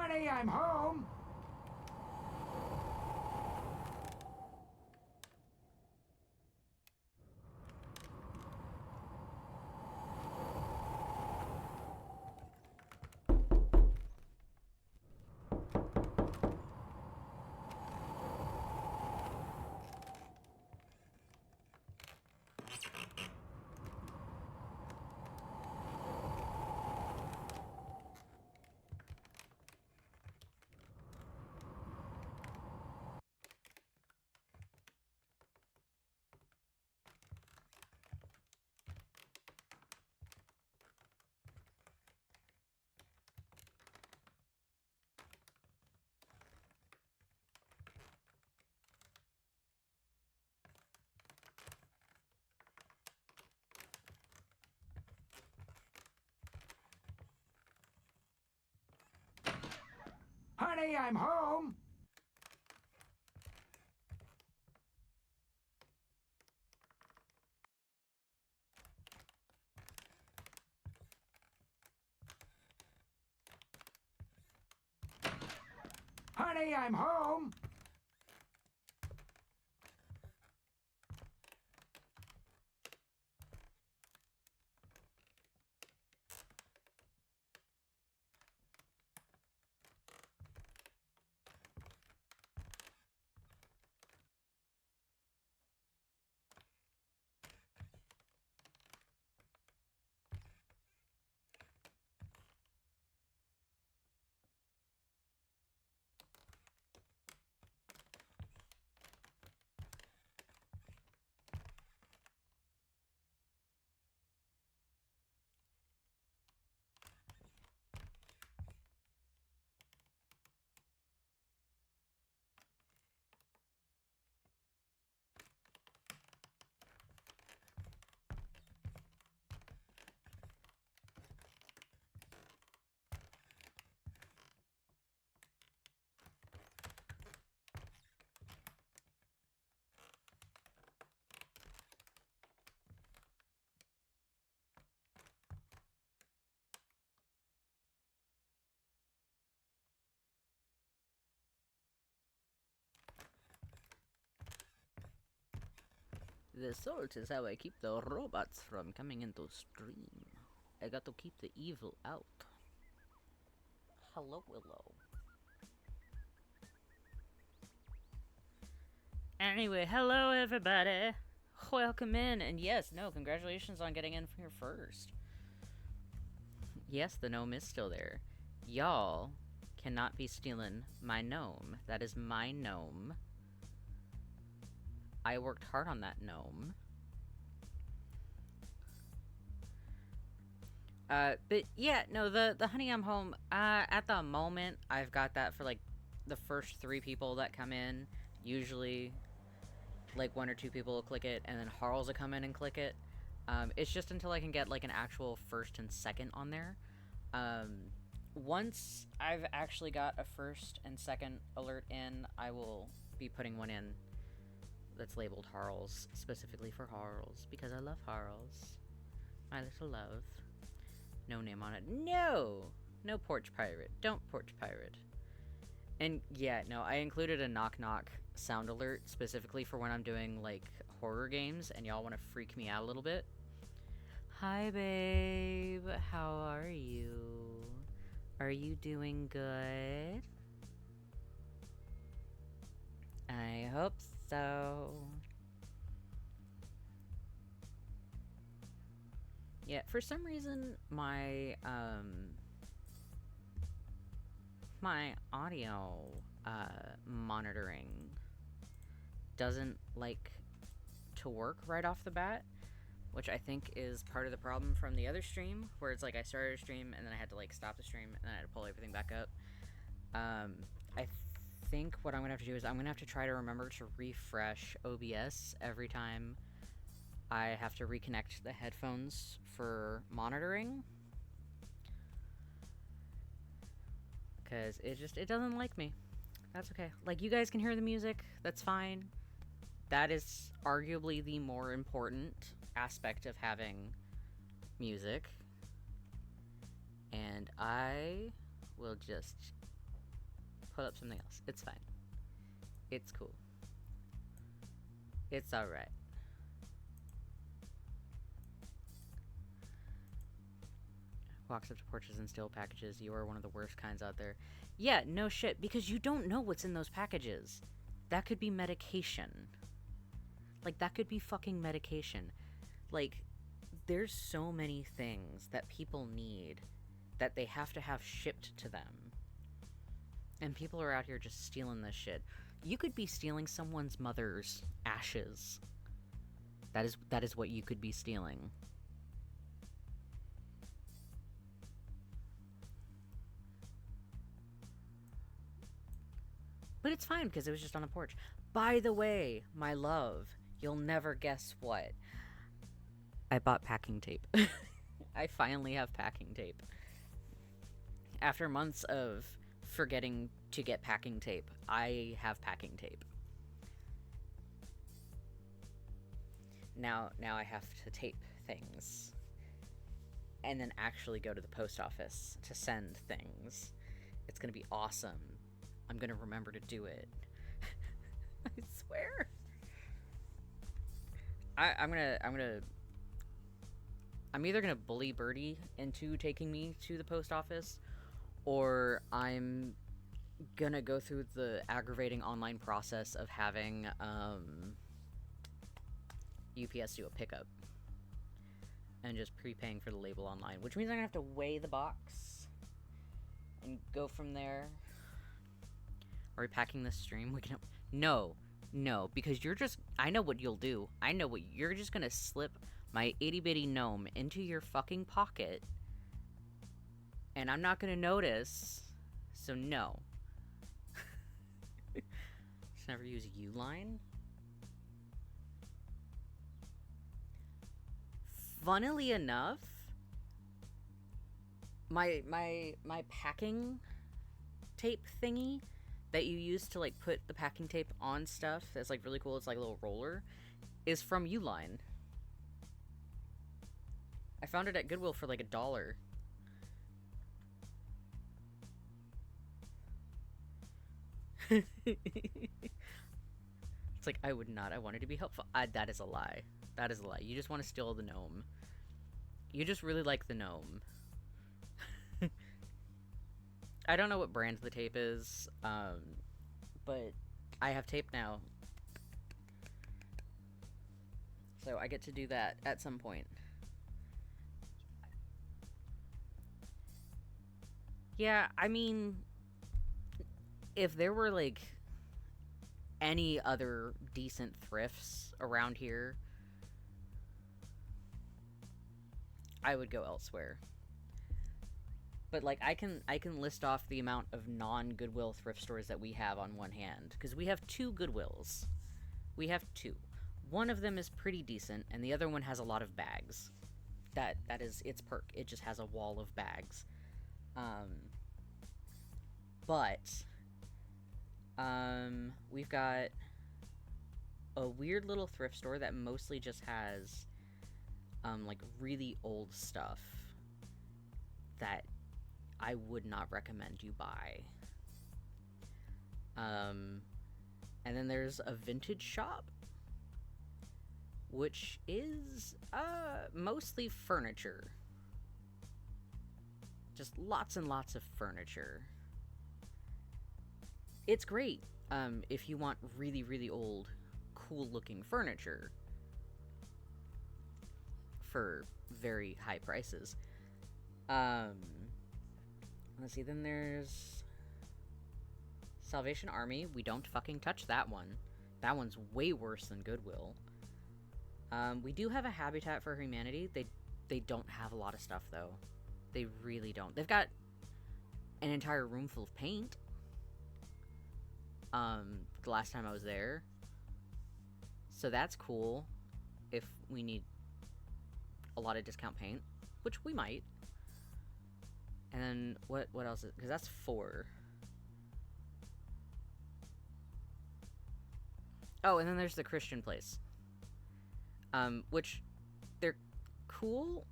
Honey, I'm home. Honey, I'm home. Honey, I'm home. The salt is how I keep the robots from coming into stream. I got to keep the evil out. Hello, Willow. Anyway, hello everybody. Welcome in, and yes, no, congratulations on getting in here first. Yes, the gnome is still there. Y'all cannot be stealing my gnome. That is my gnome. I worked hard on that gnome. But yeah, no, the Honey I'm Home, at the moment, I've got that for, like, the first 3 people that come in. Usually, like, 1 or 2 people will click it, and then Harls will come in and click it. It's just until I can get, like, an actual first and second on there. Once I've actually got a first and second alert in, I will be putting one in that's labeled Harls, specifically for Harls, because I love Harls. My little love. No name on it. No! No porch pirate. Don't porch pirate. And yeah, no, I included a knock-knock sound alert specifically for when I'm doing, like, horror games and y'all want to freak me out a little bit. Hi, babe. How are you? Are you doing good? I hope so. Yeah, for some reason, my audio monitoring doesn't like to work right off the bat, which I think is part of the problem from the other stream, where it's like I started a stream and then I had to like stop the stream and then I had to pull everything back up. I think what I'm gonna have to do is I'm gonna have to try to remember to refresh OBS every time I have to reconnect the headphones for monitoring, because it doesn't like me. That's okay. Like, you guys can hear the music, that's fine. That is arguably the more important aspect of having music. And I will just put up something else. It's fine. It's cool. It's alright. Walks up to porches and steal packages. You are one of the worst kinds out there. Yeah, no shit, because you don't know what's in those packages. That could be medication. Like, that could be fucking medication. Like, there's so many things that people need that they have to have shipped to them. And people are out here just stealing this shit. You could be stealing someone's mother's ashes. That is what you could be stealing. But it's fine, because it was just on a porch. By the way, my love, you'll never guess what. I bought packing tape. I finally have packing tape. After months of forgetting to get packing tape, I have packing tape. Now I have to tape things. And then actually go to the post office to send things. It's gonna be awesome. I'm gonna remember to do it. I swear. I'm either gonna bully Birdie into taking me to the post office, or I'm gonna go through the aggravating online process of having UPS do a pickup and just prepaying for the label online, which means I'm gonna have to weigh the box and go from there. Are we packing this stream? We can. No, because you're just. I know what you'll do. I know what you're just gonna slip my itty bitty gnome into your fucking pocket, and I'm not gonna notice. So no. Just never use Uline. Funnily enough, my packing tape thingy that you use to, like, put the packing tape on stuff that's, like, really cool, it's like a little roller, is from Uline. I found it at Goodwill for, like, $1. It's like, I would not. I wanted to be helpful. That is a lie. That is a lie. You just want to steal the gnome. You just really like the gnome. I don't know what brand the tape is, but I have tape now. So I get to do that at some point. Yeah, I mean, if there were, like, any other decent thrifts around here, I would go elsewhere. But, like, I can list off the amount of non-Goodwill thrift stores that we have on one hand. Because we have 2 Goodwills. We have 2. One of them is pretty decent, and the other one has a lot of bags. That is its perk. It just has a wall of bags. We've got a weird little thrift store that mostly just has, like, really old stuff that I would not recommend you buy. And then there's a vintage shop, which is, mostly furniture. Just lots and lots of furniture. It's great, if you want really, really old, cool-looking furniture for very high prices. Let's see, then there's Salvation Army. We don't fucking touch that one. That one's way worse than Goodwill. We do have a Habitat for Humanity. They don't have a lot of stuff, though. They really don't. They've got an entire room full of paint. The last time I was there. So that's cool if we need a lot of discount paint, which we might. And then, what else is... Because that's 4. Oh, and then there's the Christian place. Which, they're cool,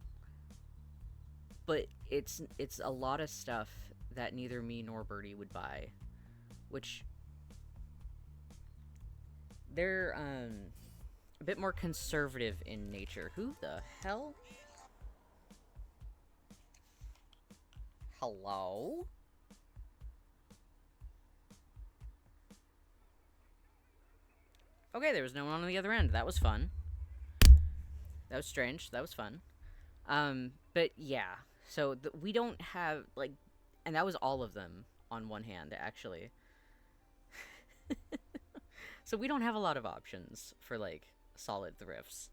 but it's a lot of stuff that neither me nor Birdie would buy. which they're a bit more conservative in nature. Who the hell? Hello? Okay, there was no one on the other end. That was fun. That was strange. That was fun. But yeah. So we don't have, like... And that was all of them on one hand, actually. So we don't have a lot of options for, like, solid thrifts.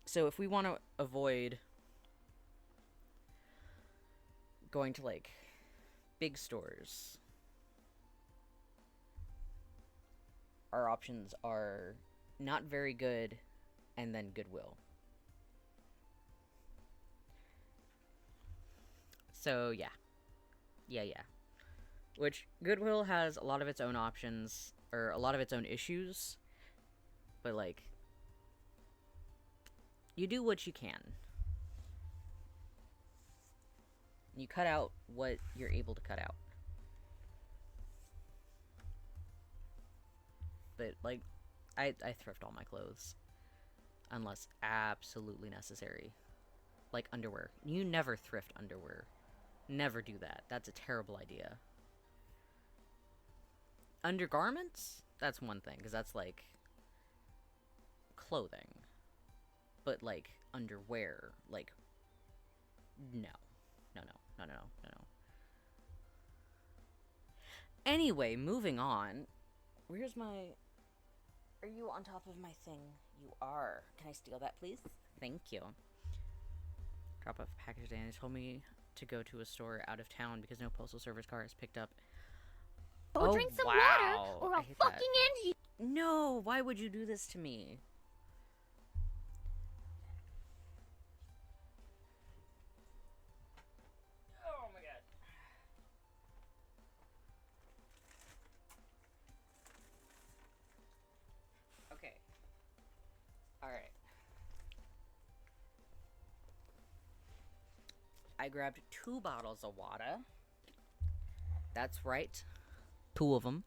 So if we want to avoid going to, like, big stores, our options are Not Very Good and then Goodwill. So, yeah. Yeah. Which, Goodwill has a lot of its own options, or a lot of its own issues, but, like, you do what you can. You cut out what you're able to cut out. But, like, I thrift all my clothes. Unless absolutely necessary. Like underwear. You never thrift underwear. Never do that. That's a terrible idea. Undergarments? That's one thing, because that's, like, clothing. But, like, underwear, like, no. No. Anyway, moving on. Where's my... Are you on top of my thing? You are. Can I steal that, please? Thank you. Drop off a package today, and they told me to go to a store out of town because no postal service car is picked up. Go drink some water, or I'll fucking end you. No, why would you do this to me? Oh my god. Okay. Alright. I grabbed 2 bottles of water. That's right. 2 of them.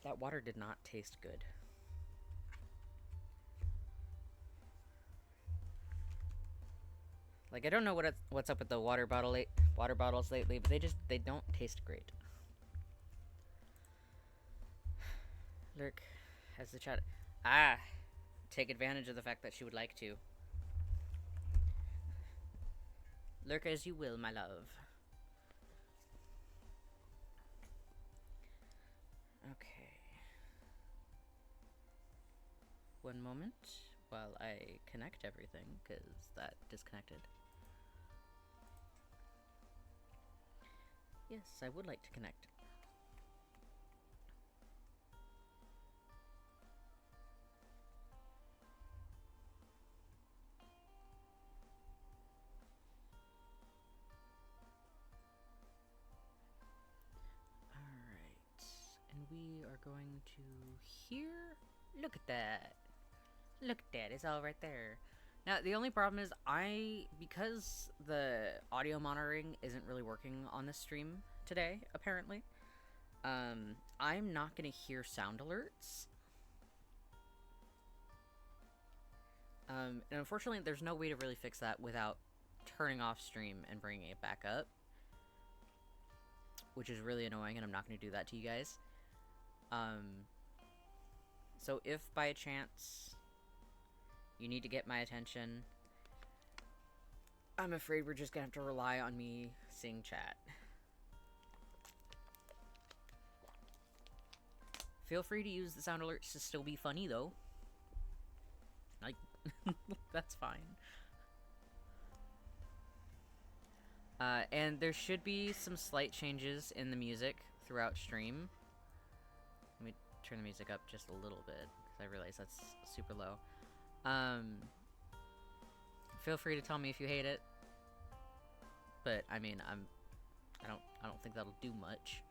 That water did not taste good. Like, I don't know what's up with the water bottles lately, but they don't taste great. Lurk has the chat. Take advantage of the fact that she would like to. Lurk as you will, my love. Okay. One moment while I connect everything, because that disconnected. Yes, I would like to connect. We are going to here. Look at that. Look at that. It's all right there. Now, the only problem is because the audio monitoring isn't really working on this stream today, apparently, I'm not going to hear sound alerts. And unfortunately, there's no way to really fix that without turning off stream and bringing it back up, which is really annoying, and I'm not going to do that to you guys. So if by chance you need to get my attention, I'm afraid we're just gonna have to rely on me seeing chat. Feel free to use the sound alerts to still be funny, though. Like, that's fine. And there should be some slight changes in the music throughout stream. Let me turn the music up just a little bit, because I realize that's super low. Feel free to tell me if you hate it. But I mean, I don't think that'll do much.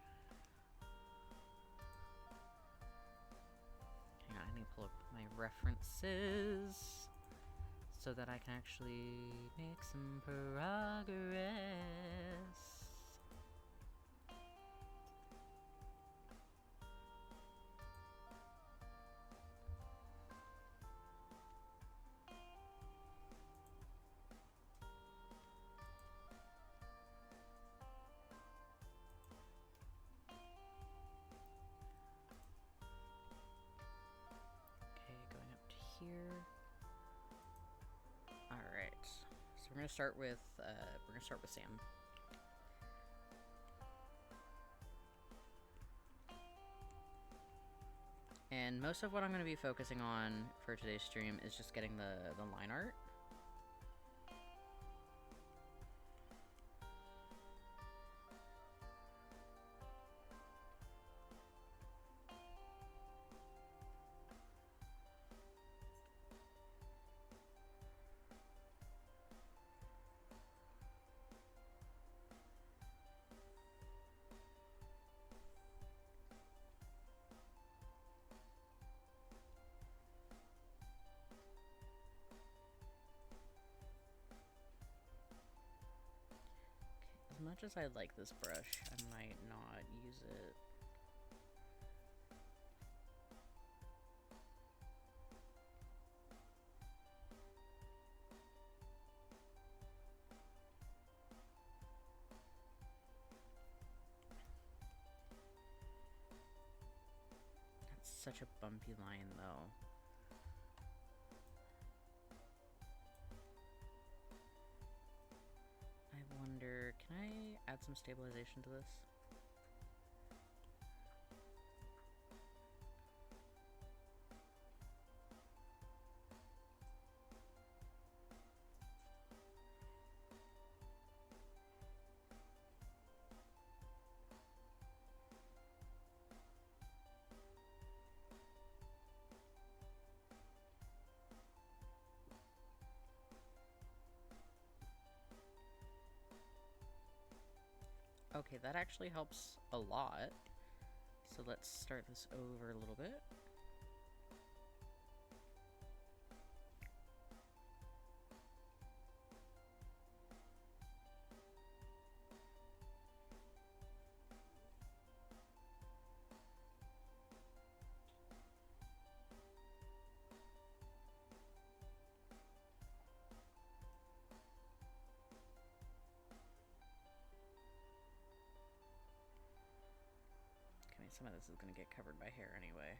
Hang on, I need to pull up my references. so that I can actually make some progress. Okay, going up to here. Alright, so we're gonna start with Sam. And most of what I'm gonna be focusing on for today's stream is just getting the line art. As much as I like this brush, I might not use it. That's such a bumpy line, though. I wonder, can I add some stabilization to this? Okay, that actually helps a lot. So let's start this over a little bit. Okay, some of this is going to get covered by hair anyway.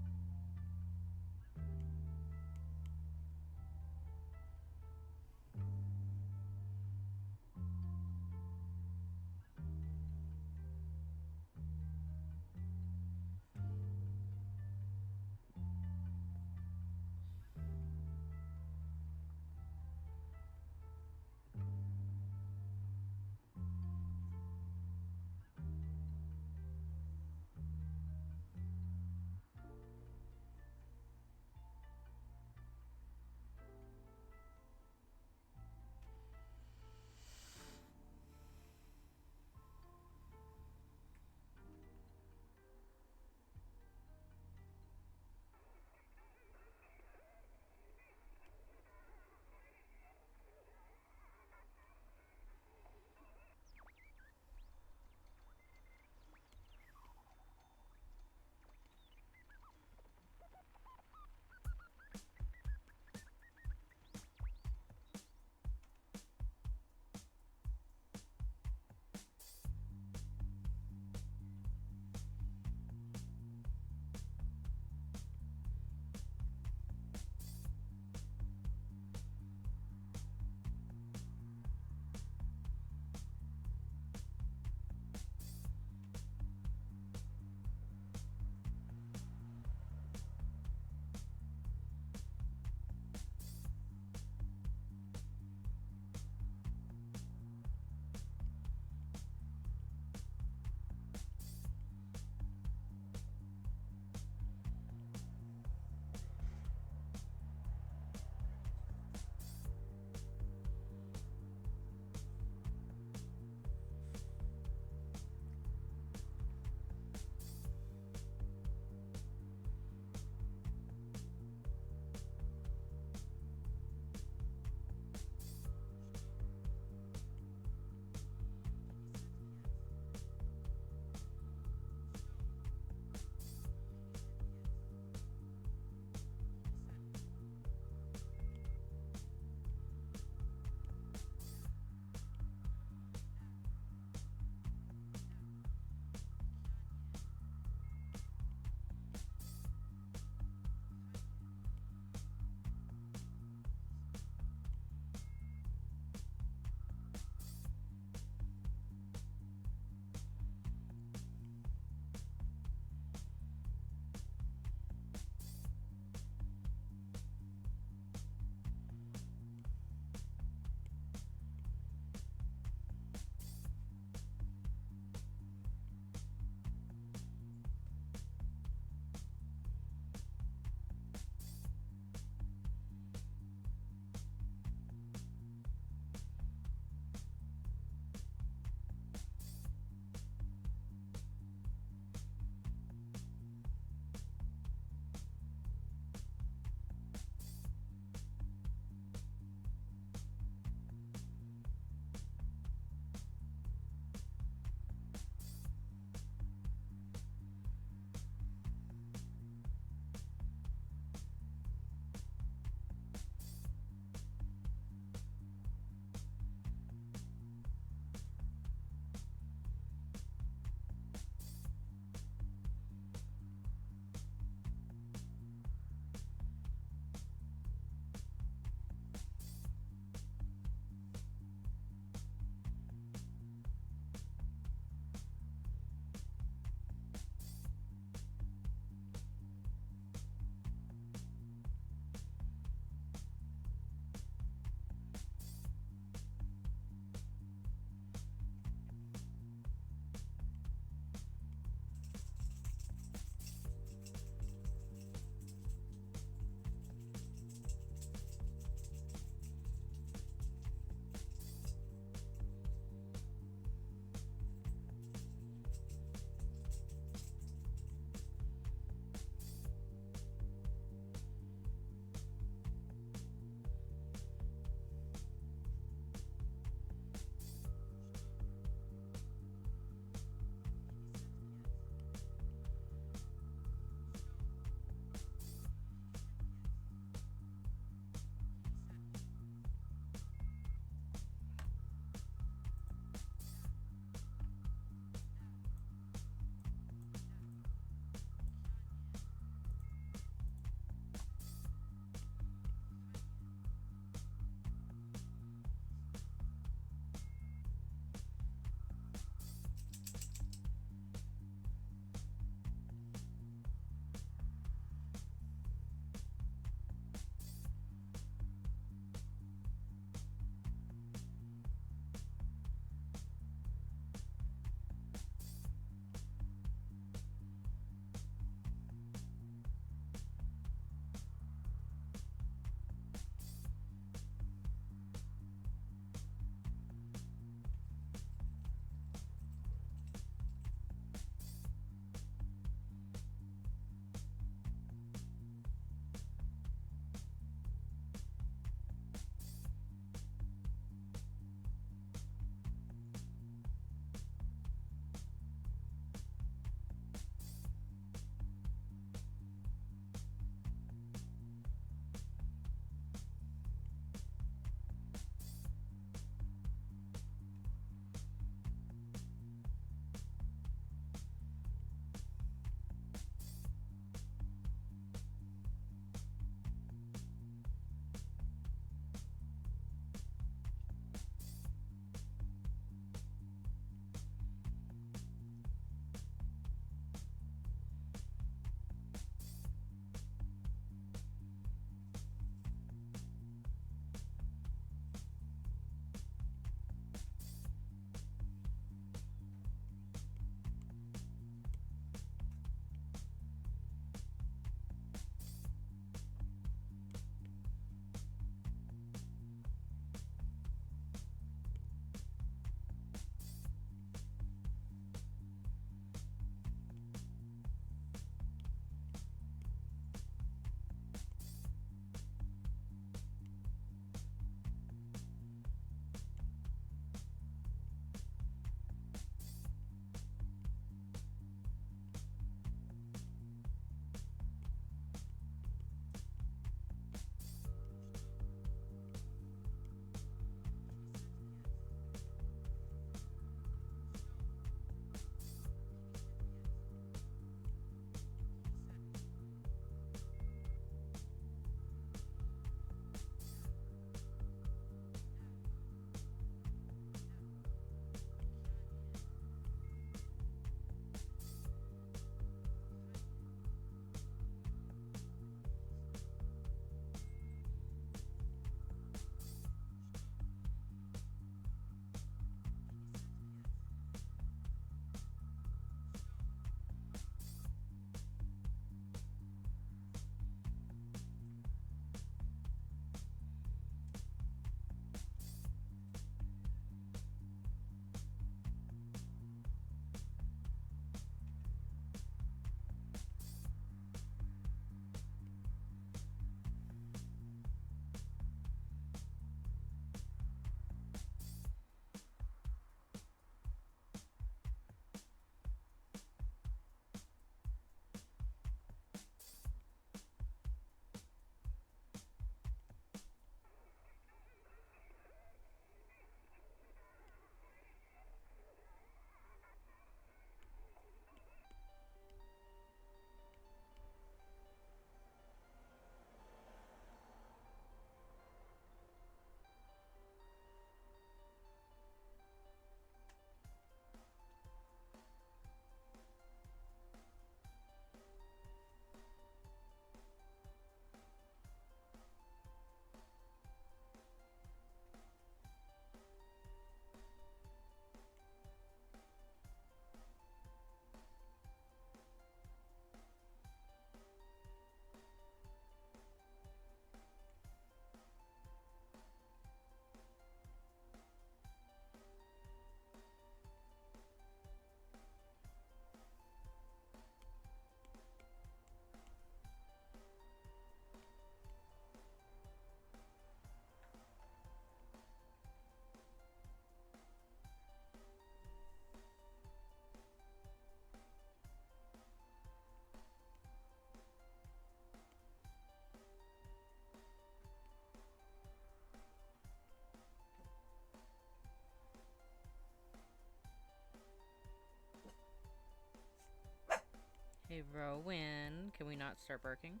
Hey, Rowan, can we not start barking?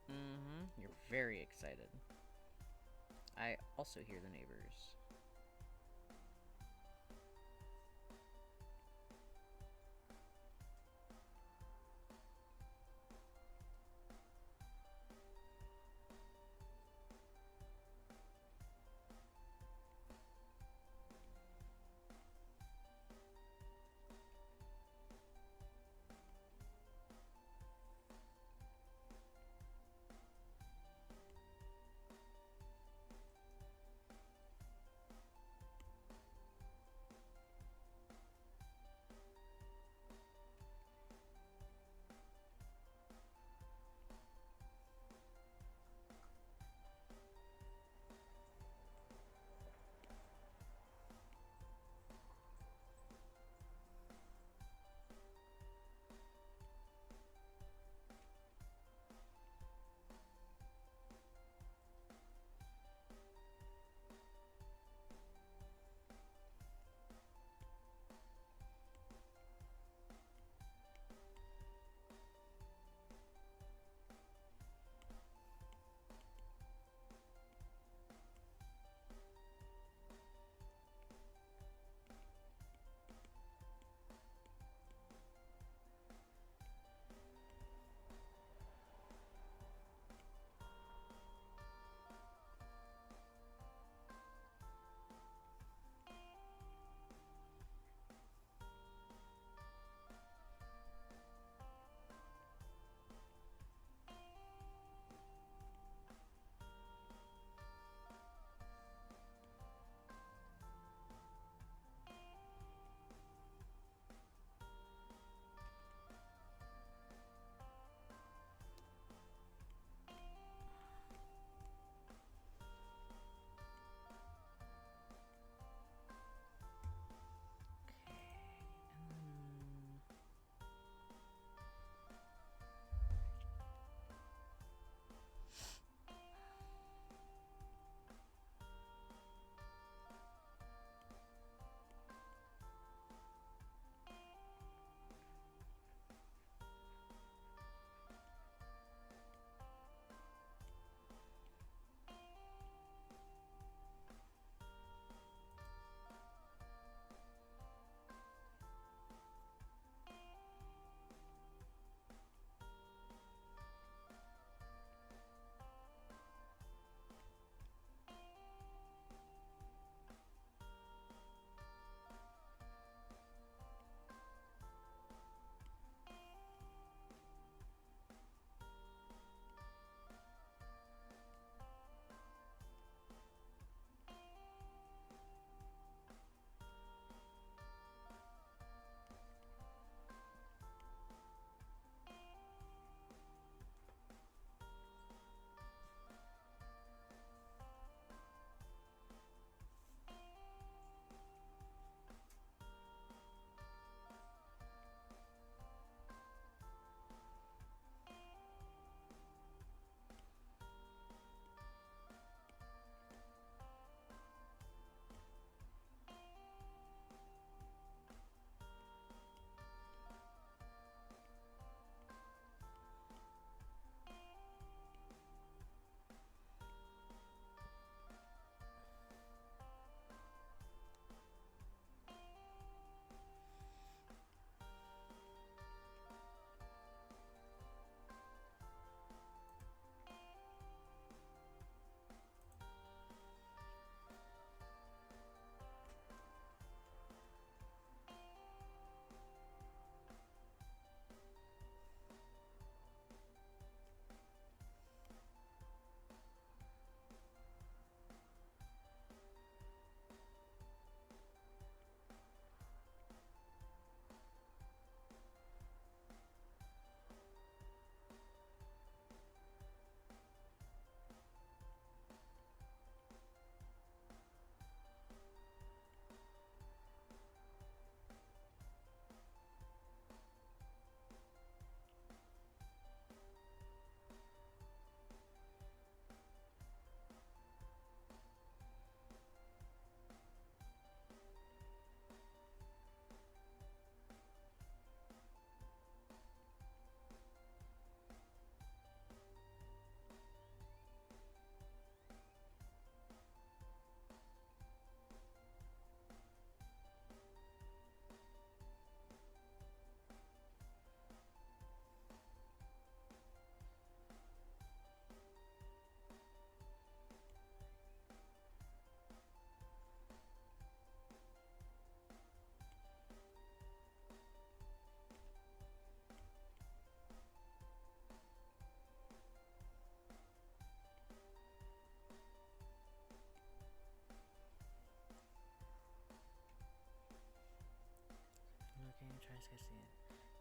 You're very excited. I also hear the neighbors.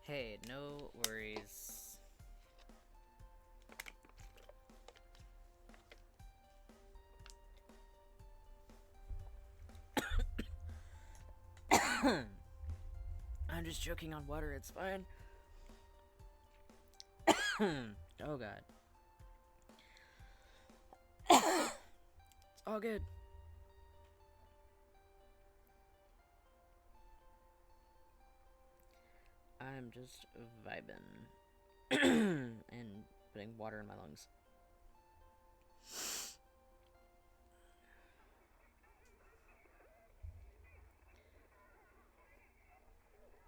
Hey, no worries. I'm just choking on water, it's fine. Oh god. It's all good. I'm just vibing. And putting water in my lungs.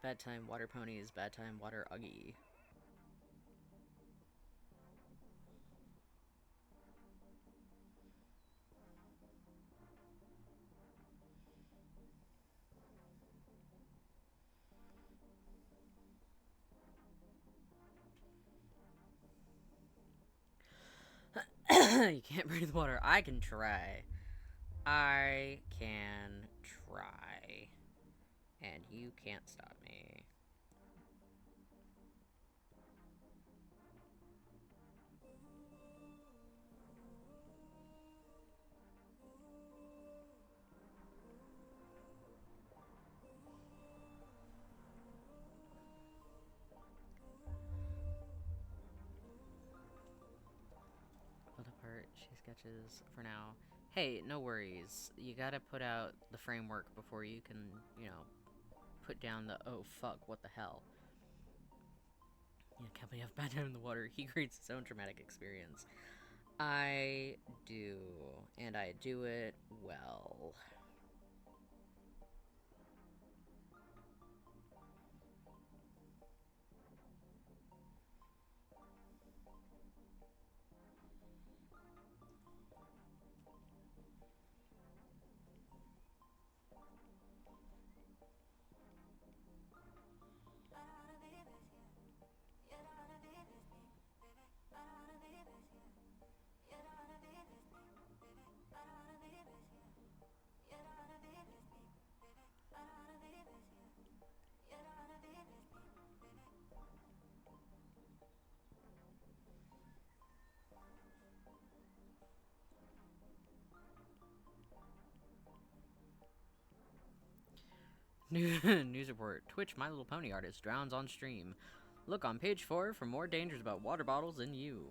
Bad time water ponies, bad time water uggy. You can't breathe water. I can try. I can try. And you can't stop me. Pulled apart, she sketches for now. Hey, no worries. You gotta put out the framework before you can, you know, put down the, oh fuck, what the hell. Yeah, company have bad time in the water. He creates his own traumatic experience. I do, and I do it well. News report. Twitch My Little Pony artist drowns on stream. Look on page 4 for more dangers about water bottles and you.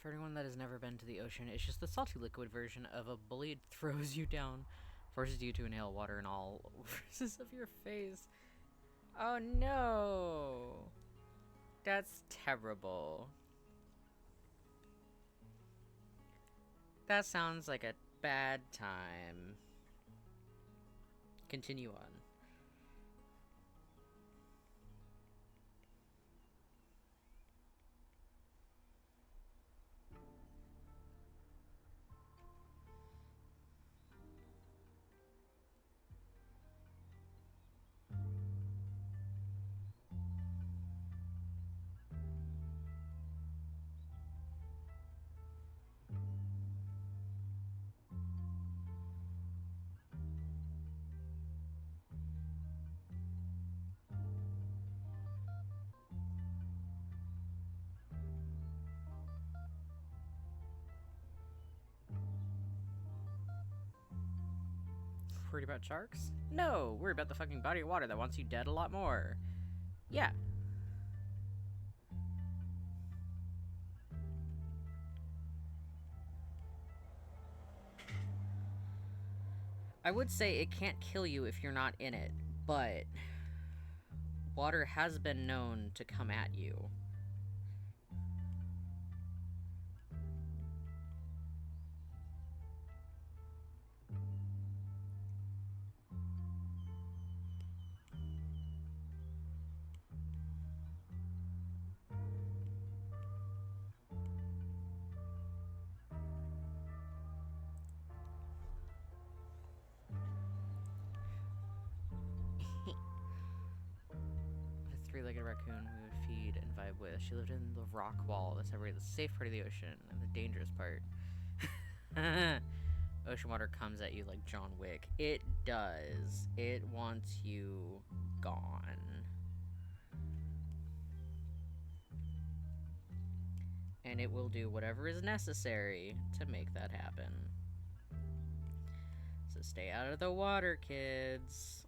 For anyone that has never been to the ocean, it's just the salty liquid version of a bully throws you down, forces you to inhale water in all orifices of your face. Oh no! That's terrible. That sounds like a bad time. Continue on. Worried about sharks? No, worried about the fucking body of water that wants you dead a lot more. Yeah. I would say it can't kill you if you're not in it, but water has been known to come at you. A three-legged raccoon we would feed and vibe with. She lived in the rock wall that separated the safe part of the ocean and the dangerous part. Ocean water comes at you like John Wick. It does. It wants you gone. And it will do whatever is necessary to make that happen. So stay out of the water, kids.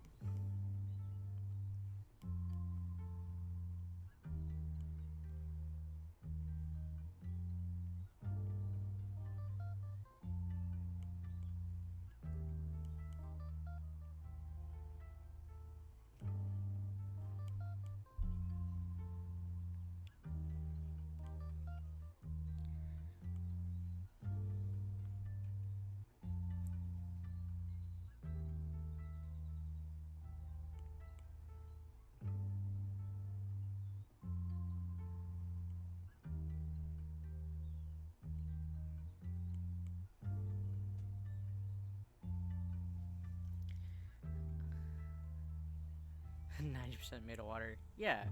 % made of water. Yeah.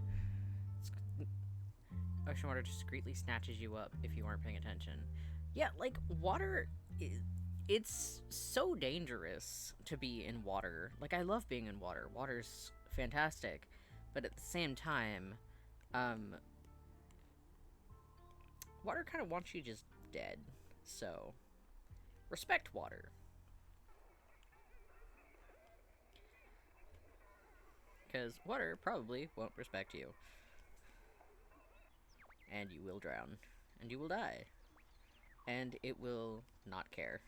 Ocean water discreetly snatches you up if you aren't paying attention. Yeah, like, water, it's so dangerous to be in water. Like, I love being in water. Water's fantastic. But at the same time, water kind of wants you just dead. So, respect water. Because water probably won't respect you. And you will drown. And you will die. And it will not care.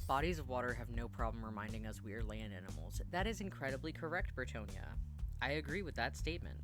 Bodies of water have no problem reminding us we are land animals. That is incredibly correct, Bertonia. I agree with that statement.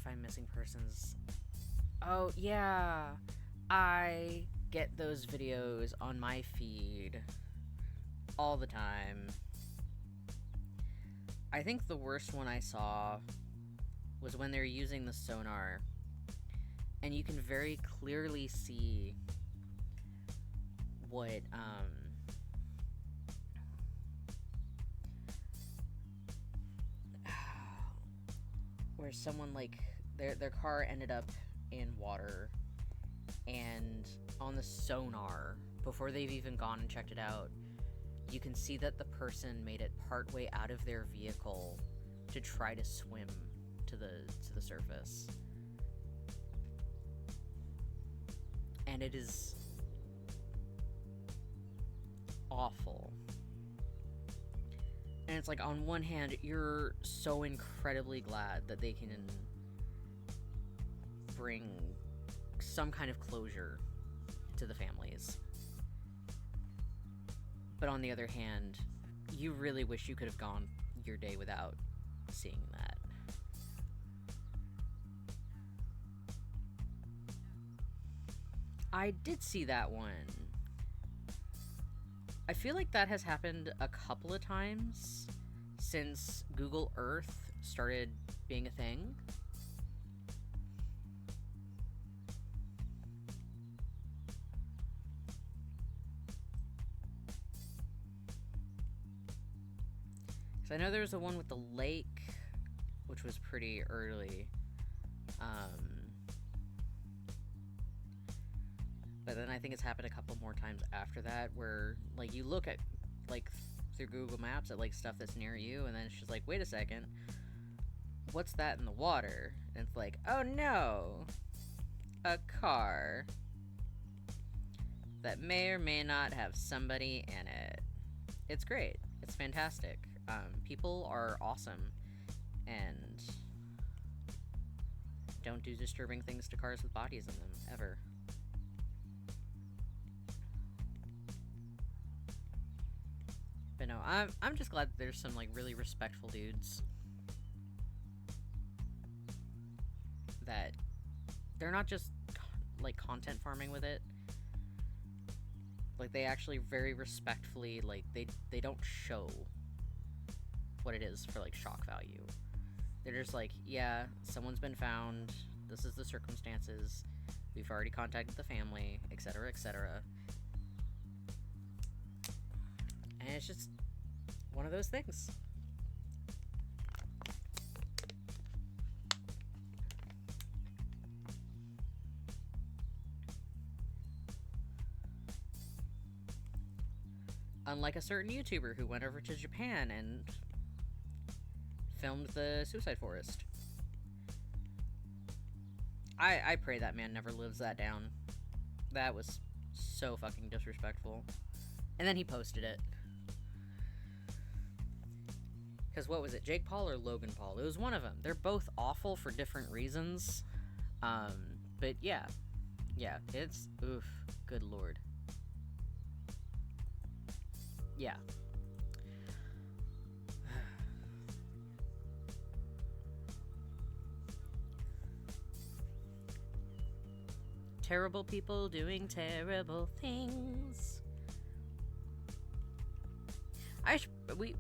find missing persons. Oh, yeah. I get those videos on my feed all the time. I think the worst one I saw was when they're using the sonar, and you can very clearly see what, where someone, like, their car ended up in water, and on the sonar, before they've even gone and checked it out, you can see that the person made it partway out of their vehicle to try to swim to the surface. And it is awful. And it's like, on one hand, you're so incredibly glad that they can bring some kind of closure to the families. But on the other hand, you really wish you could have gone your day without seeing that. I did see that one. I feel like that has happened a couple of times since Google Earth started being a thing. I know there was the one with the lake, which was pretty early. But then I think it's happened a couple more times after that, where, like, you look at, like, through Google Maps at, like, stuff that's near you, and then it's just like, wait a second, what's that in the water? And it's like, oh no, a car that may or may not have somebody in it. It's great. It's fantastic. People are awesome and don't do disturbing things to cars with bodies in them, ever. But no, I'm just glad that there's some, like, really respectful dudes that they're not just, like, content farming with it. Like, they actually very respectfully, like, they don't show what it is for, like, shock value. They're just like, yeah, someone's been found, this is the circumstances, we've already contacted the family, etc., etc. And it's just one of those things. Unlike a certain YouTuber who went over to Japan and filmed the suicide forest. I pray that man never lives that down. That was so fucking disrespectful. And then he posted it. Because what was it, Jake Paul or Logan Paul? It was one of them. They're both awful for different reasons. But yeah. Yeah, it's, oof, good lord. Yeah. Terrible people doing terrible things. We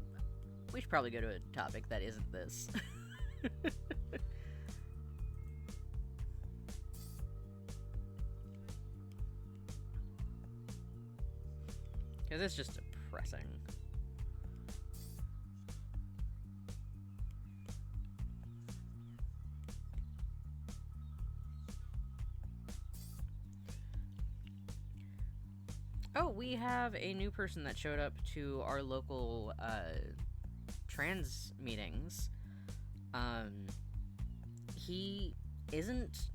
should probably go to a topic that isn't this. Because it's just depressing. Oh, we have a new person that showed up to our local trans meetings. He isn't,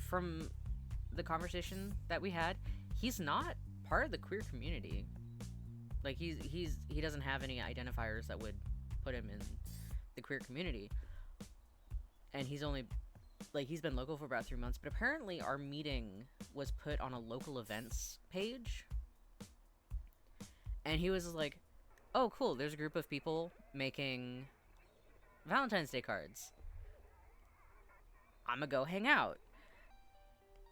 from the conversation that we had, he's not part of the queer community. Like, he doesn't have any identifiers that would put him in the queer community. And he's only, like, he's been local for about 3 months, but apparently our meeting was put on a local events page. And he was like, oh, cool, there's a group of people making Valentine's Day cards. I'm gonna go hang out.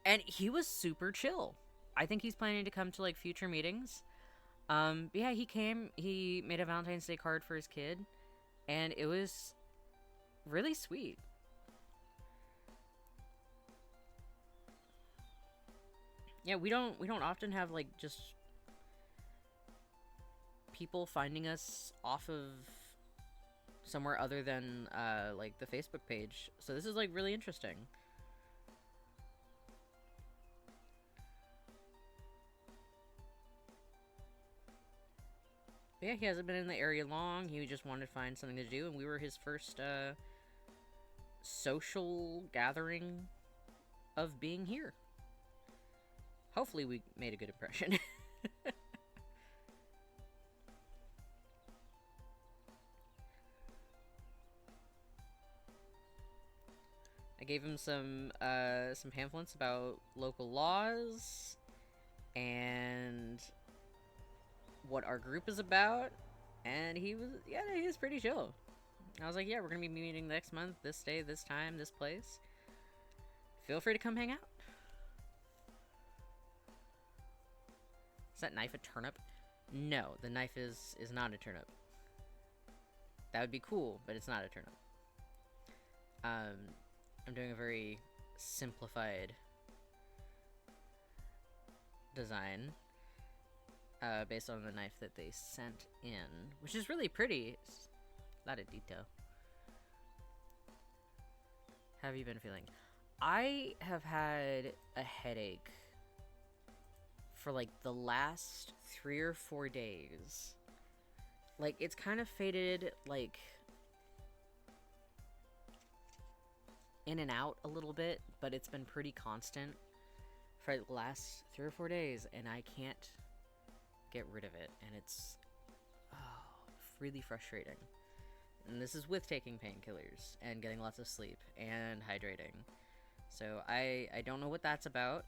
And he was super chill. I think he's planning to come to, like, future meetings. Yeah, he came. He made a Valentine's Day card for his kid. And it was really sweet. Yeah, we don't often have, like, just people finding us off of somewhere other than, like, the Facebook page. So this is, like, really interesting. But yeah, he hasn't been in the area long. He just wanted to find something to do, and we were his first, social gathering of being here. Hopefully we made a good impression. I gave him some pamphlets about local laws and what our group is about, and he was pretty chill. I was like, yeah, we're gonna be meeting next month, this day, this time, this place. Feel free to come hang out. Is that knife a turnip? No, the knife is not a turnip. That would be cool, but it's not a turnip. I'm doing a very simplified design based on the knife that they sent in, which is really pretty. It's a lot of detail. How have you been feeling? I have had a headache for like the last 3 or 4 days. Like, it's kind of faded, like, in and out a little bit, but it's been pretty constant for the last 3 or 4 days, and I can't get rid of it, and it's really frustrating. And this is with taking painkillers and getting lots of sleep and hydrating. So I don't know what that's about.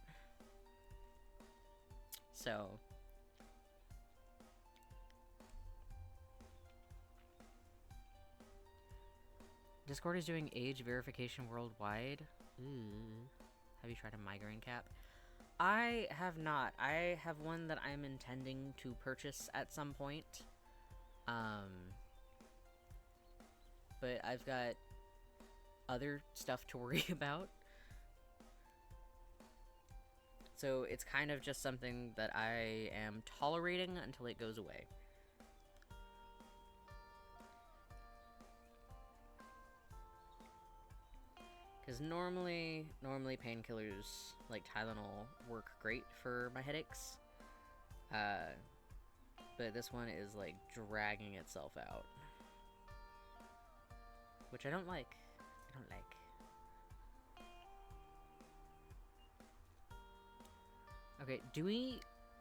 So Discord is doing age verification worldwide. Ooh. Have you tried a migraine cap? I have not. I have one that I'm intending to purchase at some point. But I've got other stuff to worry about. So it's kind of just something that I am tolerating until it goes away. Because normally painkillers like Tylenol work great for my headaches. But this one is like dragging itself out. Which I don't like.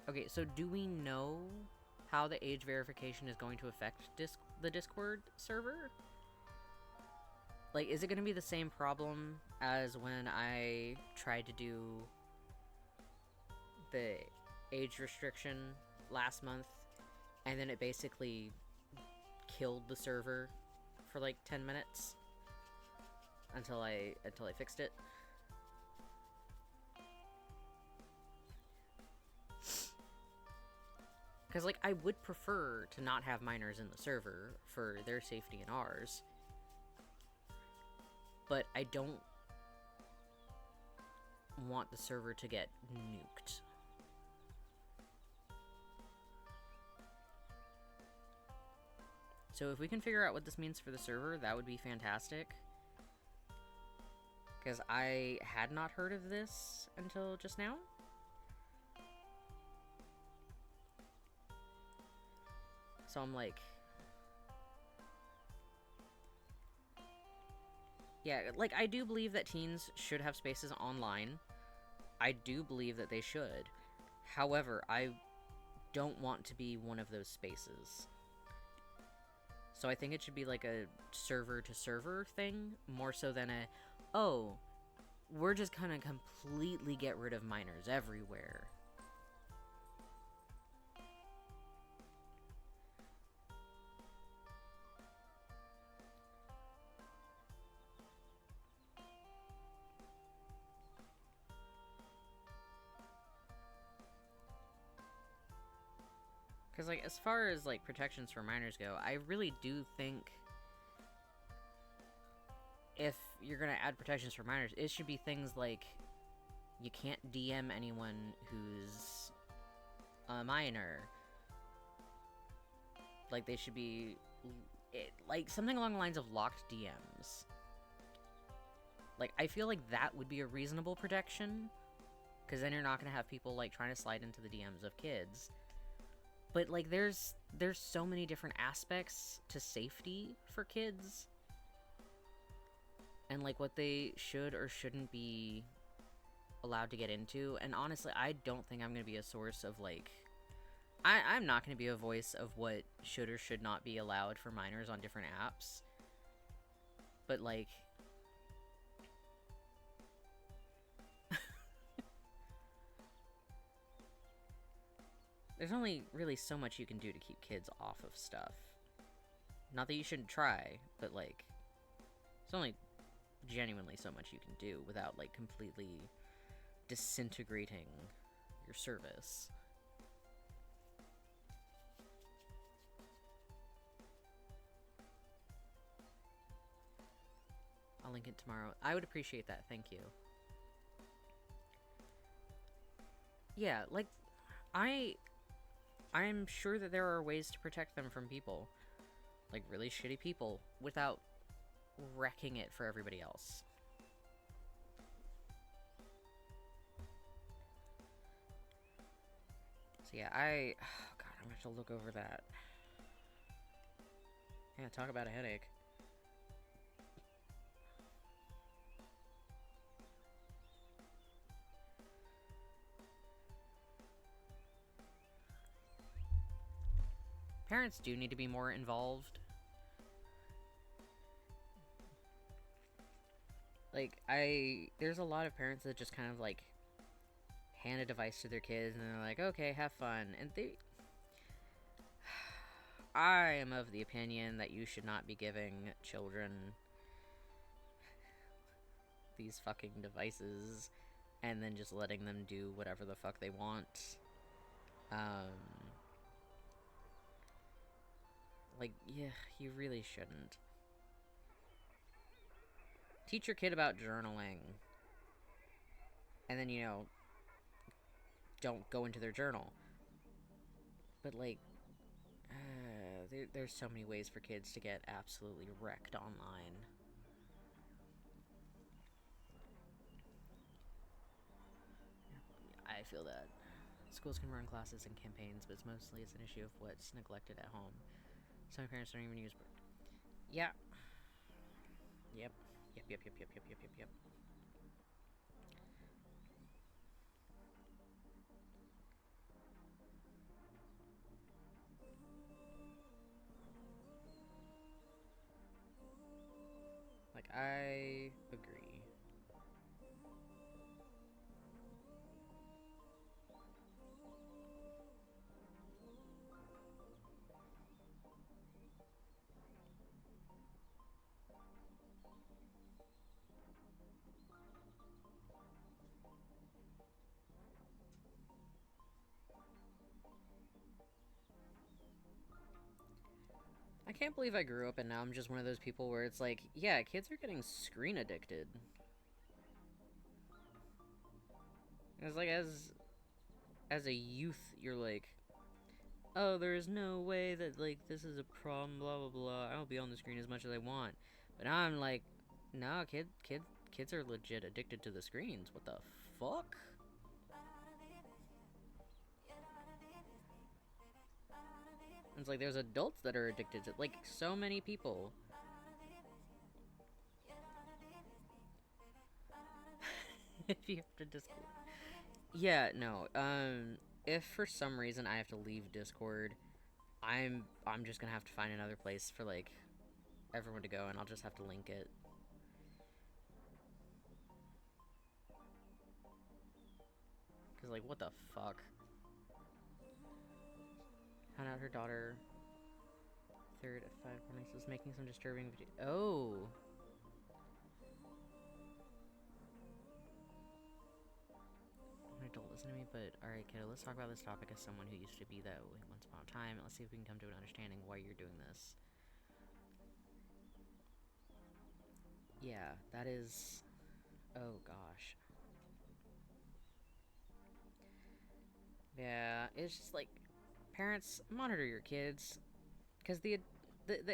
Okay, so do we know how the age verification is going to affect the Discord server? Like, is it going to be the same problem as when I tried to do the age restriction last month, and then it basically killed the server for like 10 minutes until I fixed it? Because, like, I would prefer to not have minors in the server for their safety and ours. But I don't want the server to get nuked. So if we can figure out what this means for the server, that would be fantastic. Because I had not heard of this until just now. So I'm like... Yeah, like, I do believe that teens should have spaces online. I do believe that they should. However, I don't want to be one of those spaces. So I think it should be like a server-to-server thing, more so than a, oh, we're just gonna completely get rid of minors everywhere. Because, like, as far as, like, protections for minors go, I really do think if you're gonna add protections for minors, it should be things like you can't DM anyone who's a minor. Like, they should be... like, something along the lines of locked DMs. Like, I feel like that would be a reasonable protection. Because then you're not gonna have people, like, trying to slide into the DMs of kids. But, like, there's so many different aspects to safety for kids. And, like, what they should or shouldn't be allowed to get into. And honestly, I don't think I'm gonna be a source of, like... I'm not gonna be a voice of what should or should not be allowed for minors on different apps. But, like... there's only really so much you can do to keep kids off of stuff. Not that you shouldn't try, but, like, there's only genuinely so much you can do without, like, completely disintegrating your service. I'll link it tomorrow. I would appreciate that, thank you. Yeah, like, I'm sure that there are ways to protect them from people. Like, really shitty people, without wrecking it for everybody else. So yeah, oh god, I'm gonna have to look over that. Yeah, talk about a headache. Parents do need to be more involved. Like, there's a lot of parents that just kind of, like, hand a device to their kids, and they're like, okay, have fun. And I am of the opinion that you should not be giving children these fucking devices, and then just letting them do whatever the fuck they want. Like, yeah, you really shouldn't. Teach your kid about journaling. And then, you know, don't go into their journal. But, like, there's so many ways for kids to get absolutely wrecked online. I feel that. Schools can run classes and campaigns, but it's mostly an issue of what's neglected at home. Some parents don't even use... Yeah. Yep. Yep. Like, I agree. I can't believe I grew up and now I'm just one of those people where it's like, yeah, kids are getting screen addicted. It's like, as a youth, you're like, oh, there's no way that, like, this is a problem, blah, blah, blah. I'll be on the screen as much as I want. But now I'm like, no, kids are legit addicted to the screens. What the fuck? It's like, there's adults that are addicted to, like, so many people. If you have to Discord. Yeah, no, if for some reason I have to leave Discord, I'm just gonna have to find another place for, like, everyone to go, and I'll just have to link it. Cause, like, what the fuck? Found out her daughter, third of 5 mornings, was making some disturbing video. Oh! An adult is listen to me, but alright, kiddo, let's talk about this topic as someone who used to be that way once upon a time, and let's see if we can come to an understanding why you're doing this. Yeah, that is... Oh, gosh. Yeah, it's just like, parents, monitor your kids, because the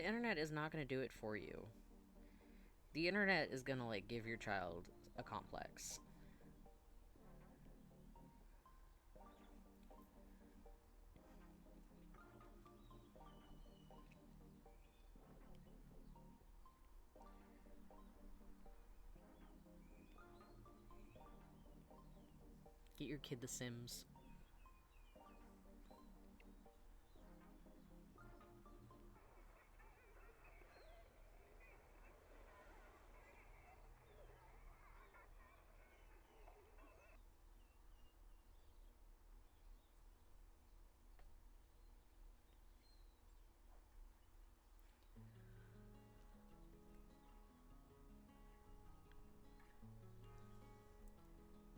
internet is not going to do it for you. The internet is going to, like, give your child a complex. Get your kid The Sims.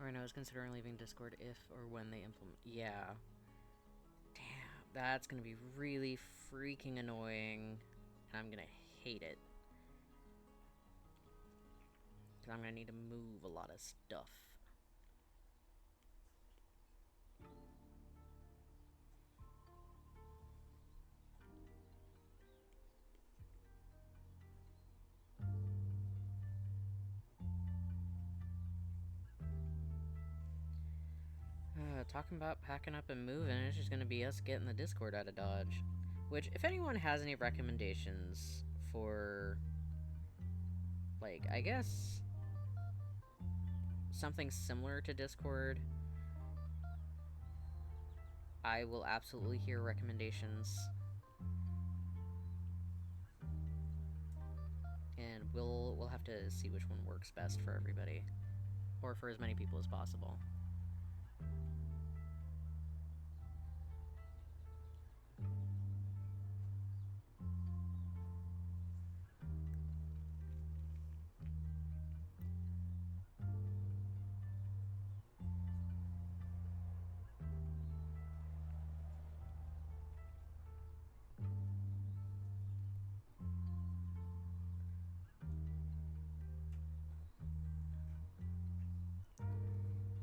Right now, I was considering leaving Discord if or when they implement. Yeah. Damn, that's gonna be really freaking annoying. And I'm gonna hate it. Because I'm gonna need to move a lot of stuff. Talking about packing up and moving, it's just gonna be us getting the Discord out of Dodge. Which, if anyone has any recommendations for, like, I guess, something similar to Discord, I will absolutely hear recommendations. And we'll have to see which one works best for everybody. Or for as many people as possible.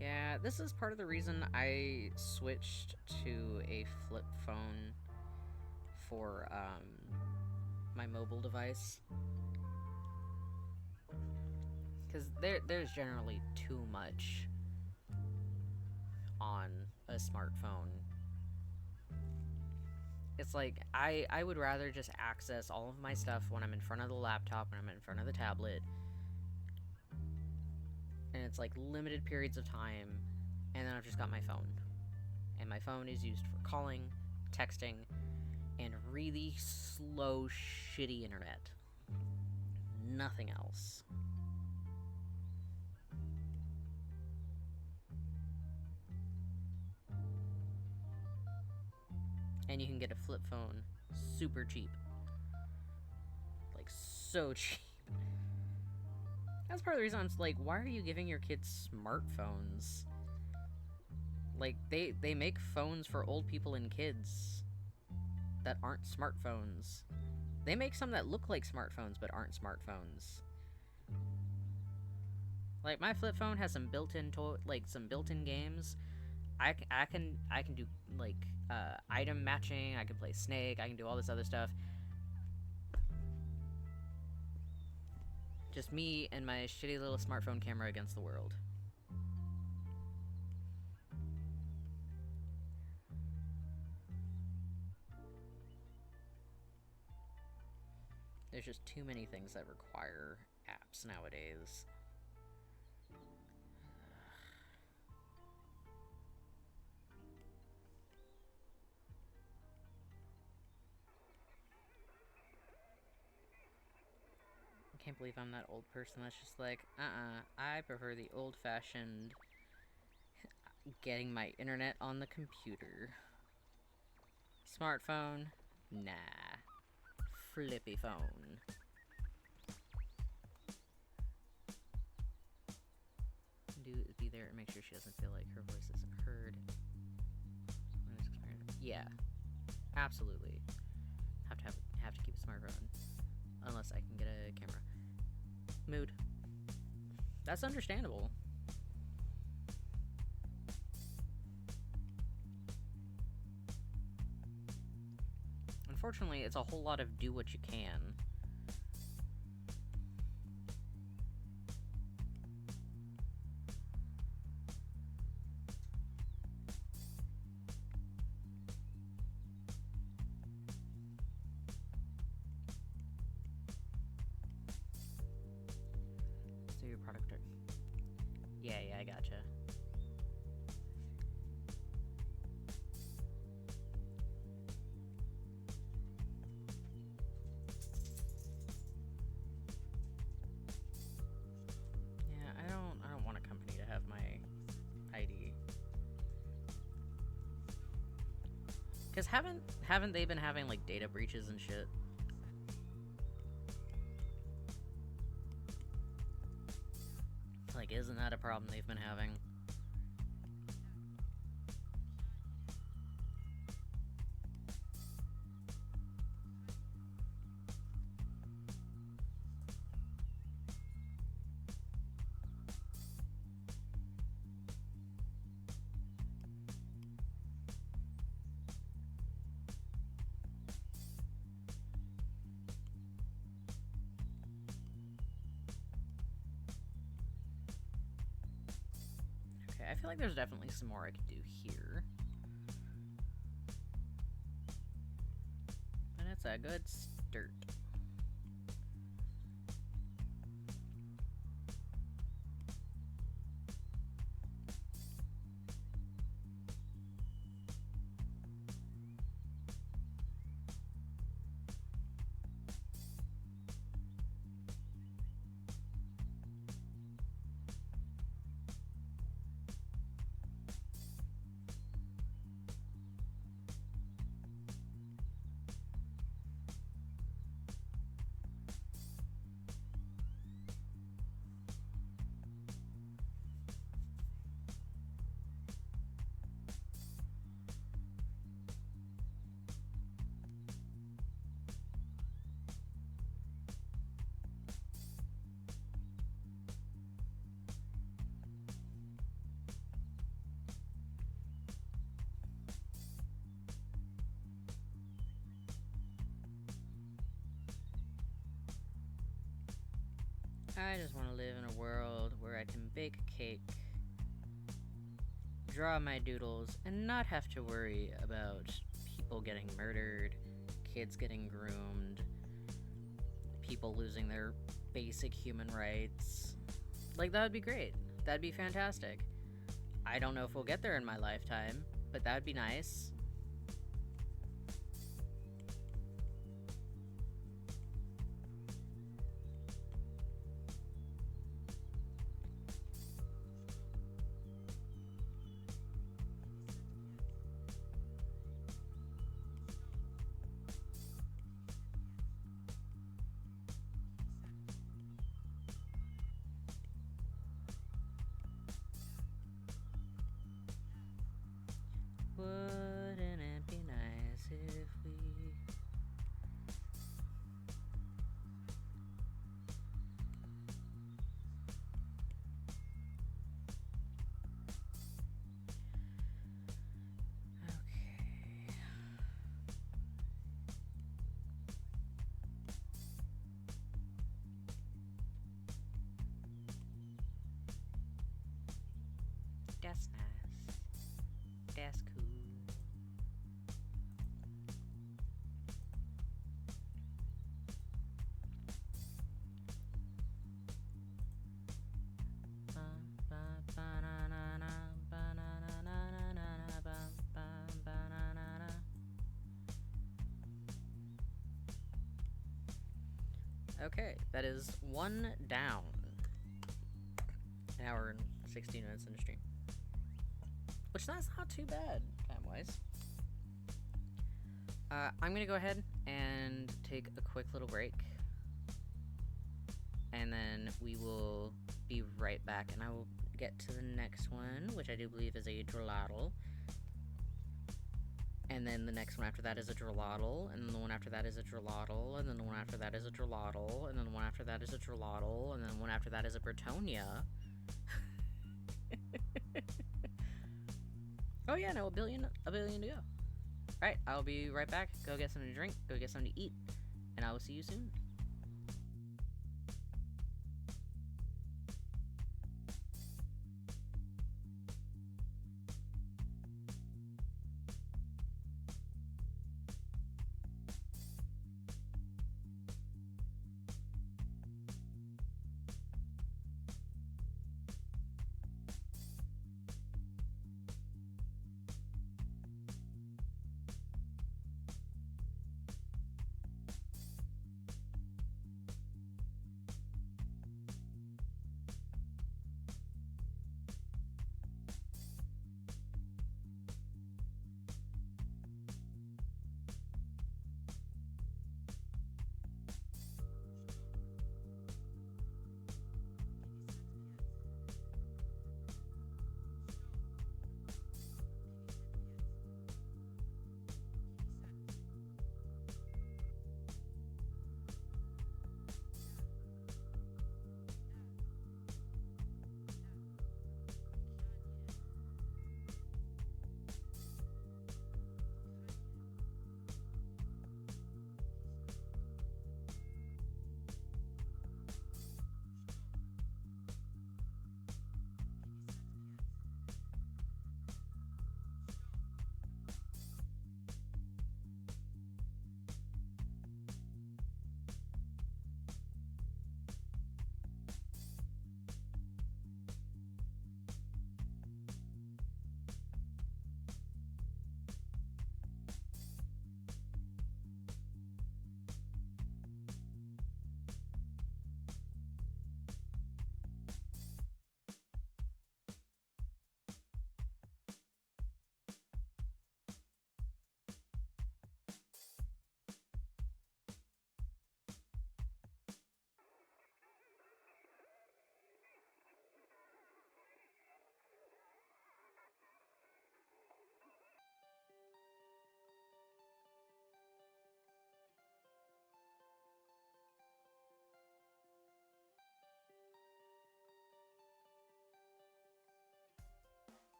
Yeah, this is part of the reason I switched to a flip phone for, my mobile device. Because there's generally too much on a smartphone. It's like, I would rather just access all of my stuff when I'm in front of the laptop, when I'm in front of the tablet. And it's like limited periods of time, and then I've just got my phone. And my phone is used for calling, texting, and really slow, shitty internet. Nothing else. And you can get a flip phone super cheap. Like, so cheap. That's part of the reason I'm like, why are you giving your kids smartphones? Like, they make phones for old people and kids that aren't smartphones. They make some that look like smartphones but aren't smartphones. Like, my flip phone has some built-in some built-in games. I can do, like, item matching, I can play Snake, I can do all this other stuff. Just me and my shitty little smartphone camera against the world. There's just too many things that require apps nowadays. I can't believe I'm that old person that's just like, I prefer the old-fashioned getting my internet on the computer. Smartphone? Nah. Flippy phone. Do to be there and make sure she doesn't feel like her voice isn't heard. Yeah, absolutely. Have to keep a smartphone unless I can get a camera. Mood. That's understandable. Unfortunately, it's a whole lot of do what you can. So your product. Yeah, I gotcha. I don't want a company to have my ID. Cause haven't they been having like data breaches and shit? Like, isn't that a problem they've been having? I feel like there's definitely some more I could do here. And it's a good start. I just want to live in a world where I can bake a cake, draw my doodles, and not have to worry about people getting murdered, kids getting groomed, people losing their basic human rights. Like, that would be great. That'd be fantastic. I don't know if we'll get there in my lifetime, but that would be nice. Wouldn't it be nice if we... Okay. That's nice. That's cool. Okay, that is one down. An hour and 16 minutes in the stream. Which, that's not too bad, time-wise. I'm gonna go ahead and take a quick little break. And then we will be right back, and I will get to the next one, which I do believe is a Drollatl. And then the next one after that is a Drollatl, and then the one after that is a Drollatl, and then the one after that is a Drollatl, and then the one after that is a Drollatl, and then the one after that is a Britonia. Oh yeah, no, a billion to go. Alright, I'll be right back. Go get something to drink, go get something to eat, and I will see you soon.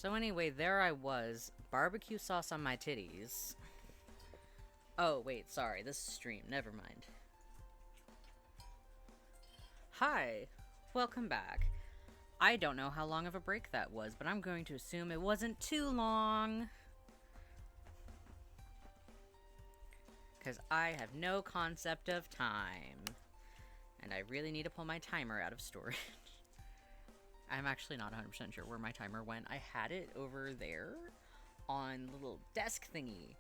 So anyway, there I was, barbecue sauce on my titties. Oh, wait, sorry, this is stream, never mind. Hi, welcome back. I don't know how long of a break that was, but I'm going to assume it wasn't too long. Because I have no concept of time. And I really need to pull my timer out of storage. I'm actually not 100% sure where my timer went. I had it over there on the little desk thingy.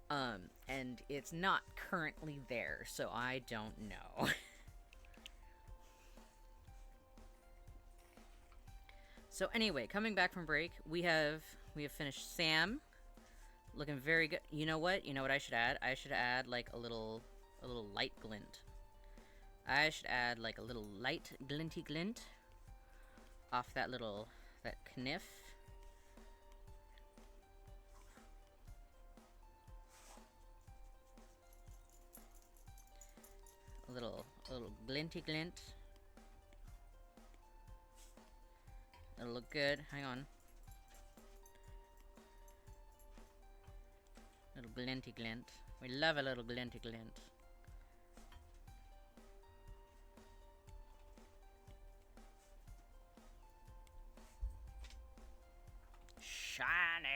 And it's not currently there, so I don't know. So anyway, coming back from break, we have finished Sam. Looking very good. You know what? You know what I should add? I should add like a little light glint. I should add like a little light glinty glint off that kniff. A little glinty glint. It'll look good. Hang on. Little glinty glint. We love a little glinty glint. Shiny!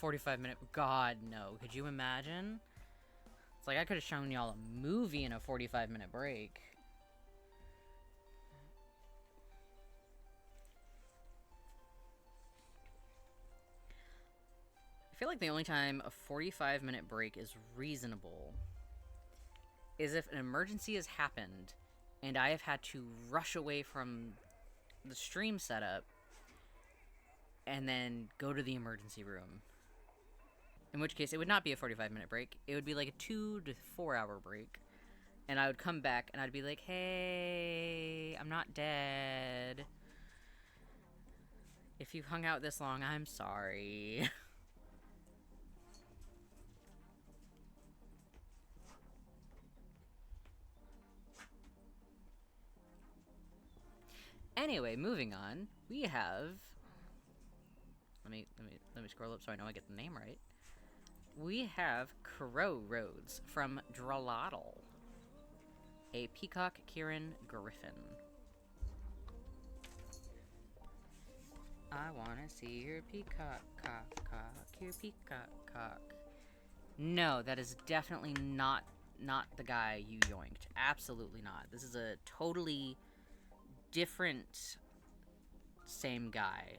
45-minute. God, no. Could you imagine? It's like I could have shown y'all a movie in a 45-minute break. I feel like the only time a 45-minute break is reasonable is if an emergency has happened and I have had to rush away from the stream setup and then go to the emergency room. In which case, it would not be a 45-minute break. It would be like a 2 to 4 hour break. And I would come back and I'd be like, hey, I'm not dead. If you've hung out this long, I'm sorry. Anyway, moving on, we have... Let me scroll up so I know I get the name right. We have Crow Roads from Dralotl, a peacock Kieran griffin. I wanna see your peacock cock, your peacock cock. No, that is definitely not the guy you yoinked. Absolutely not. This is a totally different same guy.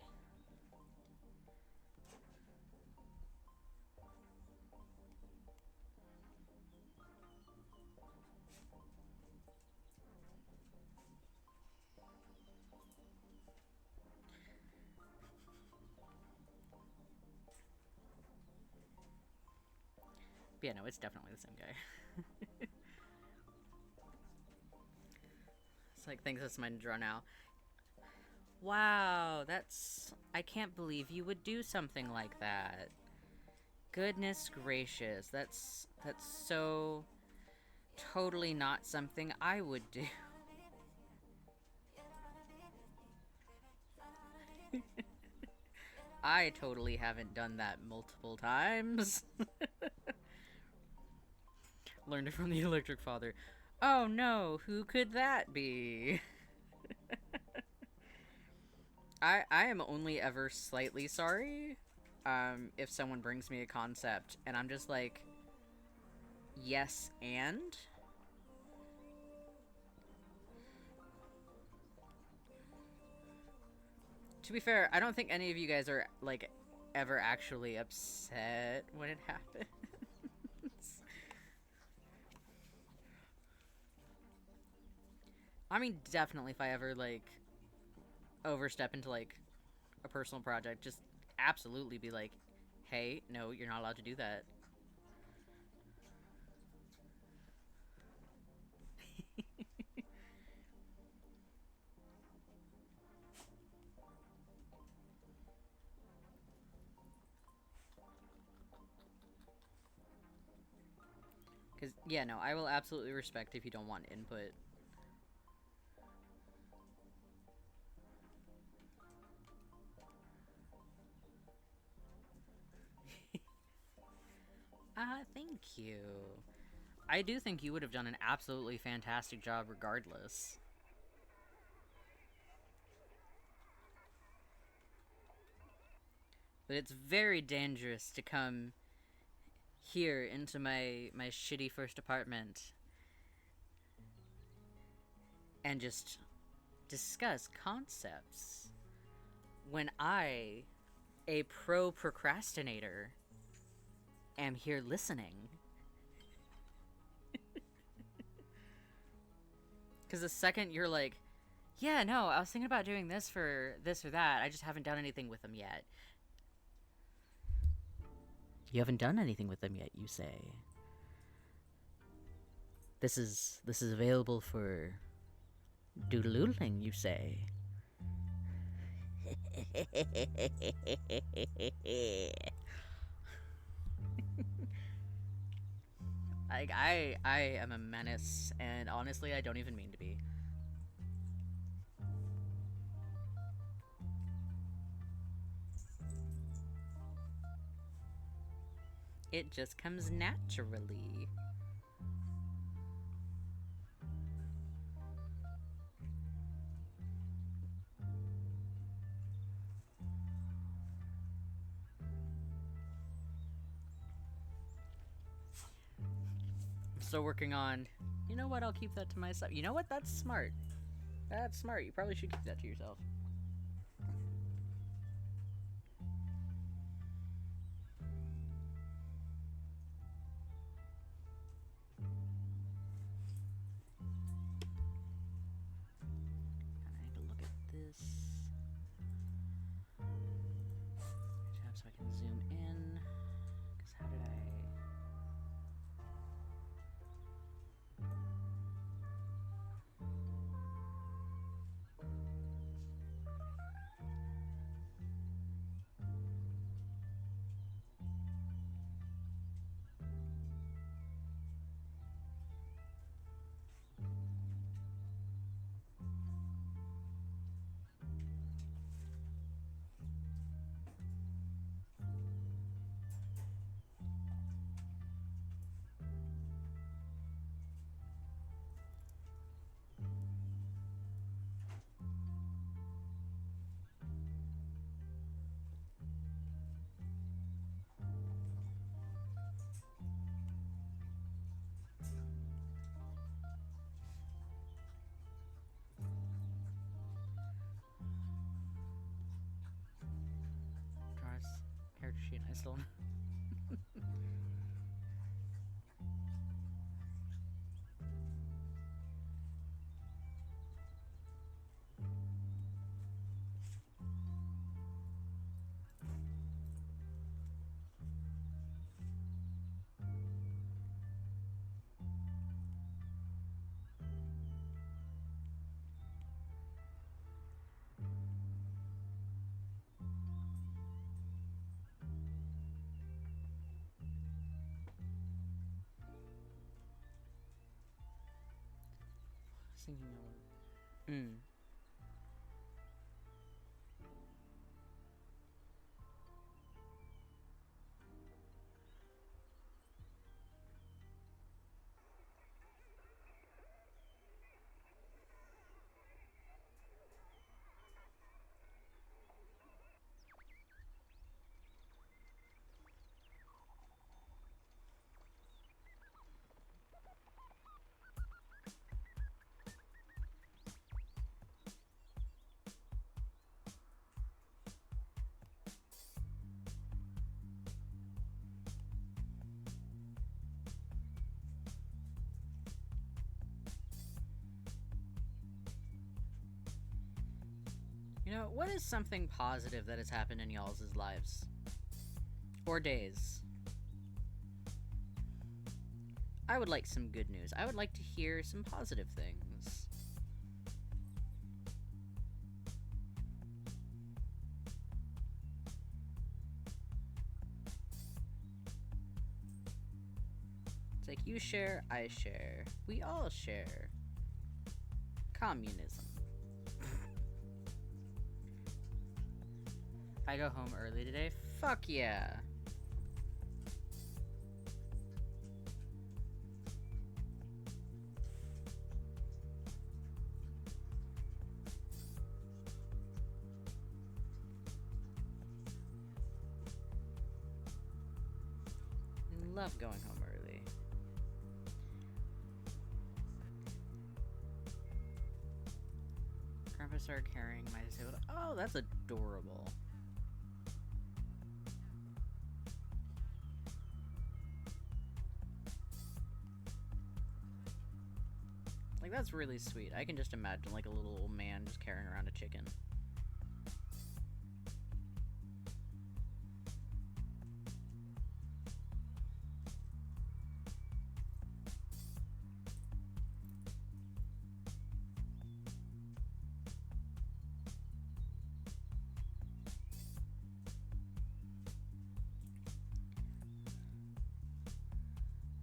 But yeah, no, it's definitely the same guy. It's like, thanks, that's mine to draw now. Wow, that's... I can't believe you would do something like that. Goodness gracious, that's so totally not something I would do. I totally haven't done that multiple times. Learned it from the Electric Father. Oh no, who could that be? I am only ever slightly sorry if someone brings me a concept and I'm just like, yes, and? To be fair, I don't think any of you guys are, like, ever actually upset when it happens. I mean, definitely if I ever, like, overstep into, like, a personal project, just absolutely be like, hey, no, you're not allowed to do that. Because, yeah, no, I will absolutely respect if you don't want input. Thank you. I do think you would have done an absolutely fantastic job regardless. But it's very dangerous to come here into my shitty first apartment and just discuss concepts when I, a pro procrastinator, am here listening. Because the second you're like, yeah, no, I was thinking about doing this for this or that, I just haven't done anything with them yet. You haven't done anything with them yet, you say. This is available for doodle-oodling, you say. Like, I am a menace, and honestly, I don't even mean to be. It just comes naturally. I'm still working on, you know what, I'll keep that to myself. You know what, that's smart. That's smart, you probably should keep that to yourself. I need to look at this tab so I can zoom in. Because how did I... Draws character sheet, I still... Thinking of... You know, what is something positive that has happened in y'all's lives? Or days? I would like some good news. I would like to hear some positive things. It's like you share, I share. We all share. Communism. I go home early today? Fuck yeah. love going home early. Grandpa started carrying my disabled. Oh, that's adorable. Like, that's really sweet. I can just imagine, like, a little old man just carrying around a chicken.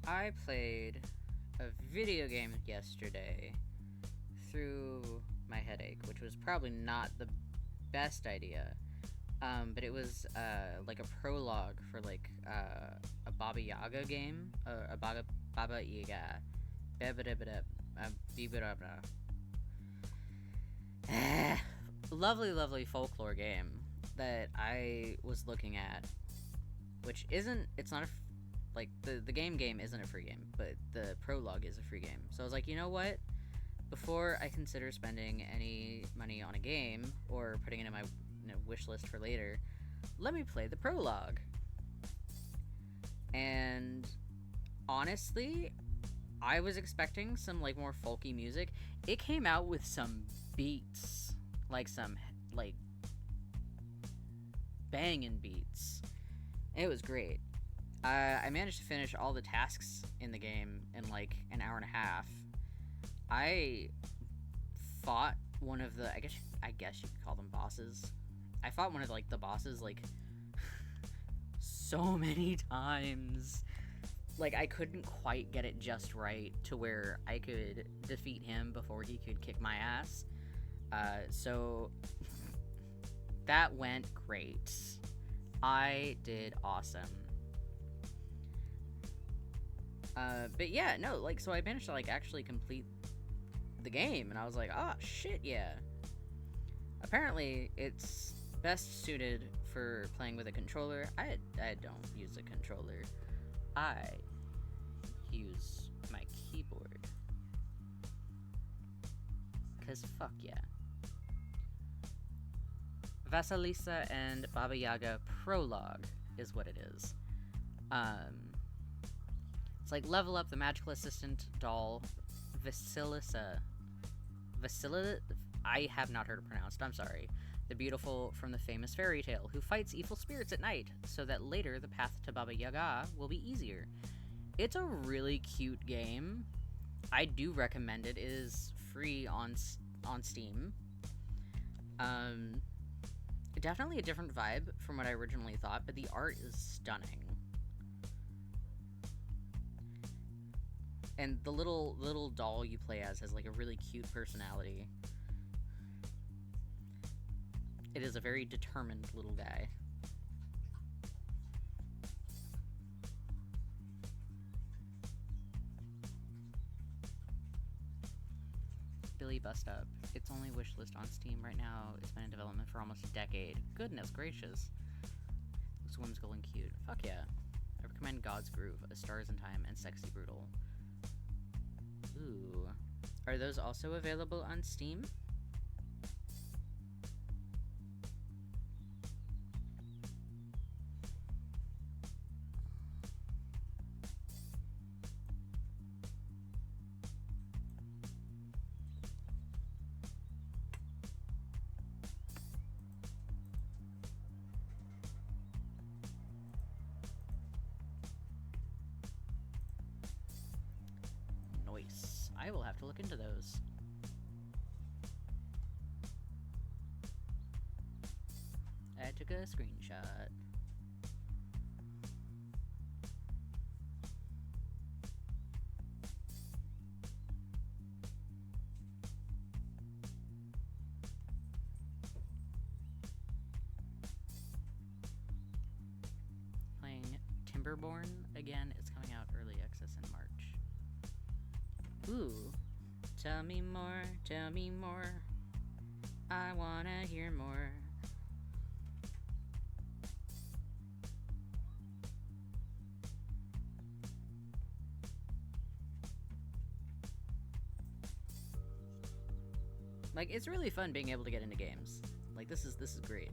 I played a video game yesterday through my headache, which was probably not the best idea. But it was like a prologue for like a Baba Yaga game, a Baba Yaga, lovely folklore game that I was looking at, which isn't. It's not a like the game isn't a free game, but the prologue is a free game. So I was like, you know what? Before I consider spending any money on a game or putting it in my wish list for later, let me play the prologue. And honestly, I was expecting some like more folky music. It came out with some beats, like some like banging beats. It was great. I managed to finish all the tasks in the game in like an hour and a half. I fought one of the I guess you could call them bosses. I fought one of like the bosses like so many times. Like I couldn't quite get it just right to where I could defeat him before he could kick my ass. So that went great. I did awesome. But yeah, no, like, so I managed to, like, actually complete the game, and I was like, oh, shit, yeah. Apparently, it's best suited for playing with a controller. I don't use a controller. I use my keyboard. 'Cause fuck yeah. Vasilisa and Baba Yaga Prologue is what it is. It's like level up the magical assistant doll Vasilisa. I have not heard it pronounced, I'm sorry. The beautiful from the famous fairy tale who fights evil spirits at night so that later the path to Baba Yaga will be easier. It's a really cute game. I do recommend it. It is free on Steam. Definitely a different vibe from what I originally thought, but the art is stunning. And the little doll you play as has like a really cute personality. It is a very determined little guy. Billy Bust Up. Its only wishlist on Steam right now. It's been in development for almost a decade. Goodness gracious. Looks whimsical and cute. Fuck yeah. I recommend God's Groove, A Stars in Time, and Sexy Brutal. Ooh. Are those also available on Steam? Nice. I will have to look into those. I took a screenshot. Playing Timberborn again. It's coming out early access in March. Ooh. Tell me more, tell me more. I wanna hear more. Like, it's really fun being able to get into games. Like, this is great.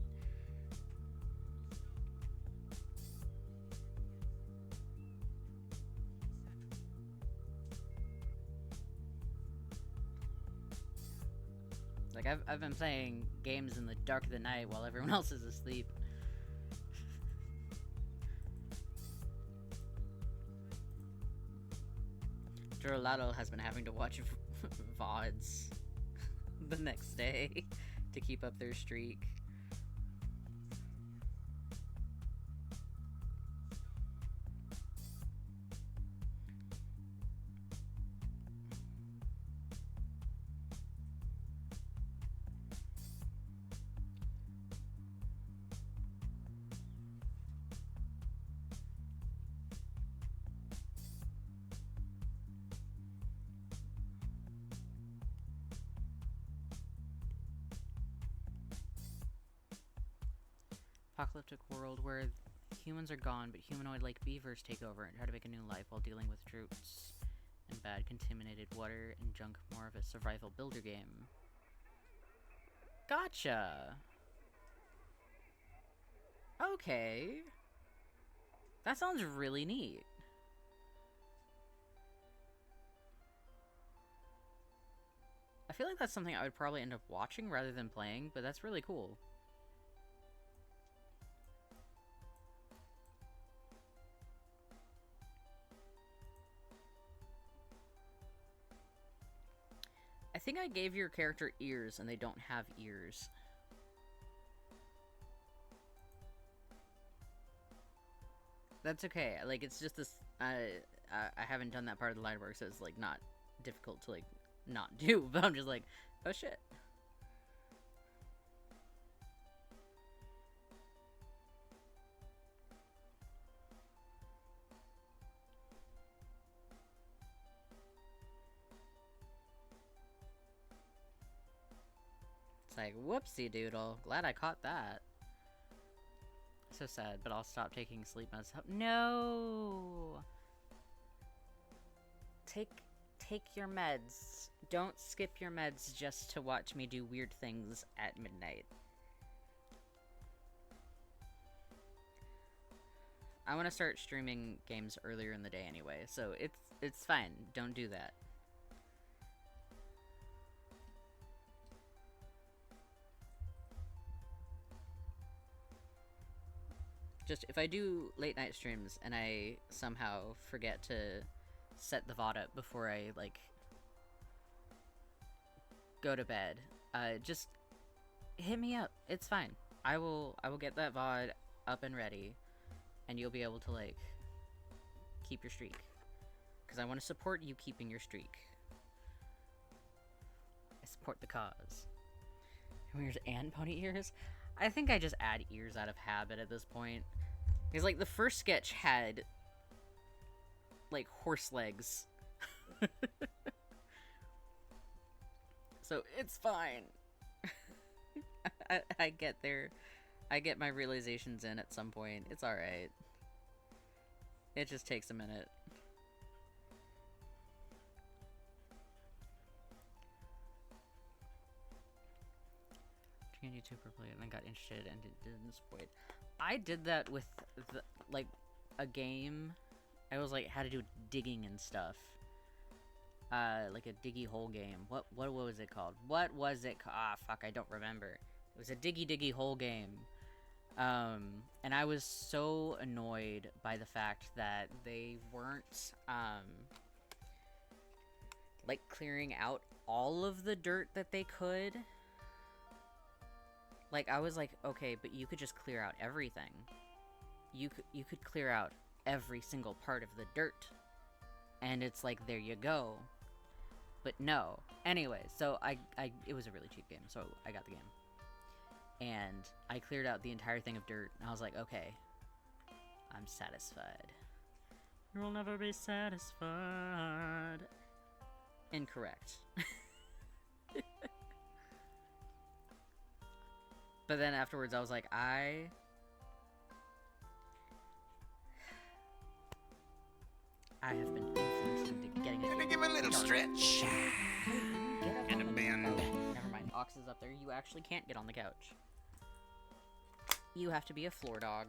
Like, I've been playing games in the dark of the night while everyone else is asleep. Geraldo has been having to watch VODs the next day to keep up their streak. Apocalyptic world where humans are gone, but humanoid-like beavers take over and try to make a new life while dealing with droughts and bad contaminated water and junk. More of a survival builder game. Gotcha! Okay. That sounds really neat. I feel like that's something I would probably end up watching rather than playing, but that's really cool. I think I gave your character ears, and they don't have ears. That's okay. Like, it's just this... I haven't done that part of the line work, so it's, like, not difficult to, like, not do. But I'm just like, oh, shit. Like, whoopsie doodle. Glad I caught that. So sad, but I'll stop taking sleep meds. No! Take your meds. Don't skip your meds just to watch me do weird things at midnight. I want to start streaming games earlier in the day anyway, so it's fine. Don't do that. Just, if I do late night streams and I somehow forget to set the VOD up before I, like, go to bed, just hit me up. It's fine. I will get that VOD up and ready, and you'll be able to, like, keep your streak. Because I want to support you keeping your streak. I support the cause. Ears and pony ears? I think I just add ears out of habit at this point. Because, like, the first sketch had, like, horse legs. So, it's fine. I get there. I get my realizations in at some point. It's alright. It just takes a minute. YouTuber play and then got interested and didn't spoil. I did that with like a game. I was like, how to do digging and stuff. Like a diggy hole game. What was it called? What was it? Ah, fuck, I don't remember. It was a diggy hole game. And I was so annoyed by the fact that they weren't like clearing out all of the dirt that they could. Like, I was like, okay, but you could just clear out everything. You could clear out every single part of the dirt. And it's like, there you go. But no. Anyway, so it was a really cheap game, so I got the game. And I cleared out the entire thing of dirt, and I was like, okay, I'm satisfied. You'll never be satisfied. Incorrect. But then afterwards, I was like, I have been influenced into getting a... Gonna give a little stretch. And a bend. Never mind. boxes up there, you actually can't get on the couch. You have to be a floor dog.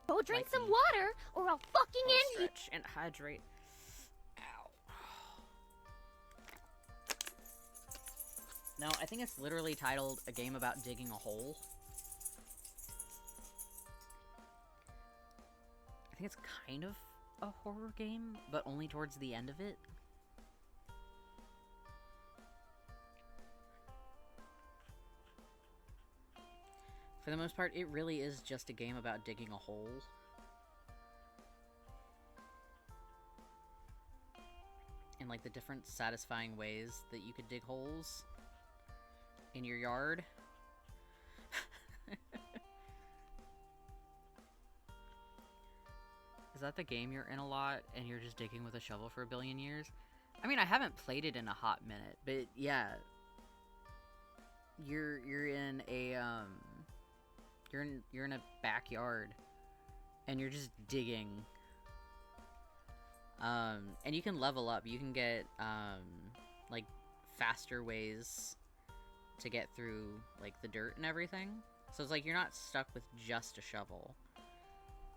Go drink Like some me. water, or I'll fucking Go end you. stretch and hydrate. Ow. No, I think it's literally titled A Game About Digging a Hole. I think it's kind of a horror game, but only towards the end of it. For the most part, it really is just a game about digging a hole. And, like, the different satisfying ways that you could dig holes in your yard. Is that the game you're in a lot, and you're just digging with a shovel for a billion years? I mean, I haven't played it in a hot minute, but yeah. You're in a, You're in a backyard, and you're just digging. And you can level up. You can get, like, faster ways to get through, like, the dirt and everything. So it's like you're not stuck with just a shovel.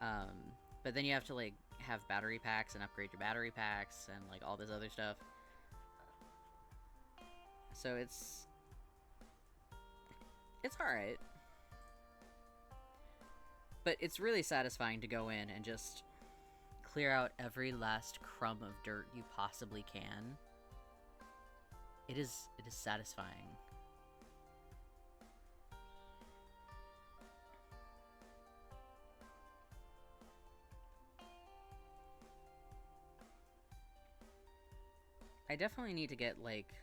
But then you have to, like, have battery packs and upgrade your battery packs and, like, all this other stuff. So it's alright. But it's really satisfying to go in and just clear out every last crumb of dirt you possibly can. It is satisfying. I definitely need to get, like,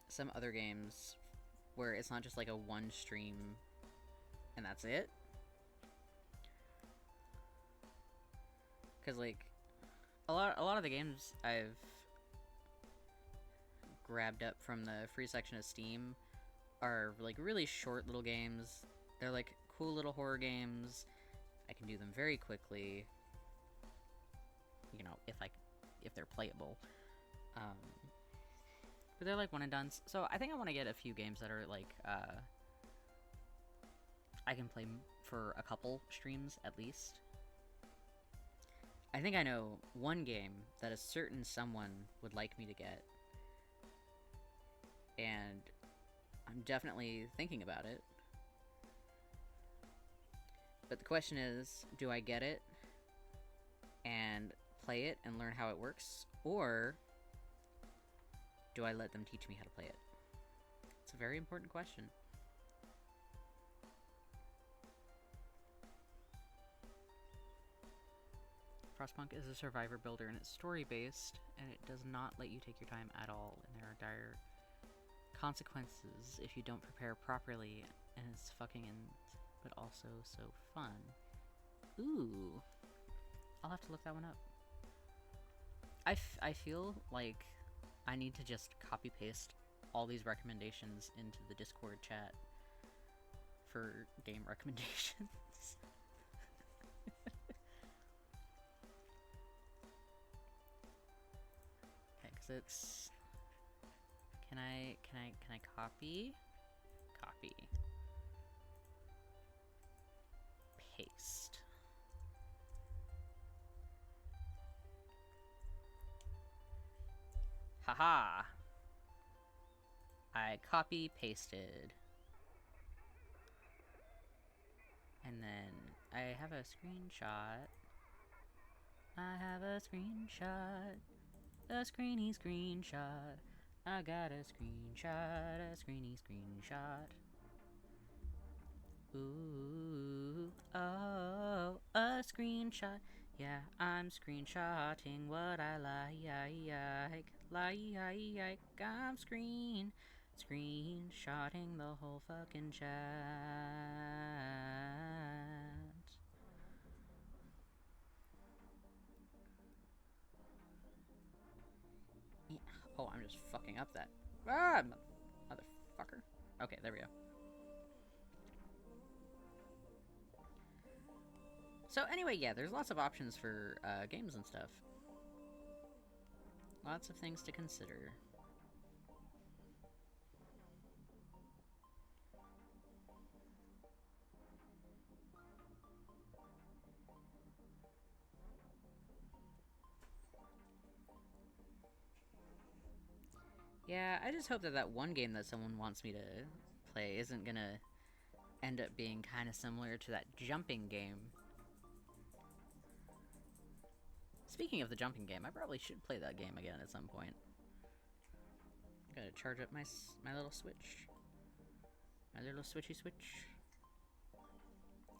some other games where it's not just, like, a one stream and that's it. Because, like, a lot of the games I've grabbed up from the free section of Steam are, like, really short little games. They're, like, cool little horror games. I can do them very quickly. You know, if they're playable. But they're, like, one and dones. So I think I want to get a few games that are, like, I can play for a couple streams, at least. I think I know one game that a certain someone would like me to get. And I'm definitely thinking about it. But the question is, do I get it and play it and learn how it works? Or do I let them teach me how to play it? It's a very important question. Frostpunk is a survivor builder, and it's story-based, and it does not let you take your time at all, and there are dire consequences if you don't prepare properly, and it's fucking but also so fun. Ooh. I'll have to look that one up. I feel like I need to just copy-paste all these recommendations into the Discord chat for game recommendations. It's can I copy paste. Haha. I copy pasted. And then I have a screenshot. A screeny screenshot. I got a screenshot. Ooh, oh, a screenshot. Yeah, I'm screenshotting what I like. I'm screenshotting the whole fucking chat. Oh, I'm just fucking up that. Ah, motherfucker. Okay, there we go. So anyway, yeah, there's lots of options for games and stuff. Lots of things to consider. Yeah, I just hope that that one game that someone wants me to play isn't gonna end up being kind of similar to that jumping game. Speaking of the jumping game, I probably should play that game again at some point. Gotta charge up my little switch. My little switchy switch.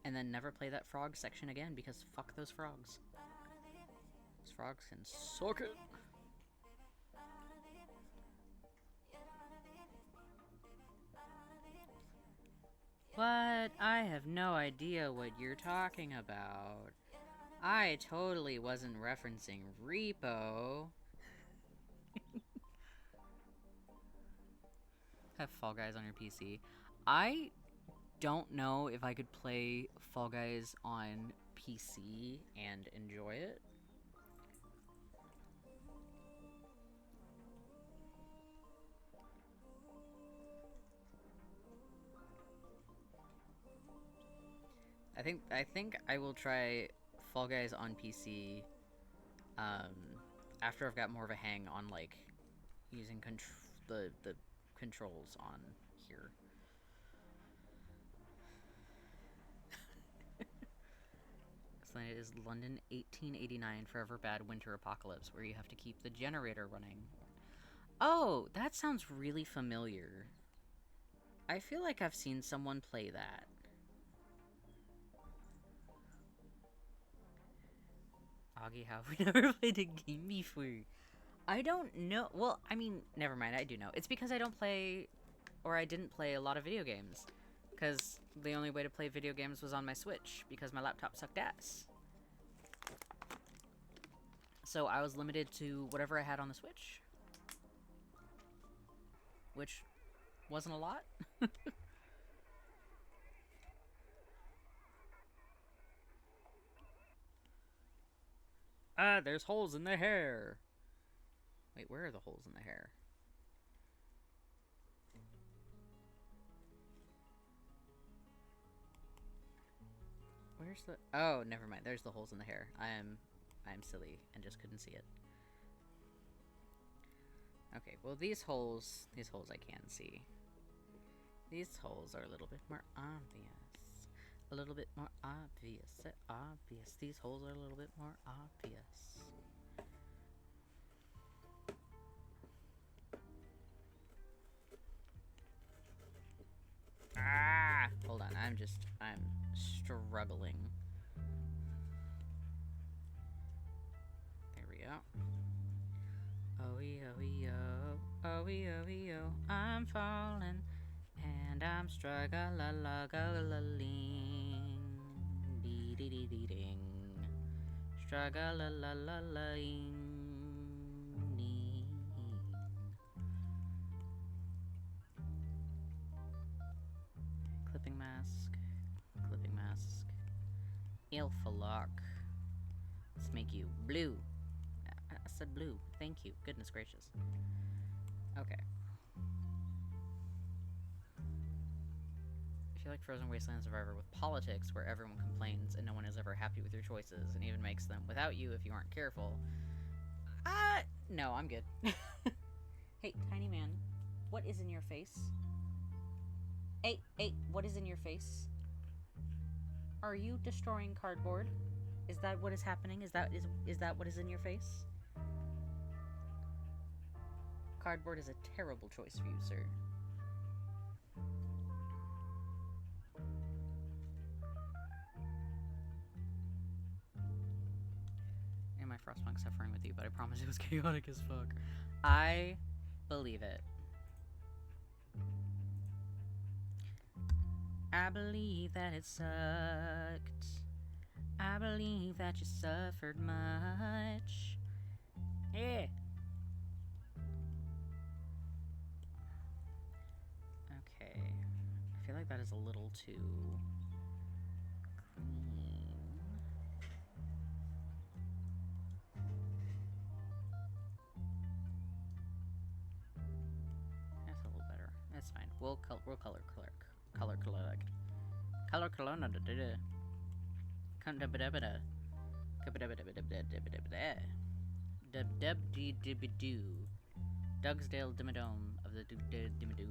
And then never play that frog section again, because fuck those frogs. Those frogs can suck it. What? I have no idea what you're talking about. I totally wasn't referencing repo. Have Fall Guys on your PC. I don't know if I could play Fall Guys on PC and enjoy it. I think I will try Fall Guys on PC after I've got more of a hang on like using the controls on here. It is London 1889 Forever Bad Winter Apocalypse, where you have to keep the generator running. Oh, that sounds really familiar. I feel like I've seen someone play that. Augie, how have we never played a game before? I don't know. Well, I mean, never mind, I do know. It's because I don't play, or I didn't play a lot of video games. Because the only way to play video games was on my Switch, because my laptop sucked ass. So I was limited to whatever I had on the Switch. Which wasn't a lot. Ah, there's holes in the hair. Wait, where are the holes in the hair? Where's the... Oh, never mind. There's the holes in the hair. I'm silly and just couldn't see it. Okay, well these holes I can see. These holes are a little bit more obvious. A little bit more obvious. Obvious. These holes are a little bit more obvious. Ah! Hold on, I'm struggling. There we go. Oh-ee-oh-ee-oh, oh-ee-oh-ee-oh, I'm falling, and I'm struggling, dee-dee-dee-dee-ding, struggling. Clipping mask, Ilfalock. Let's make you blue. I said blue. Thank you. Goodness gracious. Okay. I feel like Frozen Wasteland Survivor with politics, where everyone complains and no one is ever happy with your choices, and even makes them without you if you aren't careful. No, I'm good. Hey, tiny man, what is in your face? Hey, what is in your face? Are you destroying cardboard? Is that what is happening? Is that what is in your face? Cardboard is a terrible choice for you, sir. And my Frostpunk suffering with you, but I promise it was chaotic as fuck. I believe it. I believe that it sucked. I believe that you suffered much. Yeah. Okay. I feel like that is a little too clean. That's a little better. That's fine. We'll color Dugsdale Dimmadome of the Dimmadoo.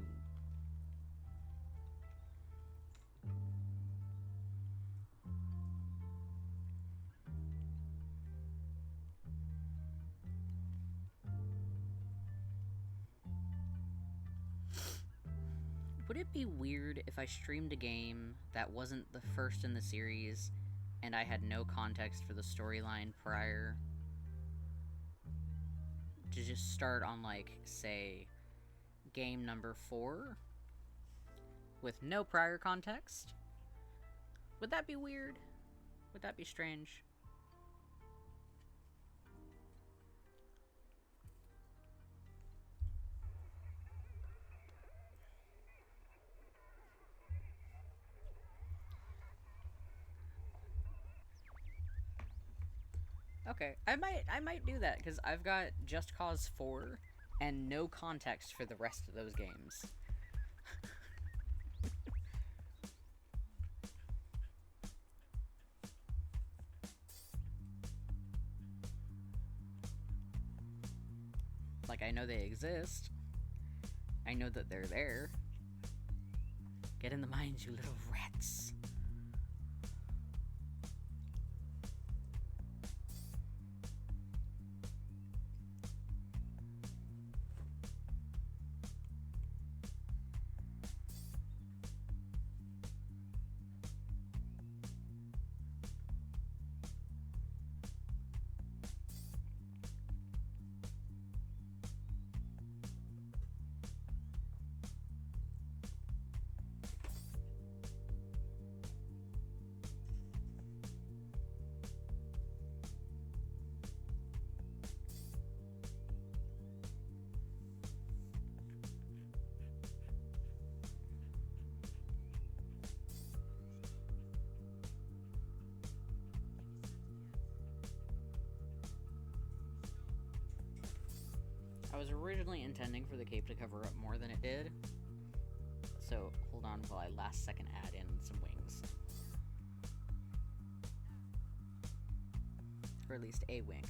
Would it be weird if I streamed a game that wasn't the first in the series and I had no context for the storyline prior to just start on, like, say, game number 4 with no prior context? Would that be weird? Would that be strange? Okay, I might do that, because I've got Just Cause 4 and no context for the rest of those games. Like, I know they exist. I know that they're there. Get in the mines, you little rats. I was originally intending for the cape to cover up more than it did, so hold on while I last second add in some wings. Or at least a wing.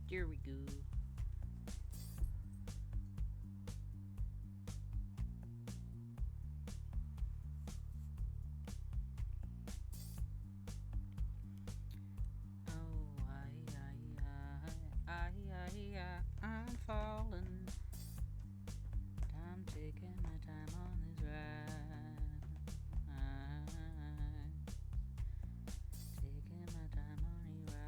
Here we go. I'm falling. I'm taking my time on this ride. Taking my time on a ride.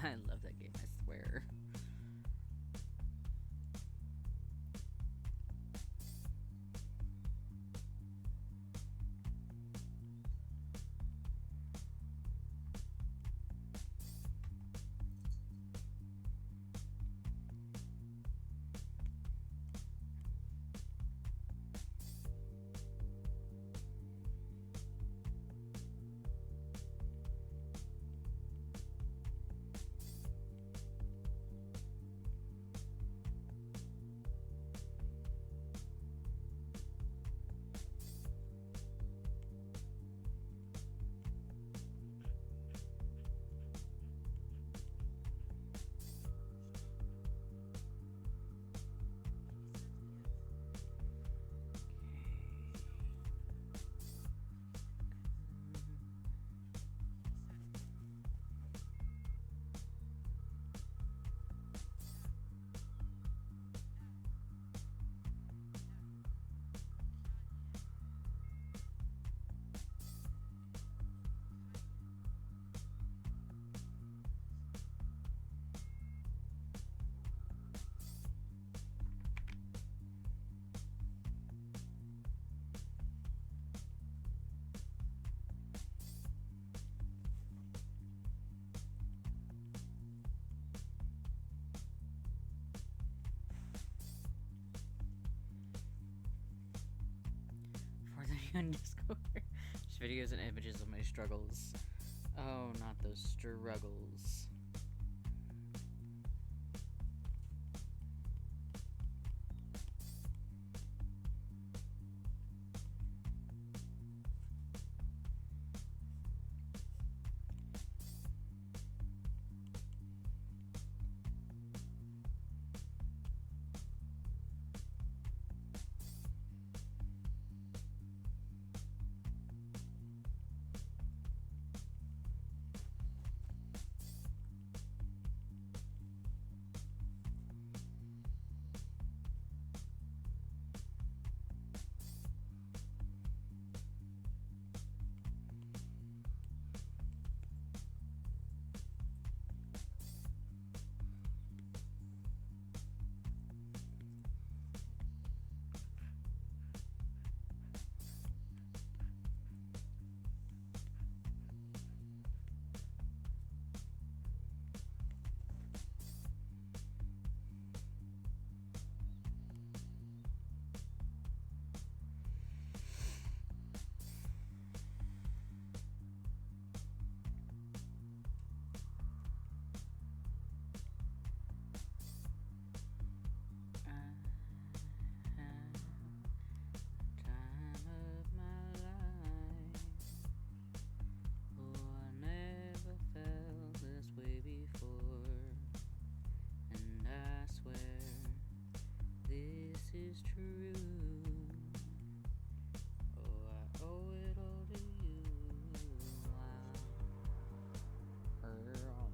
I love that game, I swear. you on Discord. Just videos and images of my struggles. Oh, not those struggles. Is true. Oh, I owe it all to you. Girl,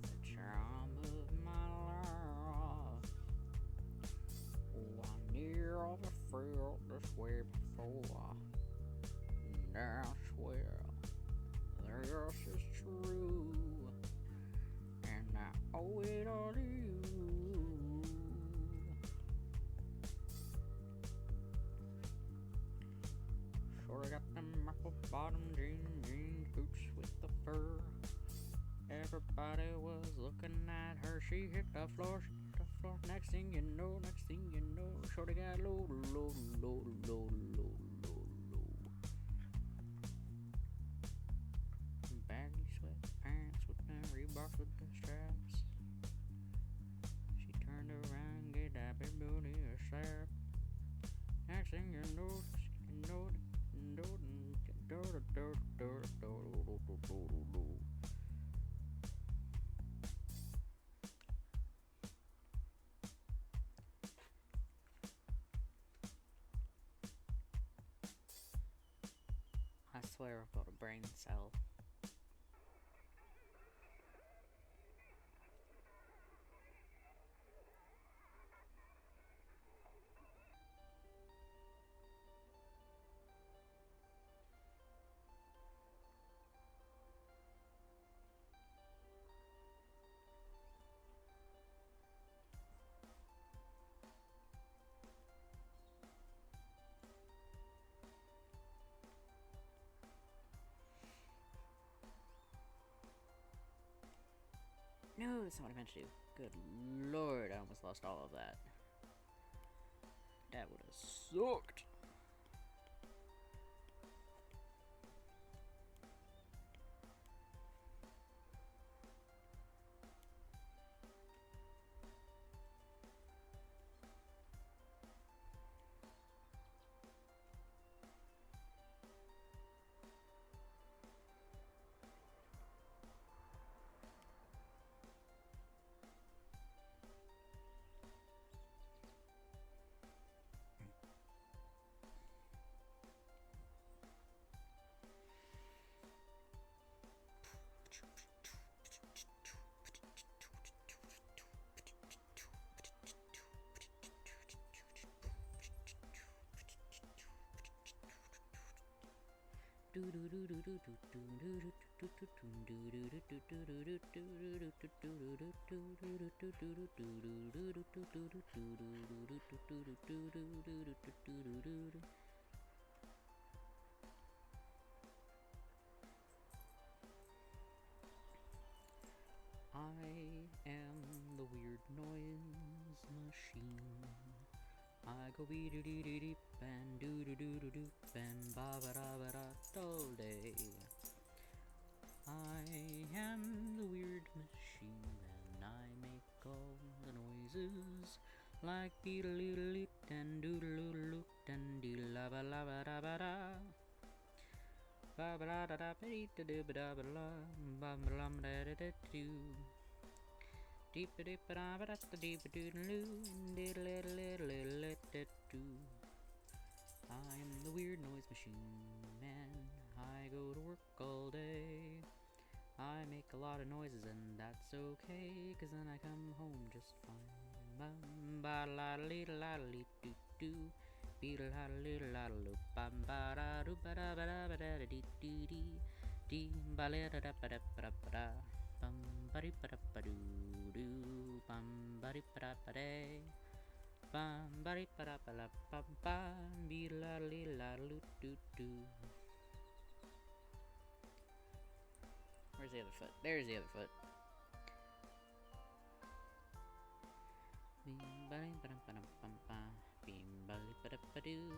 the charm of my life. Oh, I never felt this way before. And I swear this is true. And I owe it all to you. Sure got them apple bottom jeans, boots with the fur. Everybody was looking at her. She hit the floor, Next thing you know, shorty got low. Baggy sweatpants with them Reeboks with the straps. She turned around, gave that big booty a slap. Next thing you know. I swear I've got a brain cell. No, that's not what I meant to do. Good lord, I almost lost all of that. That would have sucked. I am the weird noise machine. I go beep and doo doo doo doo doo and ba like beedle-oodle-oot and doodle-oodle-oot and doodle-la-ba-la-ba-da-ba-da. Ba-ba-da-da-da-ba-dee-da-doo-ba-da-ba-da, ba-ba-lum-da-da-da-doo. Deep-a-dip-a-da-ba-da-da-dee-ba-doodle-doo, diddle-diddle-diddle-diddle-diddle-doo. I am the weird noise machine man. I go to work all day. I make a lot of noises and that's okay, 'cause then I come home just fine. Bum ba la lee la lee doo doo. Beedle la lee la loo. Bum ba da doo ba da ba da ba da dee doo dee. Dee ba la da da ba da ba da ba da. Bum ba dee ba da ba doo doo. Bum ba dee ba da ba day. Bum ba dee ba da ba la bum bum. Beedle la lee la loo doo doo. Where's the other foot? There's the other foot. Beam ba dee ba dum ba dum bum ba. Beam ba dee ba da ba doo.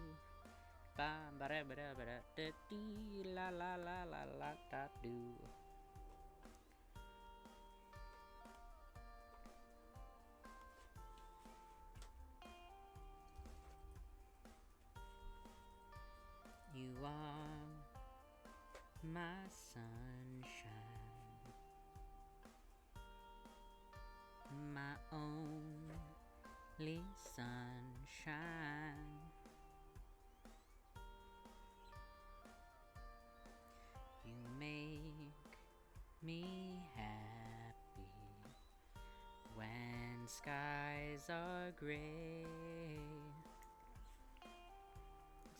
Bum ba da ba da ba da da dee la la la la la da doo. You are my sunshine, my only sunshine. You make me happy when skies are gray.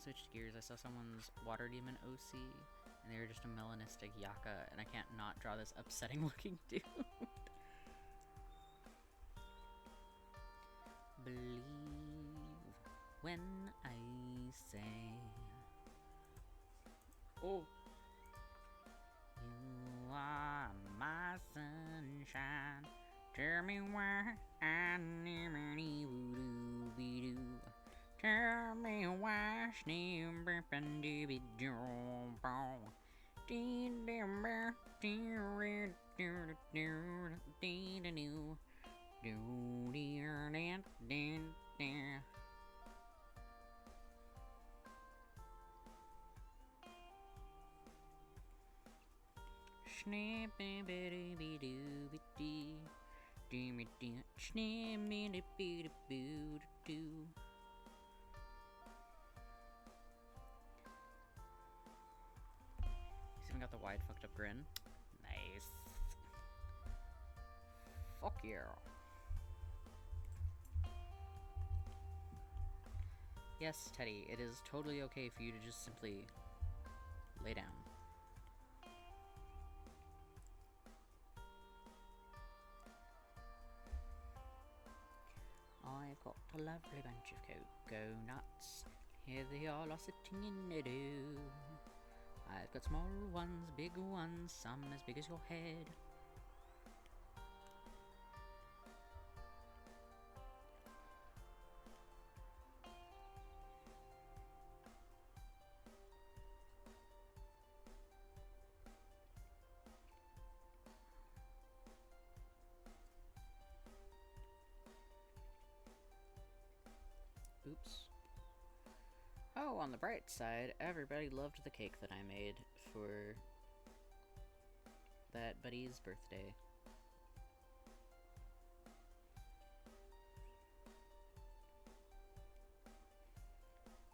Switched gears, I saw someone's water demon OC, and they were just a melanistic Yaka, and I can't not draw this upsetting looking dude. Believe when I say, oh, you are my sunshine. Tell me why I never need you. Tell me why still burping doobie doo bow. Dee dee bear dee dee doo doo dee dee doo doo dee dee dee dee. Snippy bitty bee doo bee dee dee me dee snippy dee bee doo doo. He's even got the wide fucked up grin. Nice. Fuck yeah. Yes, Teddy, it is totally okay for you to just simply lay down. I've got a lovely bunch of cocoa nuts. Here they all are sitting in a dew. I've got small ones, big ones, some as big as your head. Oops. Oh, on the bright side, everybody loved the cake that I made for that buddy's birthday.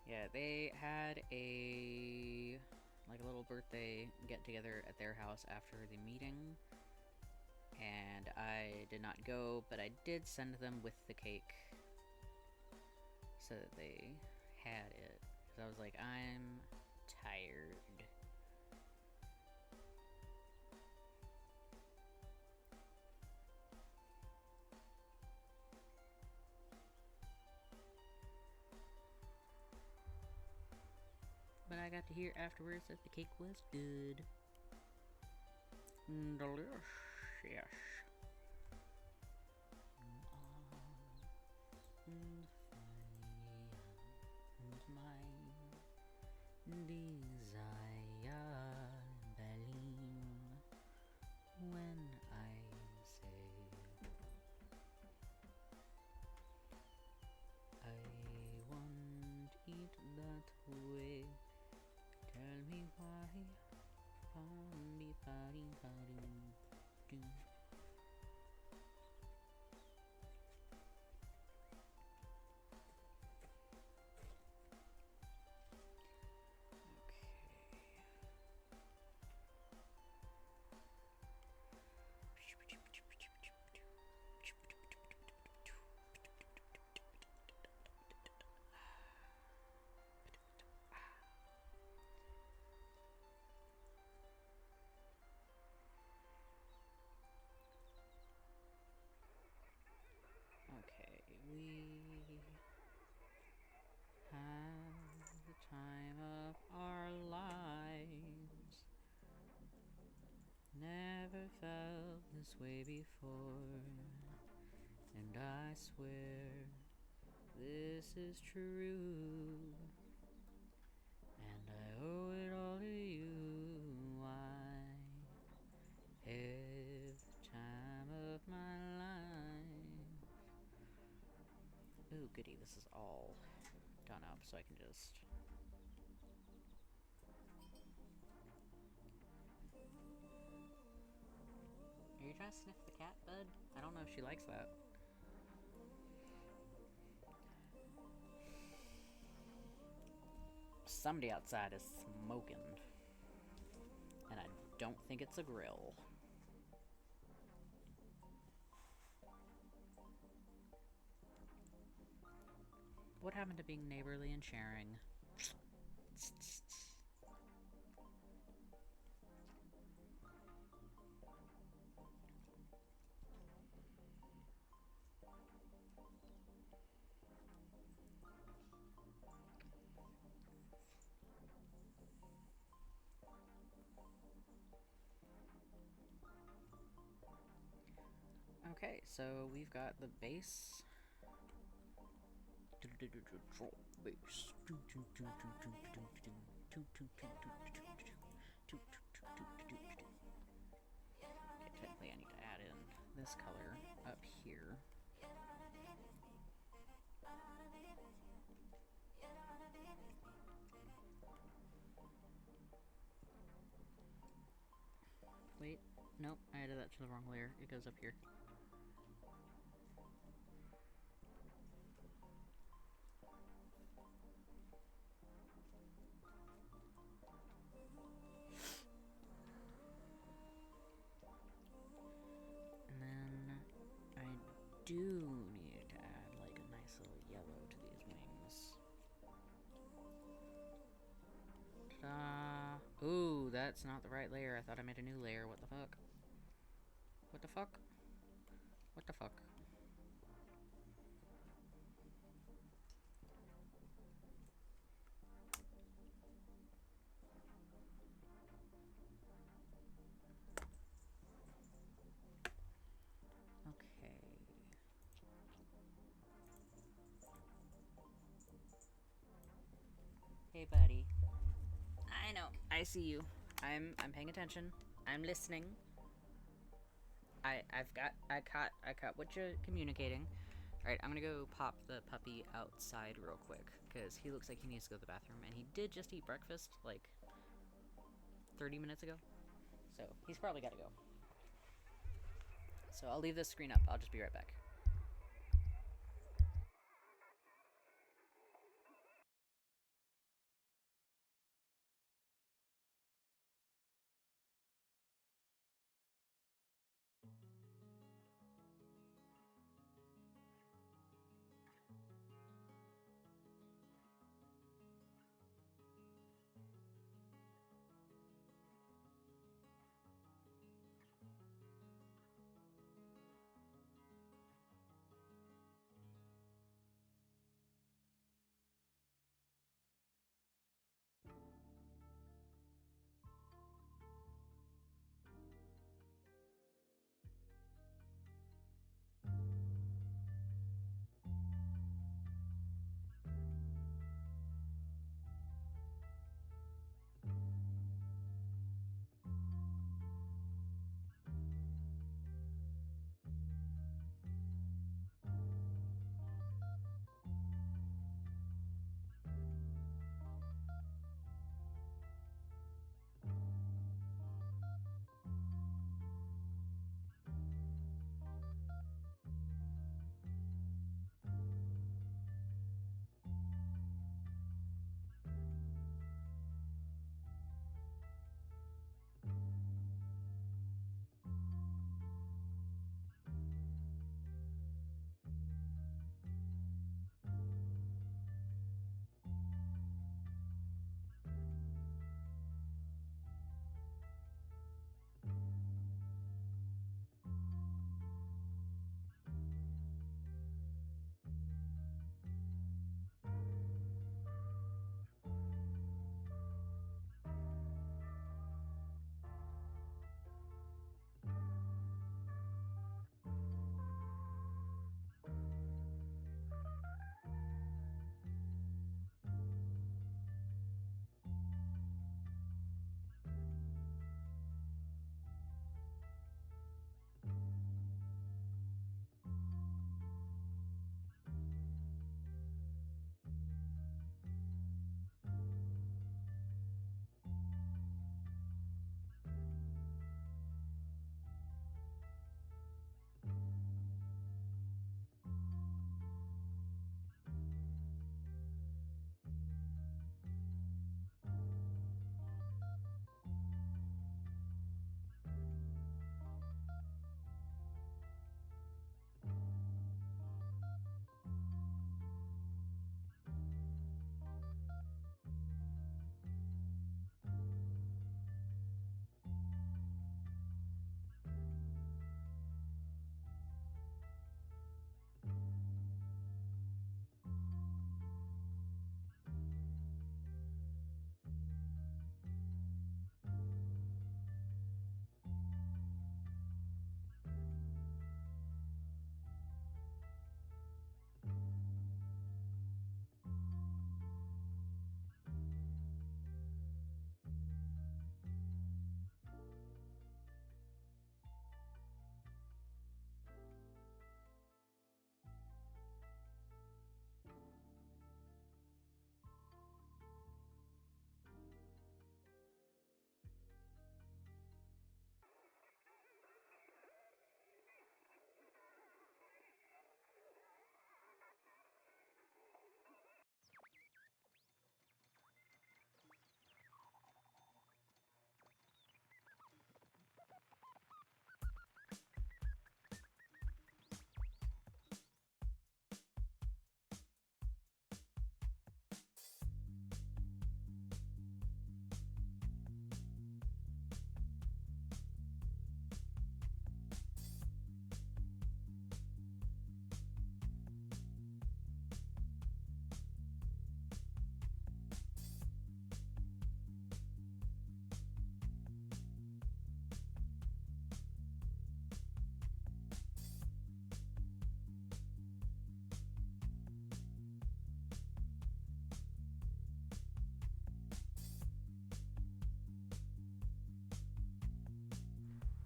Yeah, they had a little birthday get together at their house after the meeting, and I did not go, but I did send them with the cake so that they had it. Because I was like, I'm tired. But I got to hear afterwards that the cake was good. Delicious. My desire, Berlin, when I say Okay, we have the time of our lives. Never felt this way before, and I swear this is true. And I owe it all to you. I have the time of my life. Ooh, goody, this is all done up, so I can just... Are you trying to sniff the cat, bud? I don't know if she likes that. Somebody outside is smoking. And I don't think it's a grill. What happened to being neighborly and sharing? Okay, so we've got the base. Okay, technically I need to add in this color up here. Wait, nope, I added that to the wrong layer. It goes up here. And then I do need to add like a nice little yellow to these wings. Ta-da! Ooh, that's not the right layer. I thought I made a new layer. What the fuck? What the fuck? What the fuck? Okay. Hey, buddy. I know. I see you. I'm paying attention. I'm listening. I caught what you're communicating. Alright, I'm gonna go pop the puppy outside real quick, because he looks like he needs to go to the bathroom, and he did just eat breakfast, like, 30 minutes ago. So, he's probably gotta go. So, I'll leave this screen up. I'll just be right back.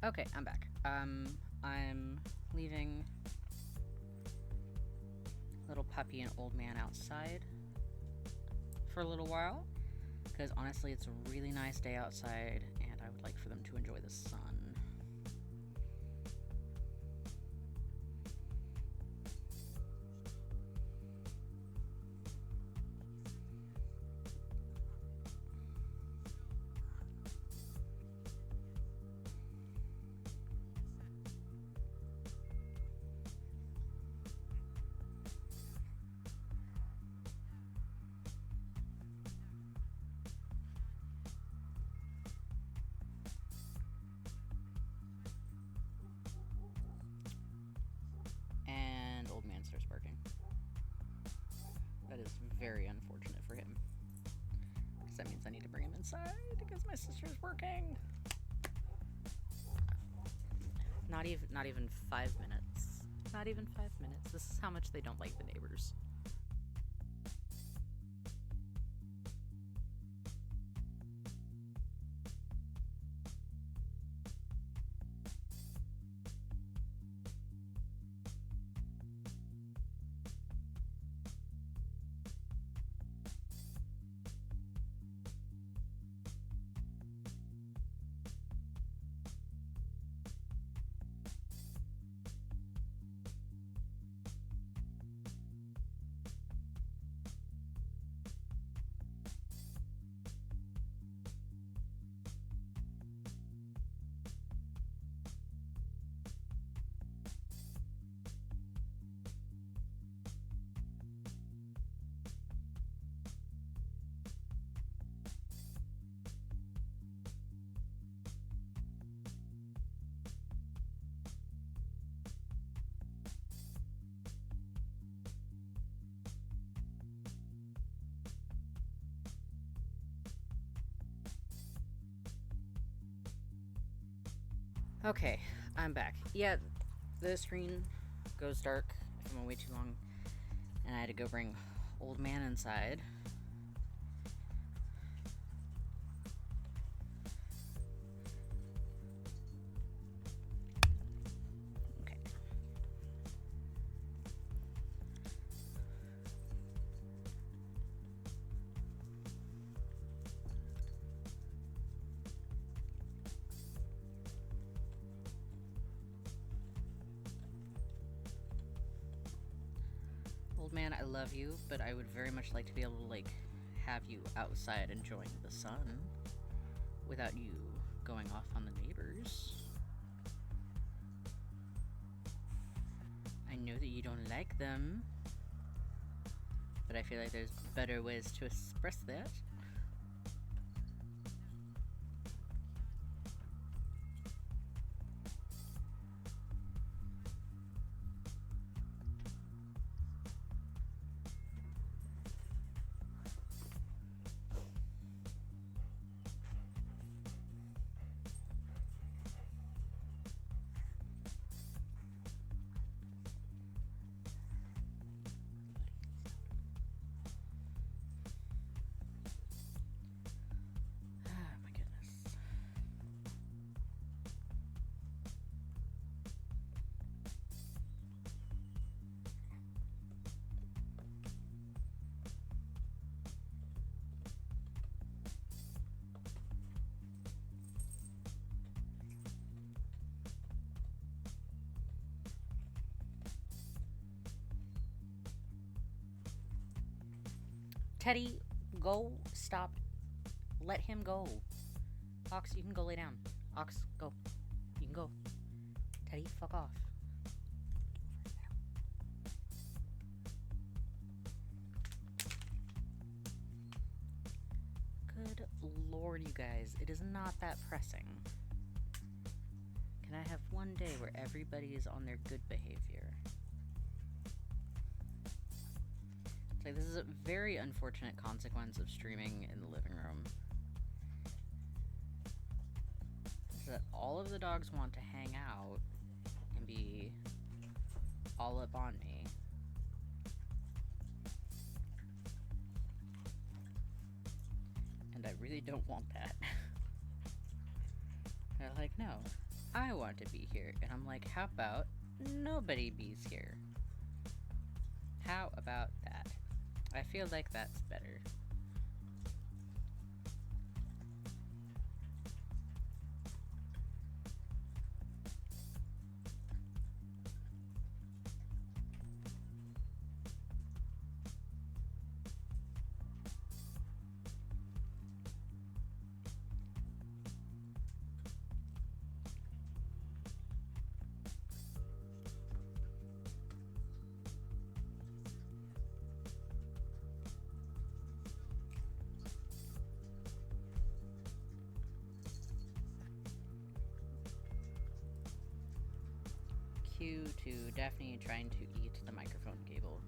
Okay, I'm back. I'm leaving little puppy and old man outside for a little while, because honestly it's a really nice day outside and I would like for them to enjoy the sun. And old man starts barking. That is very unfortunate for him, because that means I need to bring him inside because my sister's working. Not even 5 minutes. Not even 5 minutes. This is how much they don't like the neighbors. Okay, I'm back. Yeah, the screen goes dark if I'm away too long, and I had to go bring old man inside. Okay. Old man, I love you, but I would very much like to be able to, like, have you outside enjoying the sun without you going off on the neighbors. I know that you don't like them, but I feel like there's better ways to express that. Teddy, go. Stop. Let him go. Ox, you can go lay down. Ox, go. You can go. Teddy, fuck off. Good lord, you guys. It is not that pressing. Can I have one day where everybody is on their good behavior? It's like, this is a very unfortunate consequence of streaming in the living room. Is that all of the dogs want to hang out and be all up on me. And I really don't want that. They're like, no, I want to be here. And I'm like, how about nobody bees here? How about that? I feel like that's better. Q to Daphne trying to eat the microphone cable.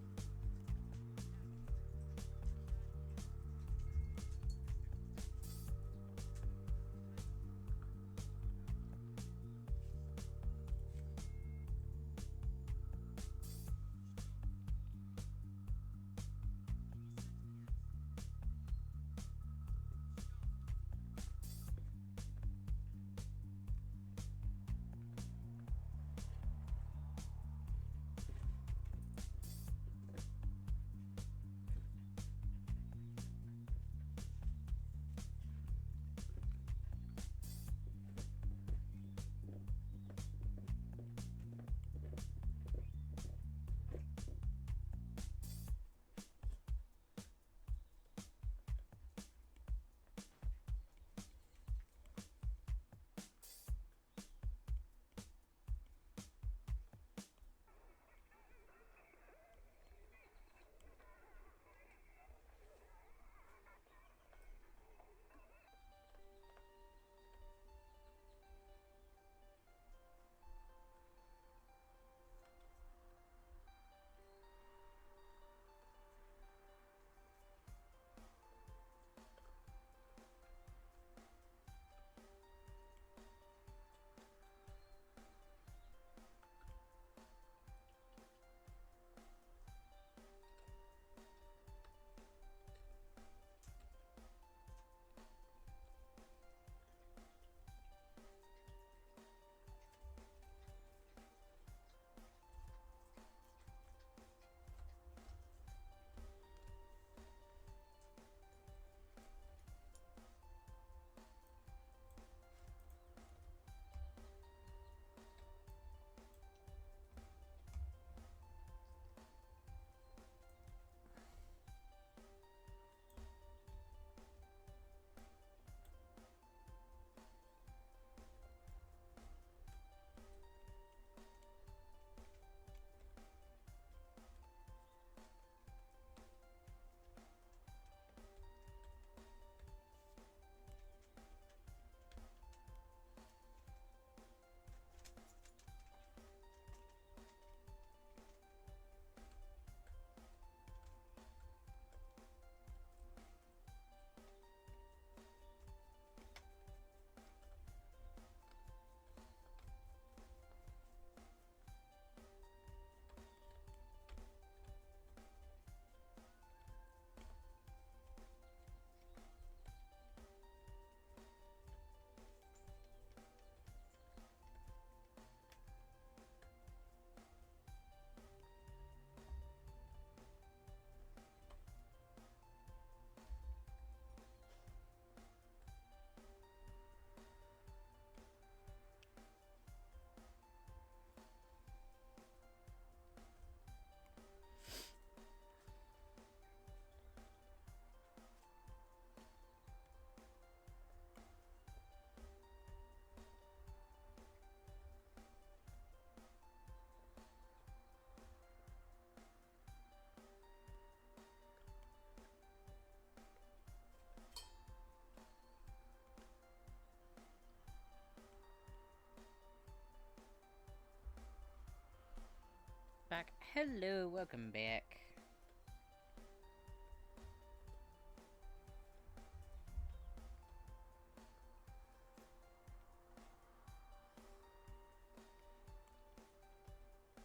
Back. Hello, welcome back.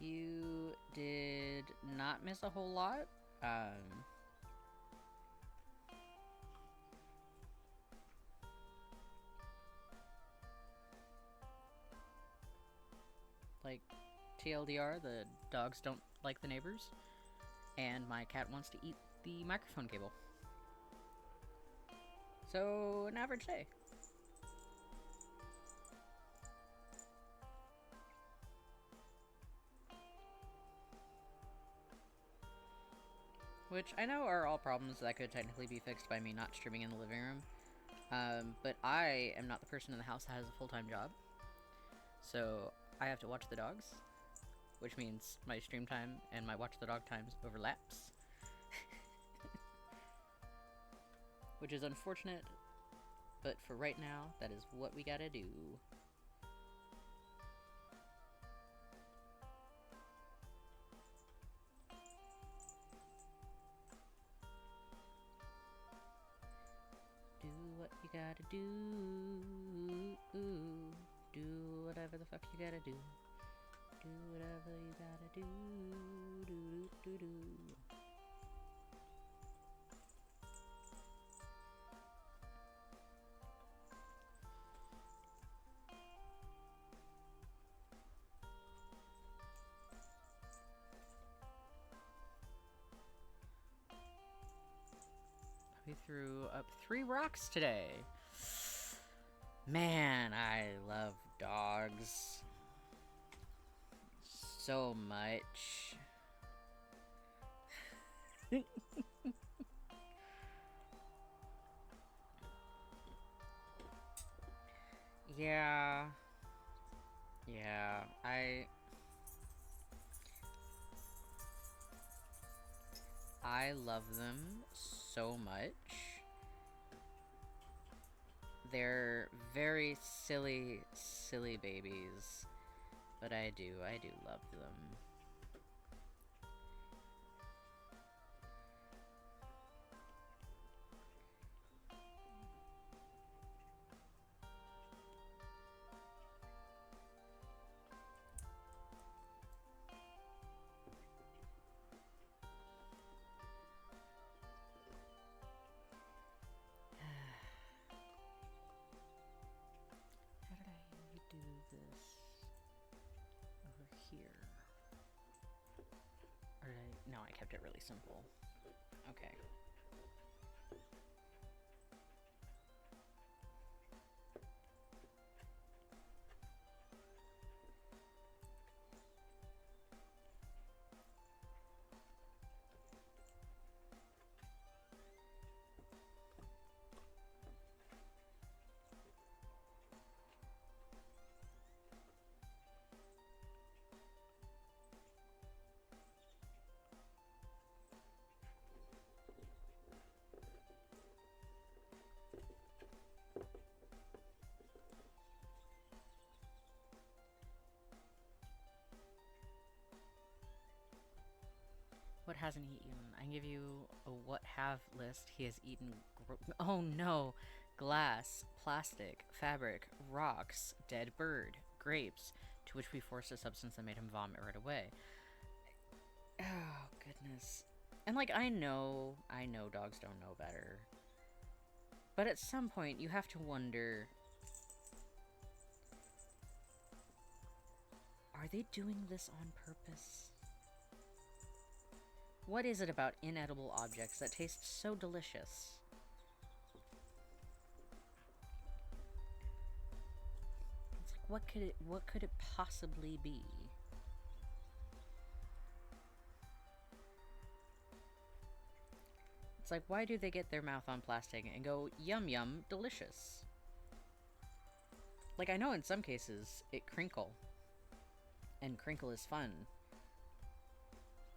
You did not miss a whole lot. like, TLDR, the dogs don't like the neighbors, and my cat wants to eat the microphone cable. So, an average day. Which I know are all problems that could technically be fixed by me not streaming in the living room. But I am not the person in the house that has a full-time job. So I have to watch the dogs, which means my stream time and my watch the dog times overlaps. Which is unfortunate, but for right now, that is what we gotta do. Do what you gotta do. Do whatever the fuck you gotta do. Do whatever you gotta do. Do do do do. We threw up 3 rocks today. Man, I love dogs so much. Yeah. Yeah, I love them so much. They're very silly, silly babies, but I do love them. No, I kept it really simple. Okay. What hasn't he eaten? I can give you a what have list. He has eaten oh no! Glass, plastic, fabric, rocks, dead bird, grapes, to which we forced a substance that made him vomit right away. Oh, goodness. And like, I know dogs don't know better. But at some point, you have to wonder, are they doing this on purpose? What is it about inedible objects that taste so delicious? It's like, what could it possibly be? It's like, why do they get their mouth on plastic and go, yum yum, delicious? Like, I know in some cases it crinkle, and crinkle is fun.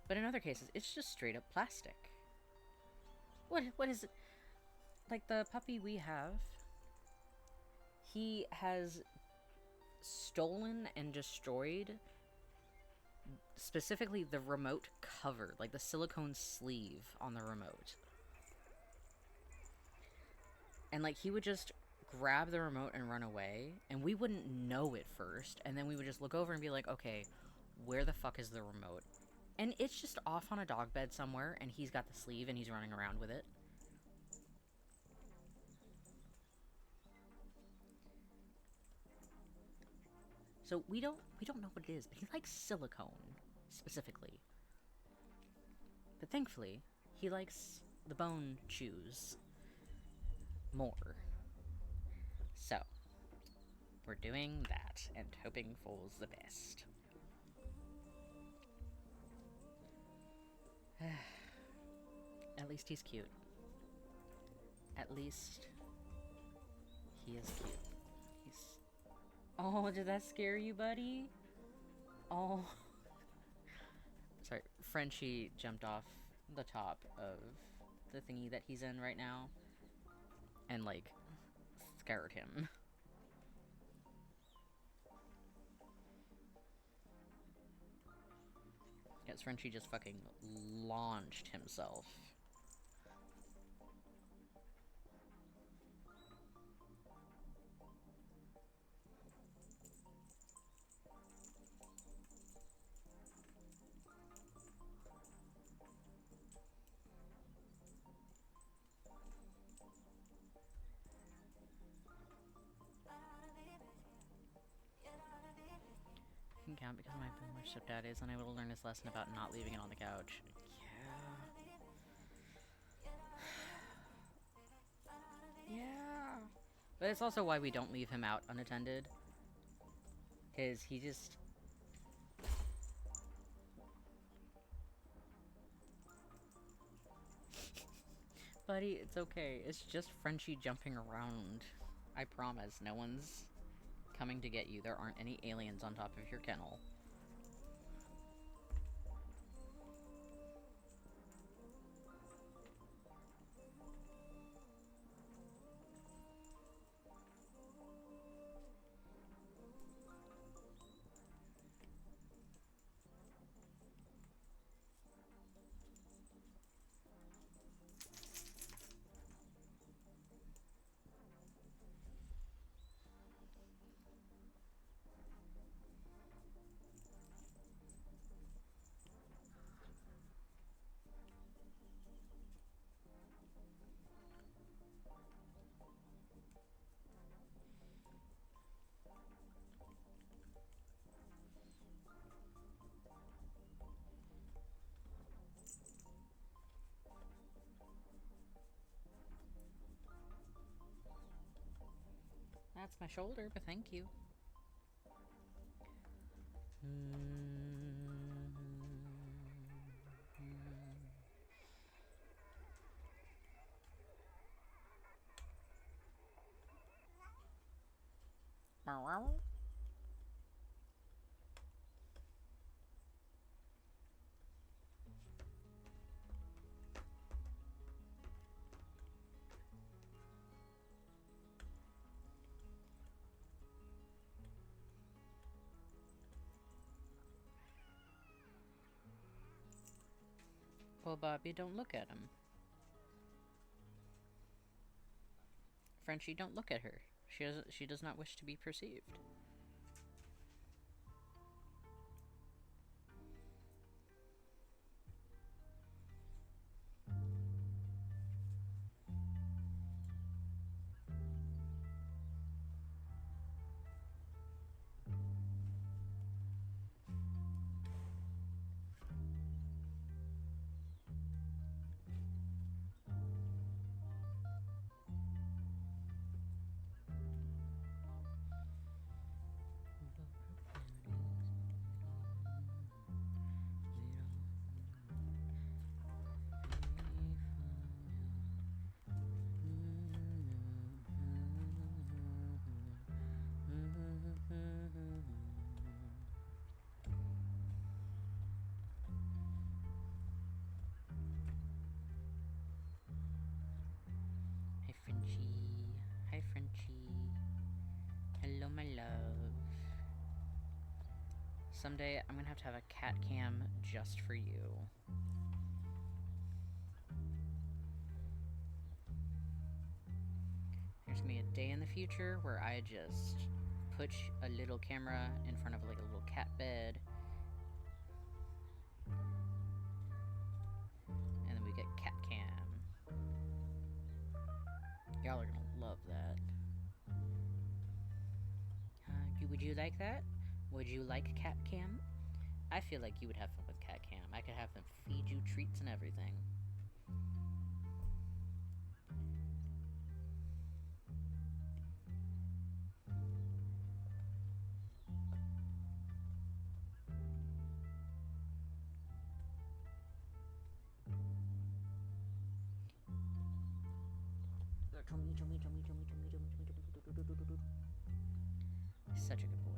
But in other cases, it's just straight up plastic. What is it? Like the puppy we have, he has stolen and destroyed specifically the remote cover, like the silicone sleeve on the remote. And like, he would just grab the remote and run away, and we wouldn't know it first, and then we would just look over and be like, okay, where the fuck is the remote? And it's just off on a dog bed somewhere, and he's got the sleeve, and he's running around with it. So we don't know what it is, but he likes silicone specifically. But thankfully, he likes the bone chews more. So we're doing that and hoping for the best. At least he's cute. At least he is cute. He's... Oh, did that scare you, buddy? Oh. Sorry, Frenchie jumped off the top of the thingy that he's in right now and, like, scared him. Yes, Frenchie just fucking launched himself. Can count because my boomer stepdad is unable to learn his lesson about not leaving it on the couch. Yeah. Yeah. But it's also why we don't leave him out unattended. Because he just... Buddy, it's okay. It's just Frenchie jumping around. I promise, no one's coming to get you. There aren't any aliens on top of your kennel. That's my shoulder, but thank you. Well, Bobby, don't look at him. Frenchie, don't look at her. She does not wish to be perceived. Hi, Frenchie. Hi, Frenchie. Hello, my love. Someday, I'm gonna have to have a cat cam just for you. There's gonna be a day in the future where I just put a little camera in front of like a little cat bed. And then we get cat cam. Y'all are gonna love that. Would you like that? Would you like cat cam? I feel like you would have fun with cat cam. I could have them feed you treats and everything. Such a good boy.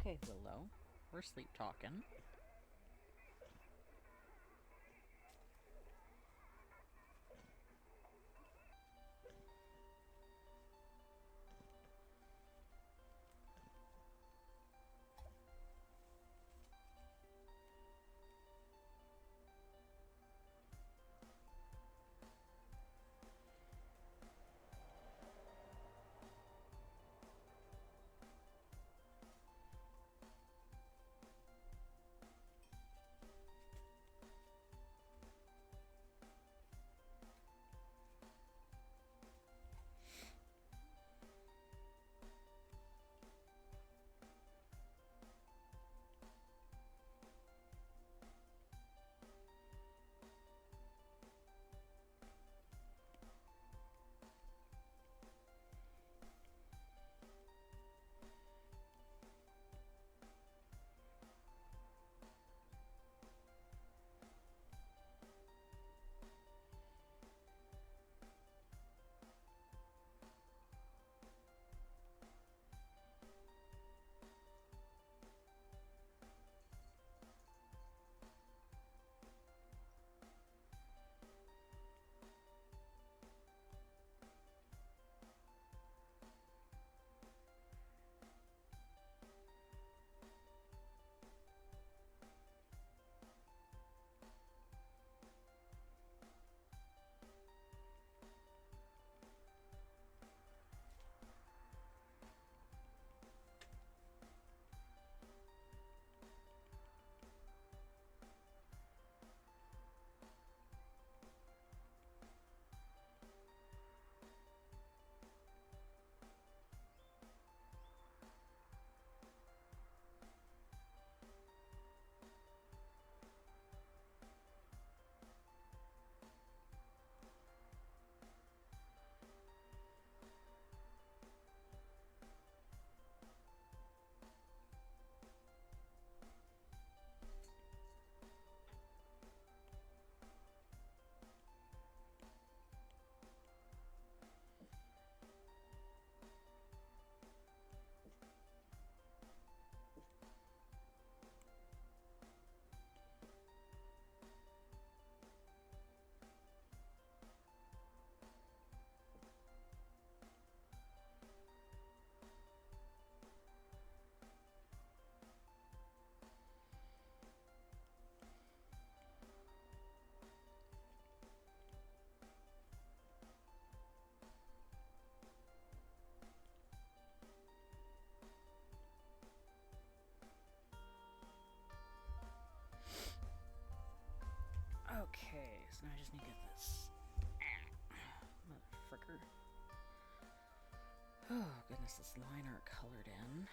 Okay, Willow. We're sleep talking. Okay, so now I just need to get this. Motherfucker. Oh, goodness, this liner colored in.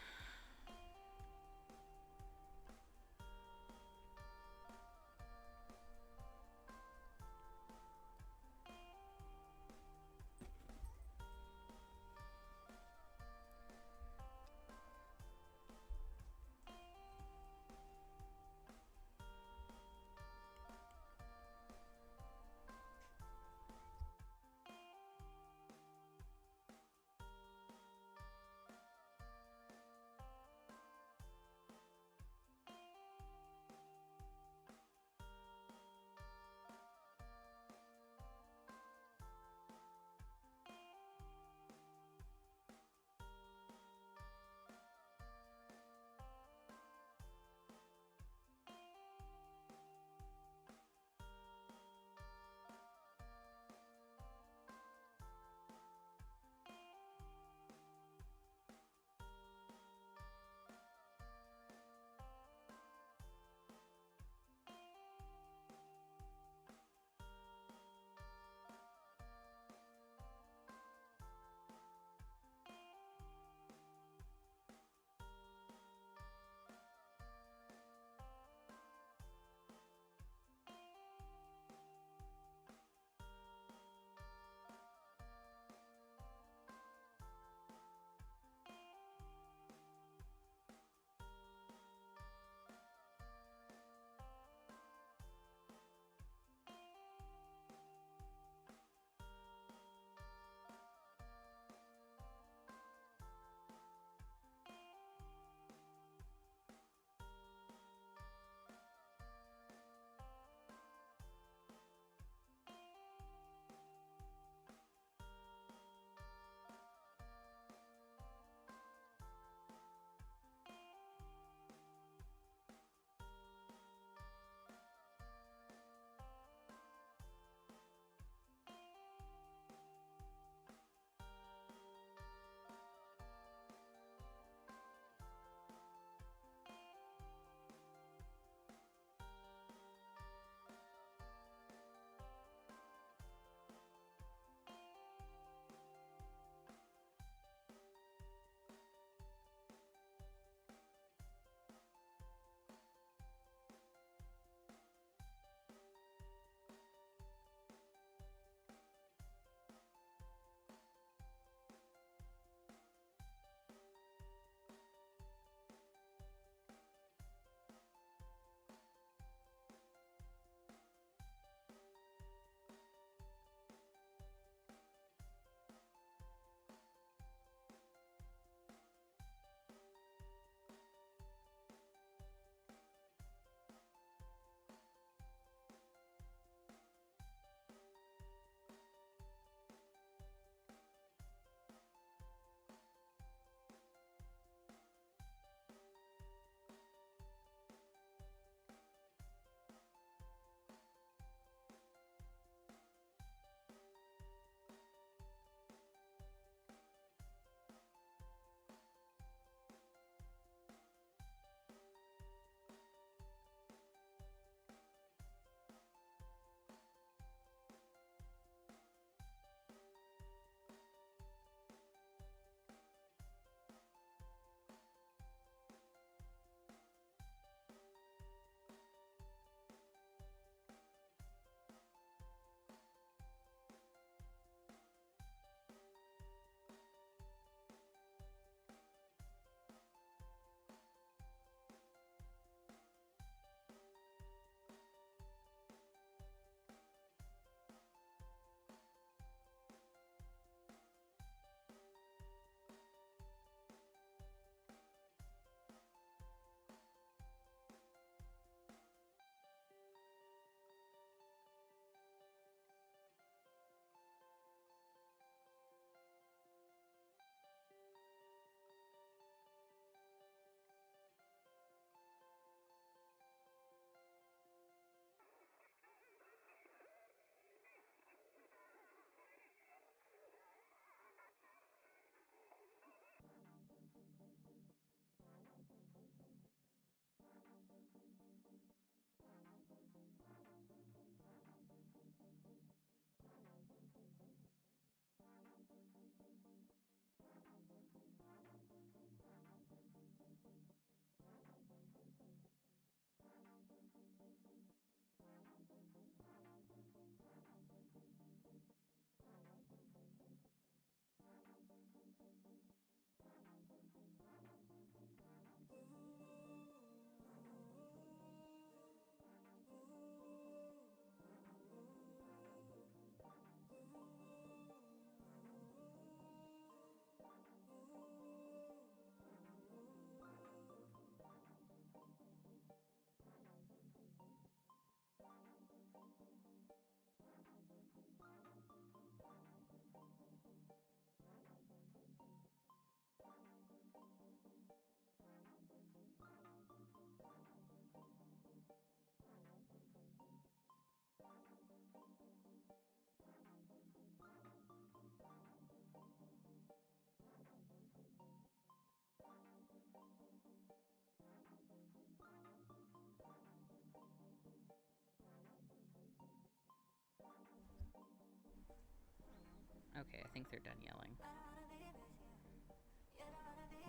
Okay, I think they're done yelling.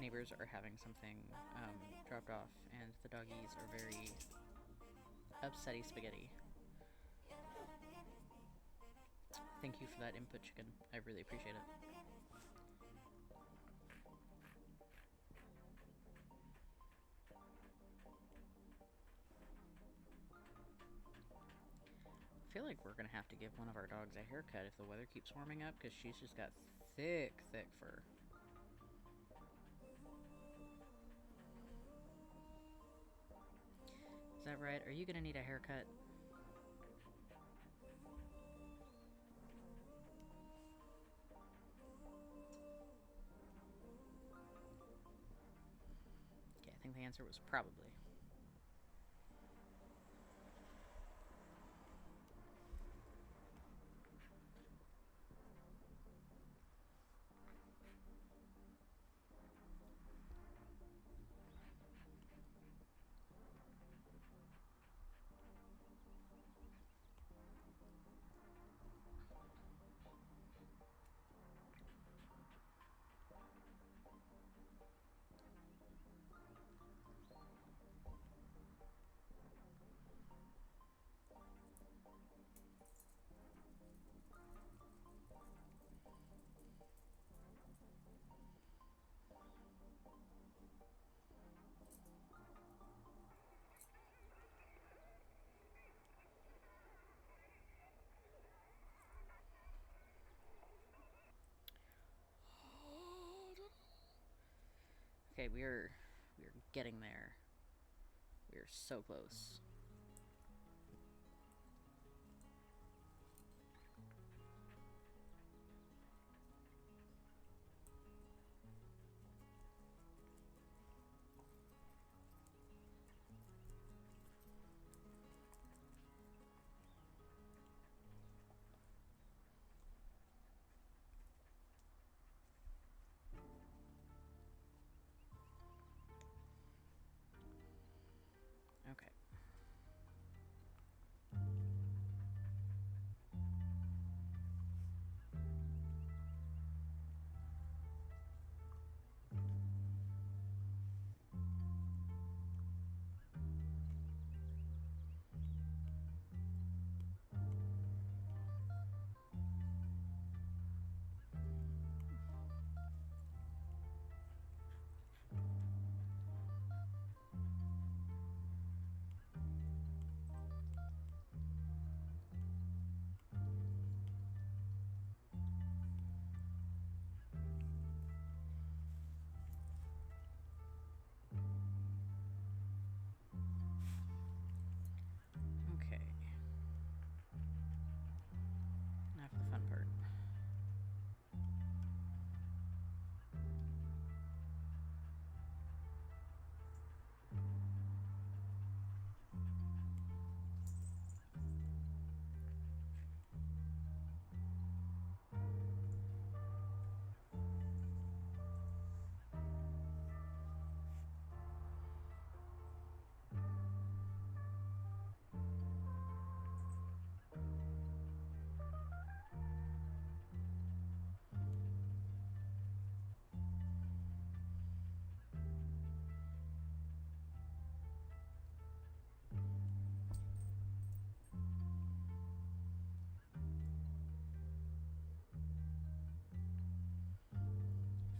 Neighbors are having something dropped off, and the doggies are very upsetty spaghetti. Thank you for that input, chicken. I really appreciate it. I feel like we're gonna have to give one of our dogs a haircut if the weather keeps warming up, because she's just got thick, thick fur. Is that right? Are you gonna need a haircut? Okay, I think the answer was probably. Okay, we're getting there. We're so close. Okay. Okay. Now for the fun part.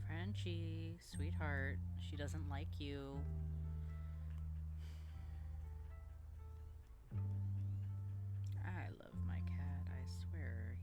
Frenchie, sweetheart, she doesn't like you. I love my cat, I swear.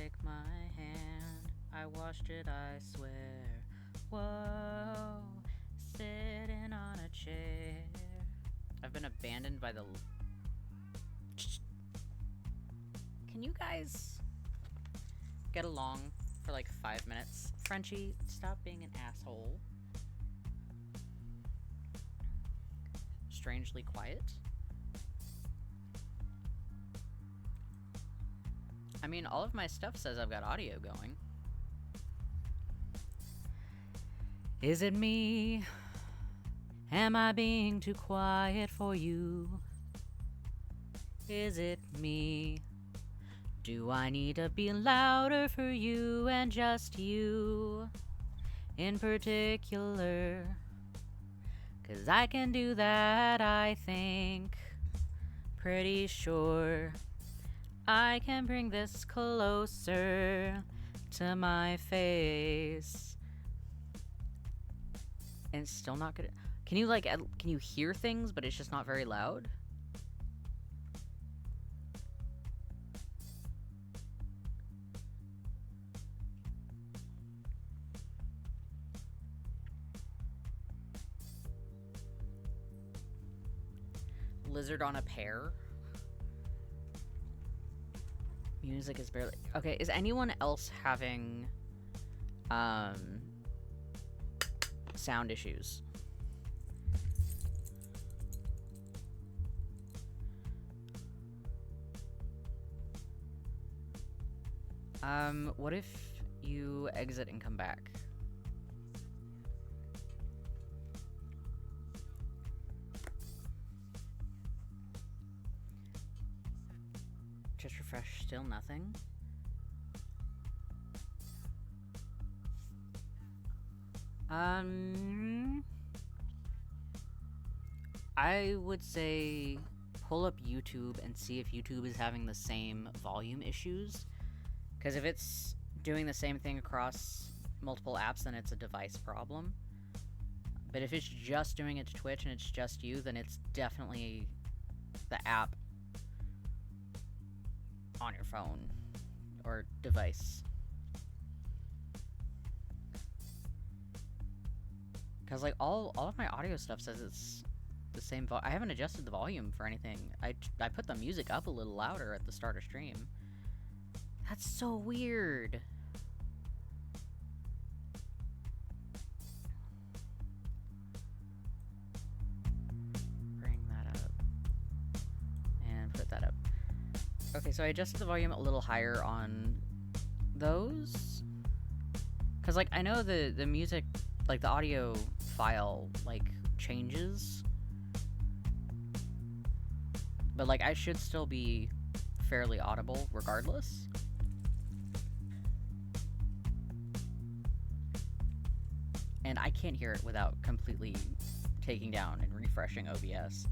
take my hand. I washed it, I swear. Whoa, sitting on a chair. I've been abandoned by the... Can you guys get along for like 5 minutes? Frenchie, stop being an asshole. Strangely quiet. I mean, all of my stuff says I've got audio going. Is it me? Am I being too quiet for you? Is it me? Do I need to be louder for you and just you in particular? 'Cause I can do that, I think. Pretty sure I can bring this closer to my face. And it's still not good. Can you like, can you hear things, but it's just not very loud? Lizard on a pear. Music is barely... Okay, is anyone else having sound issues? What if you exit and come back? Just refresh, still nothing. I would say pull up YouTube and see if YouTube is having the same volume issues. Because if it's doing the same thing across multiple apps, then it's a device problem. But if it's just doing it to Twitch and it's just you, then it's definitely the app on your phone or device. Because like all of my audio stuff says it's the same I haven't adjusted the volume for anything. I put the music up a little louder at the start of stream. That's so weird. Bring that up and put that up. Okay, so I adjusted the volume a little higher on those. Cause like I know the music, like the audio file like changes. But like I should still be fairly audible regardless. And I can't hear it without completely taking down and refreshing OBS.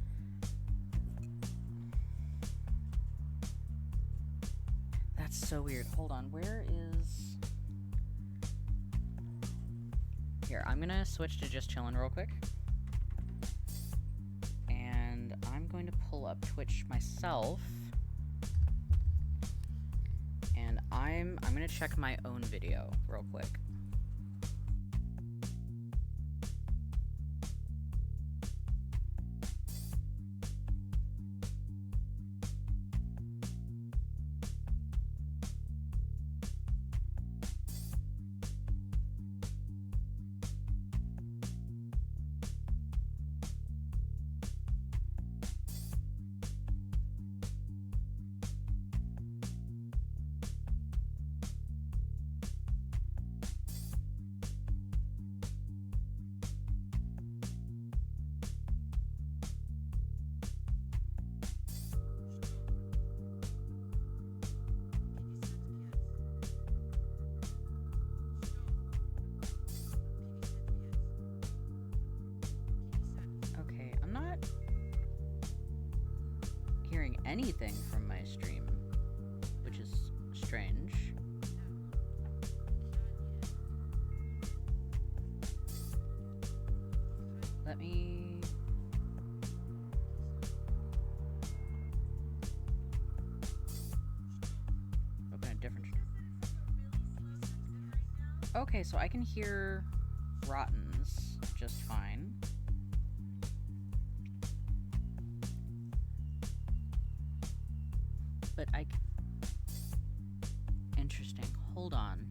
That's so weird. Hold on, where is... Here, I'm gonna switch to just chillin' real quick. And I'm going to pull up Twitch myself. And I'm gonna check my own video real quick. Anything from my stream, which is strange. Let me... open a different stream. Okay, so I can hear rottens just fine. But interesting. Hold on.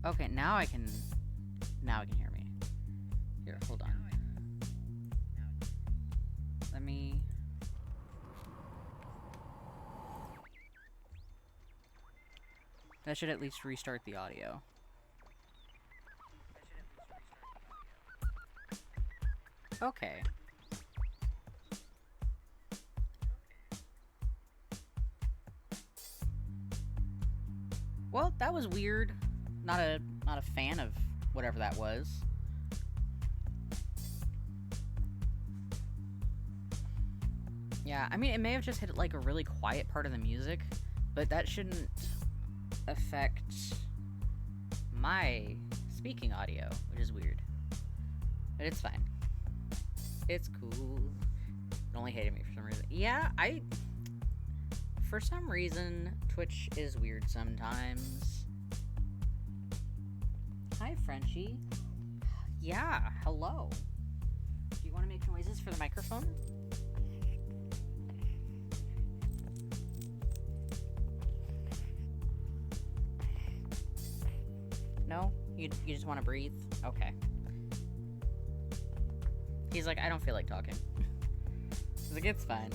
Okay, now I can hear me. Here, hold on. Let me... That should at least restart the audio. Okay. Well, that was weird. Not a fan of whatever that was. Yeah, I mean, it may have just hit like a really quiet part of the music, but that shouldn't affect my speaking audio, which is weird. But it's fine. It's cool. It only hated me for some reason. Yeah, for some reason, Twitch is weird sometimes. Hi, Frenchie. Yeah, hello. Do you want to make noises for the microphone? No? You just want to breathe? Okay. He's like, I don't feel like talking. He's like, it's fine.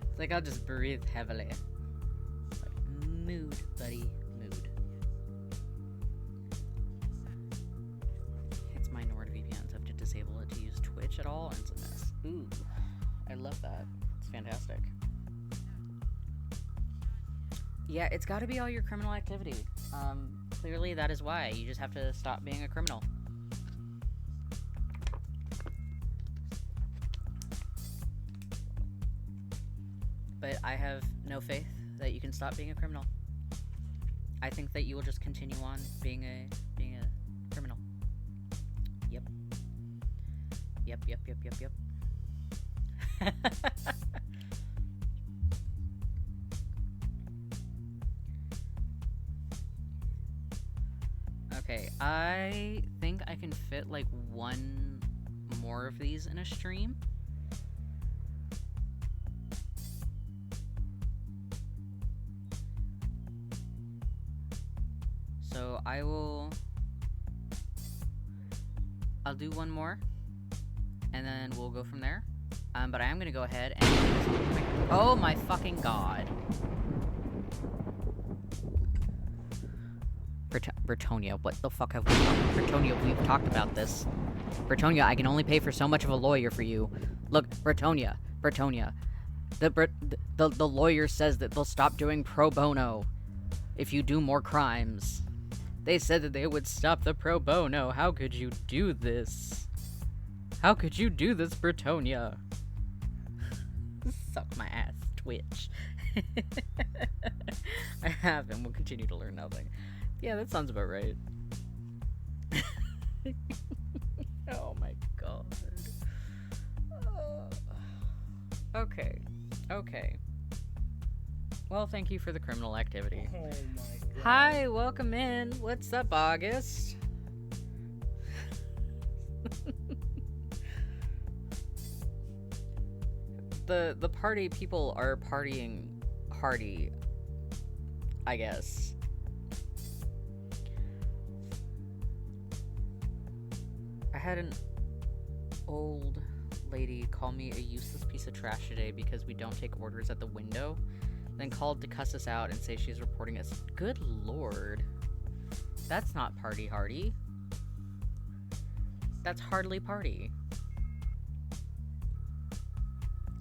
It's like, I'll just breathe heavily. Like, mood, buddy. Mood. It's my NordVPN, so I have to disable it to use Twitch at all, and it's a mess. Ooh. I love that. It's fantastic. Yeah, it's gotta be all your criminal activity. Clearly that is why. You just have to stop being a criminal. But I have no faith that you can stop being a criminal. I think that you will just continue on being a criminal. Yep. Yep. Okay, I think I can fit like one more of these in a stream. So I'll do one more, and then we'll go from there. But I am gonna go ahead and... Oh my fucking god. Britonia, what the fuck have we talked? Britonia, we've talked about this. Britonia, I can only pay for so much of a lawyer for you. Look, Britonia. The lawyer says that they'll stop doing pro bono if you do more crimes. They said that they would stop the pro bono. How could you do this? How could you do this, Britonia? Suck my ass, Twitch. I have and will continue to learn nothing. Yeah, that sounds about right. Oh my god. Okay. Well, thank you for the criminal activity. Oh my god. Hi, welcome in. What's up, August? The party people are partying hardy, I guess. I had an old lady call me a useless piece of trash today because we don't take orders at the window, then called to cuss us out and say she's reporting us. Good lord. That's not party hardy. That's hardly party.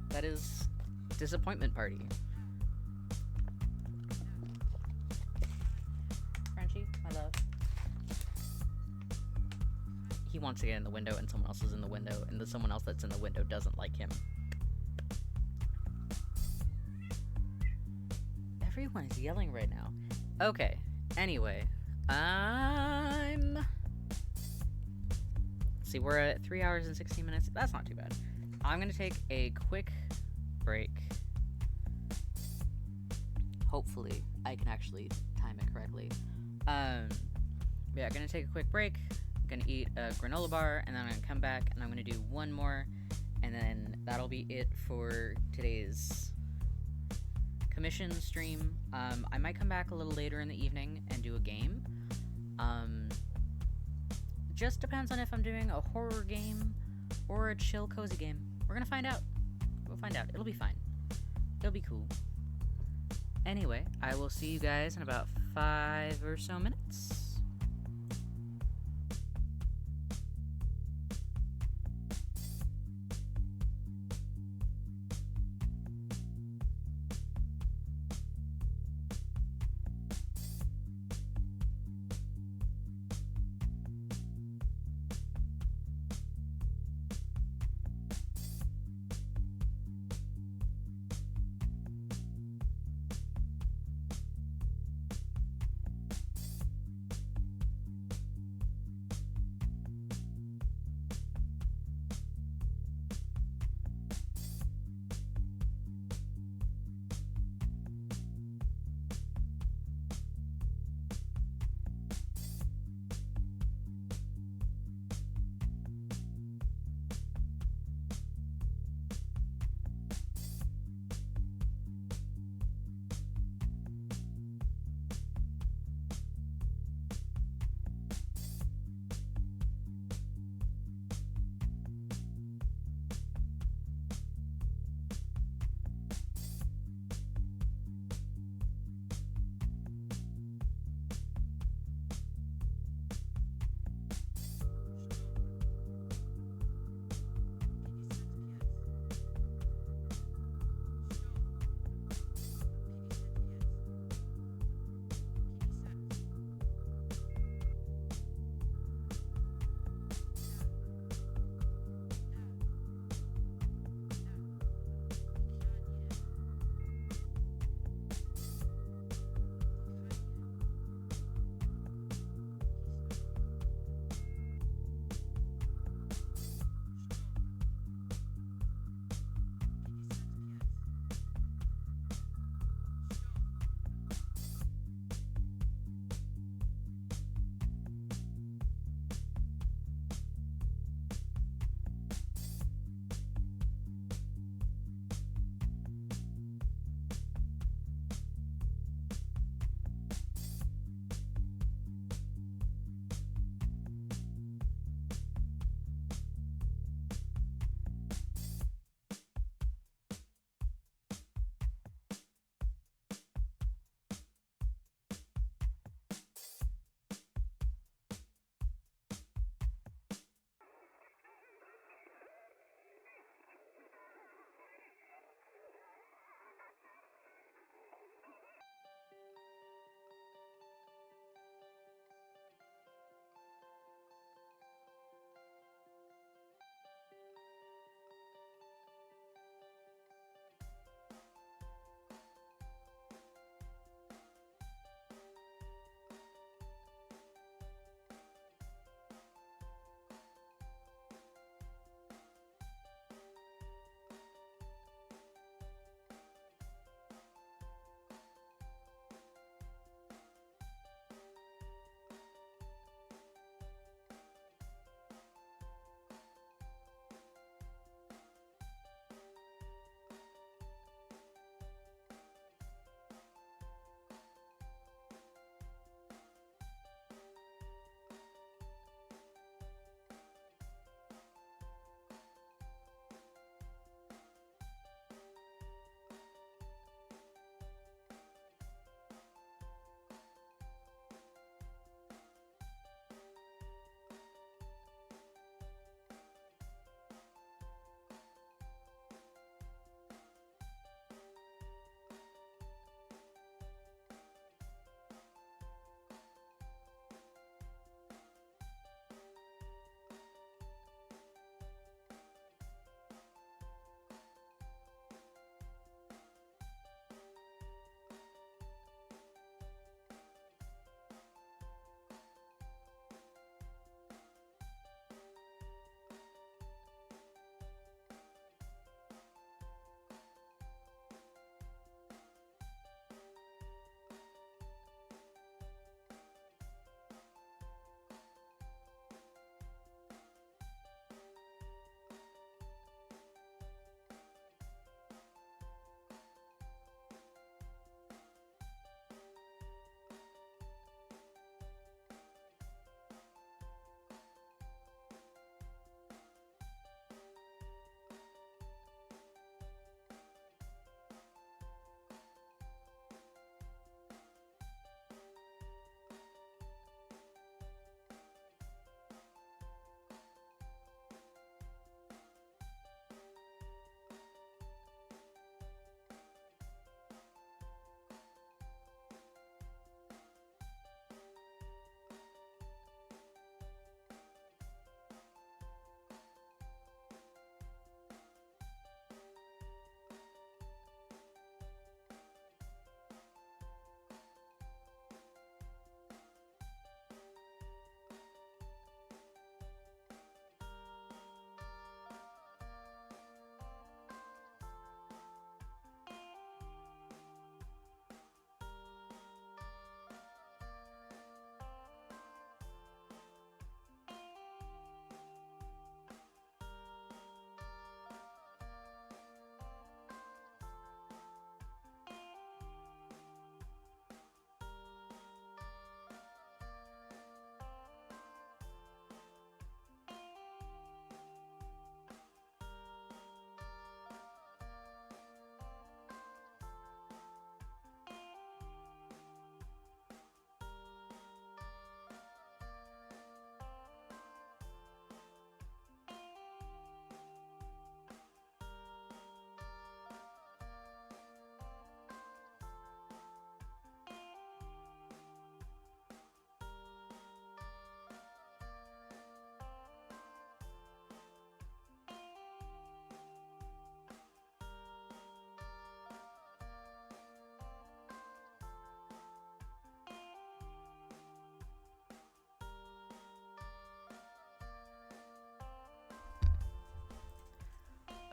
That is disappointment party. Frenchie, my love. He wants to get in the window and someone else is in the window, and the someone else that's in the window doesn't like him. Everyone is yelling right now. Okay, anyway. See, we're at 3 hours and 16 minutes. That's not too bad. I'm gonna take a quick break. hopefully I can actually time it correctly. Yeah, gonna take a quick break. Gonna eat a granola bar, and then I'm gonna come back and I'm gonna do one more, and then that'll be it for today's commission stream. I might come back a little later in the evening and do a game. Just depends on if I'm doing a horror game or a chill, cozy game. We're gonna find out. We'll find out. It'll be fine. It'll be cool. Anyway, I will see you guys in about 5 or so minutes.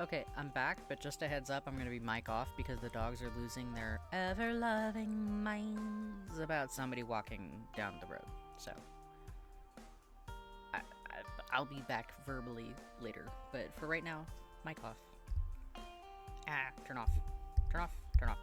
Okay, I'm back, but just a heads up, I'm gonna be mic off because the dogs are losing their ever-loving minds about somebody walking down the road. So, I'll be back verbally later, but for right now, mic off. Turn off. Turn off. Turn off.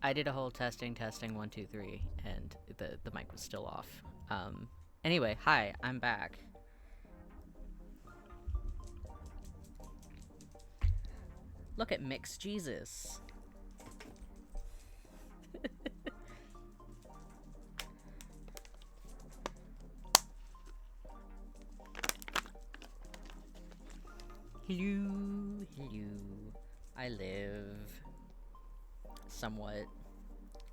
I did a whole testing 1 2 3 and the mic was still off. Anyway, hi, I'm back. Look at Mix Jesus. Hello, hello. I live somewhat,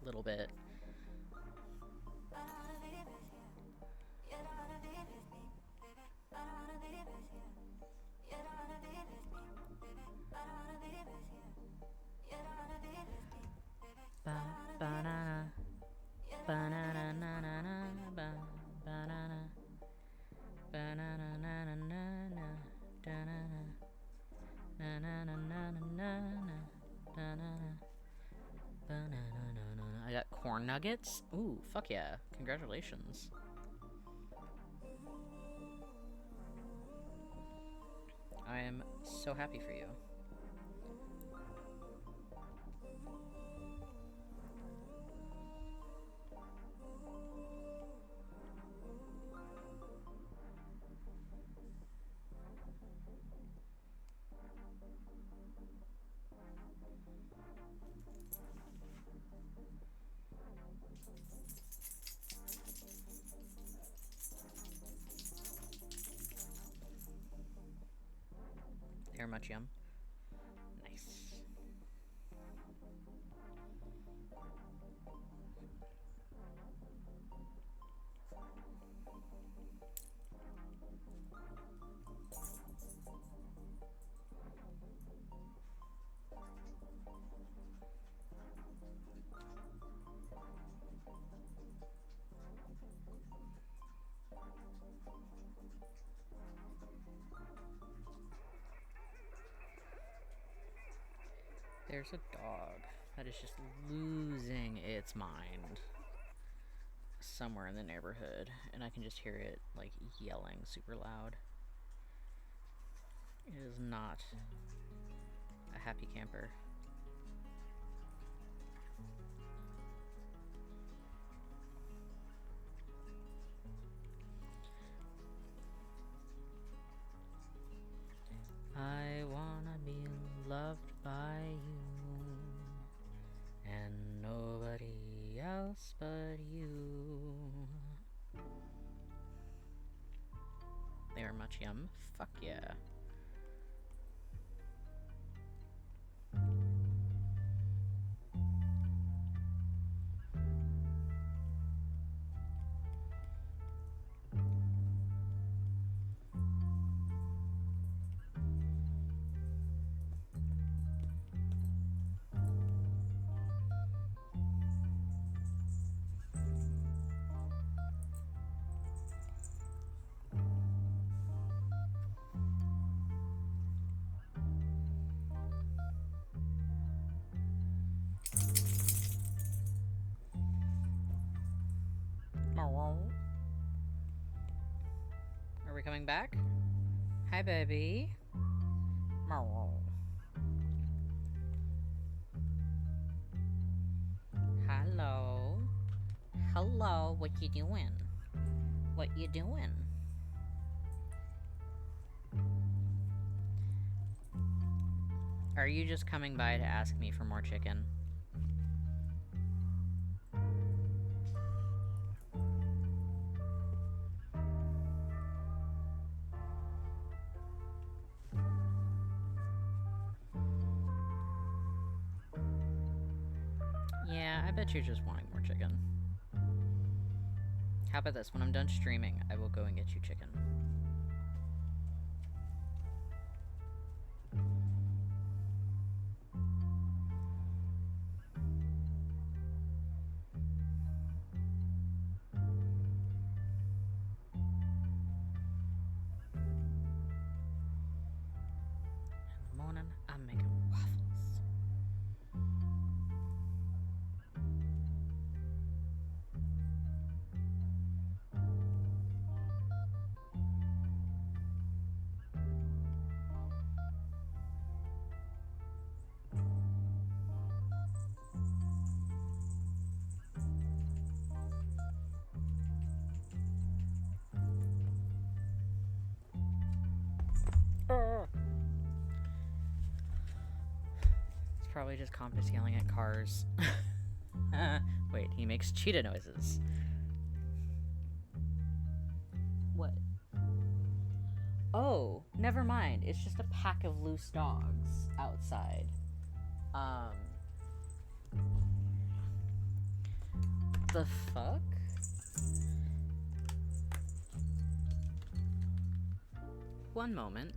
little bit. Banana, banana, na na na, banana, banana, na na na na, na na na na na na. I got corn nuggets. Ooh, fuck yeah! Congratulations. I am so happy for you. Very much yum. Nice. There's a dog that is just losing its mind somewhere in the neighborhood, and I can just hear it, like, yelling super loud. It is not a happy camper. I wanna be loved by you, and nobody else but you. They are much yum. Fuck yeah. Are we coming back? Hi, baby. Hello. Hello, what you doing? What you doing? Are you just coming by to ask me for more chicken? Yeah, I bet you're just wanting more chicken. How about this? When I'm done streaming, I will go and get you chicken. In the morning, I'm making waffles. probably just Compass yelling at cars. Wait, he makes cheetah noises. What? Oh, never mind. It's just a pack of loose dogs outside. The fuck? One moment.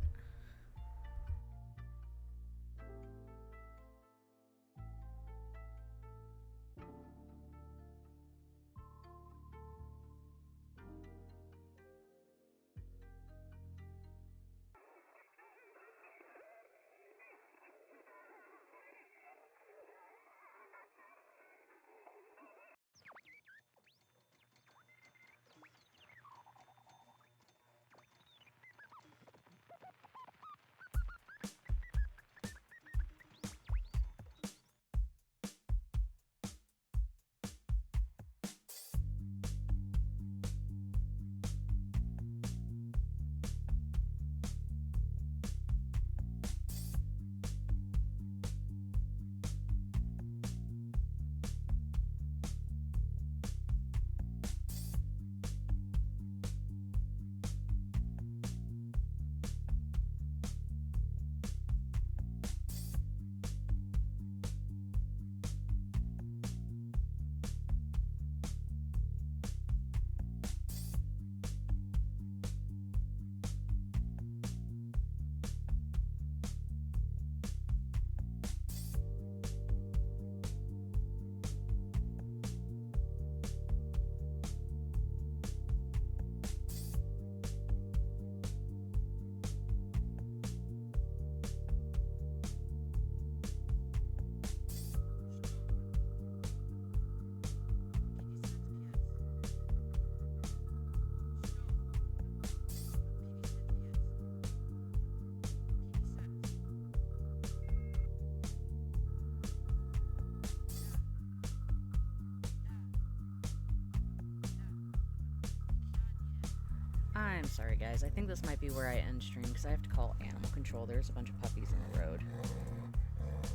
I'm sorry, guys. I think this might be where I end stream because I have to call animal control. There's a bunch of puppies in the road.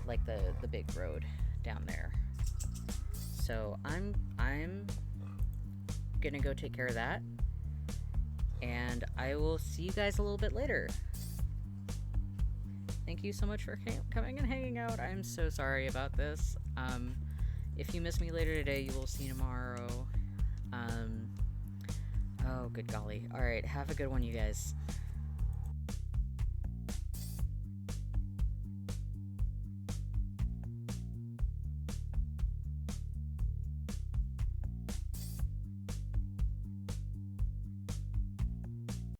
Like the big road down there. So I'm gonna go take care of that. And I will see you guys a little bit later. Thank you so much for coming and hanging out. I'm so sorry about this. If you miss me later today, you will see tomorrow. Oh, good golly. Alright, have a good one, you guys.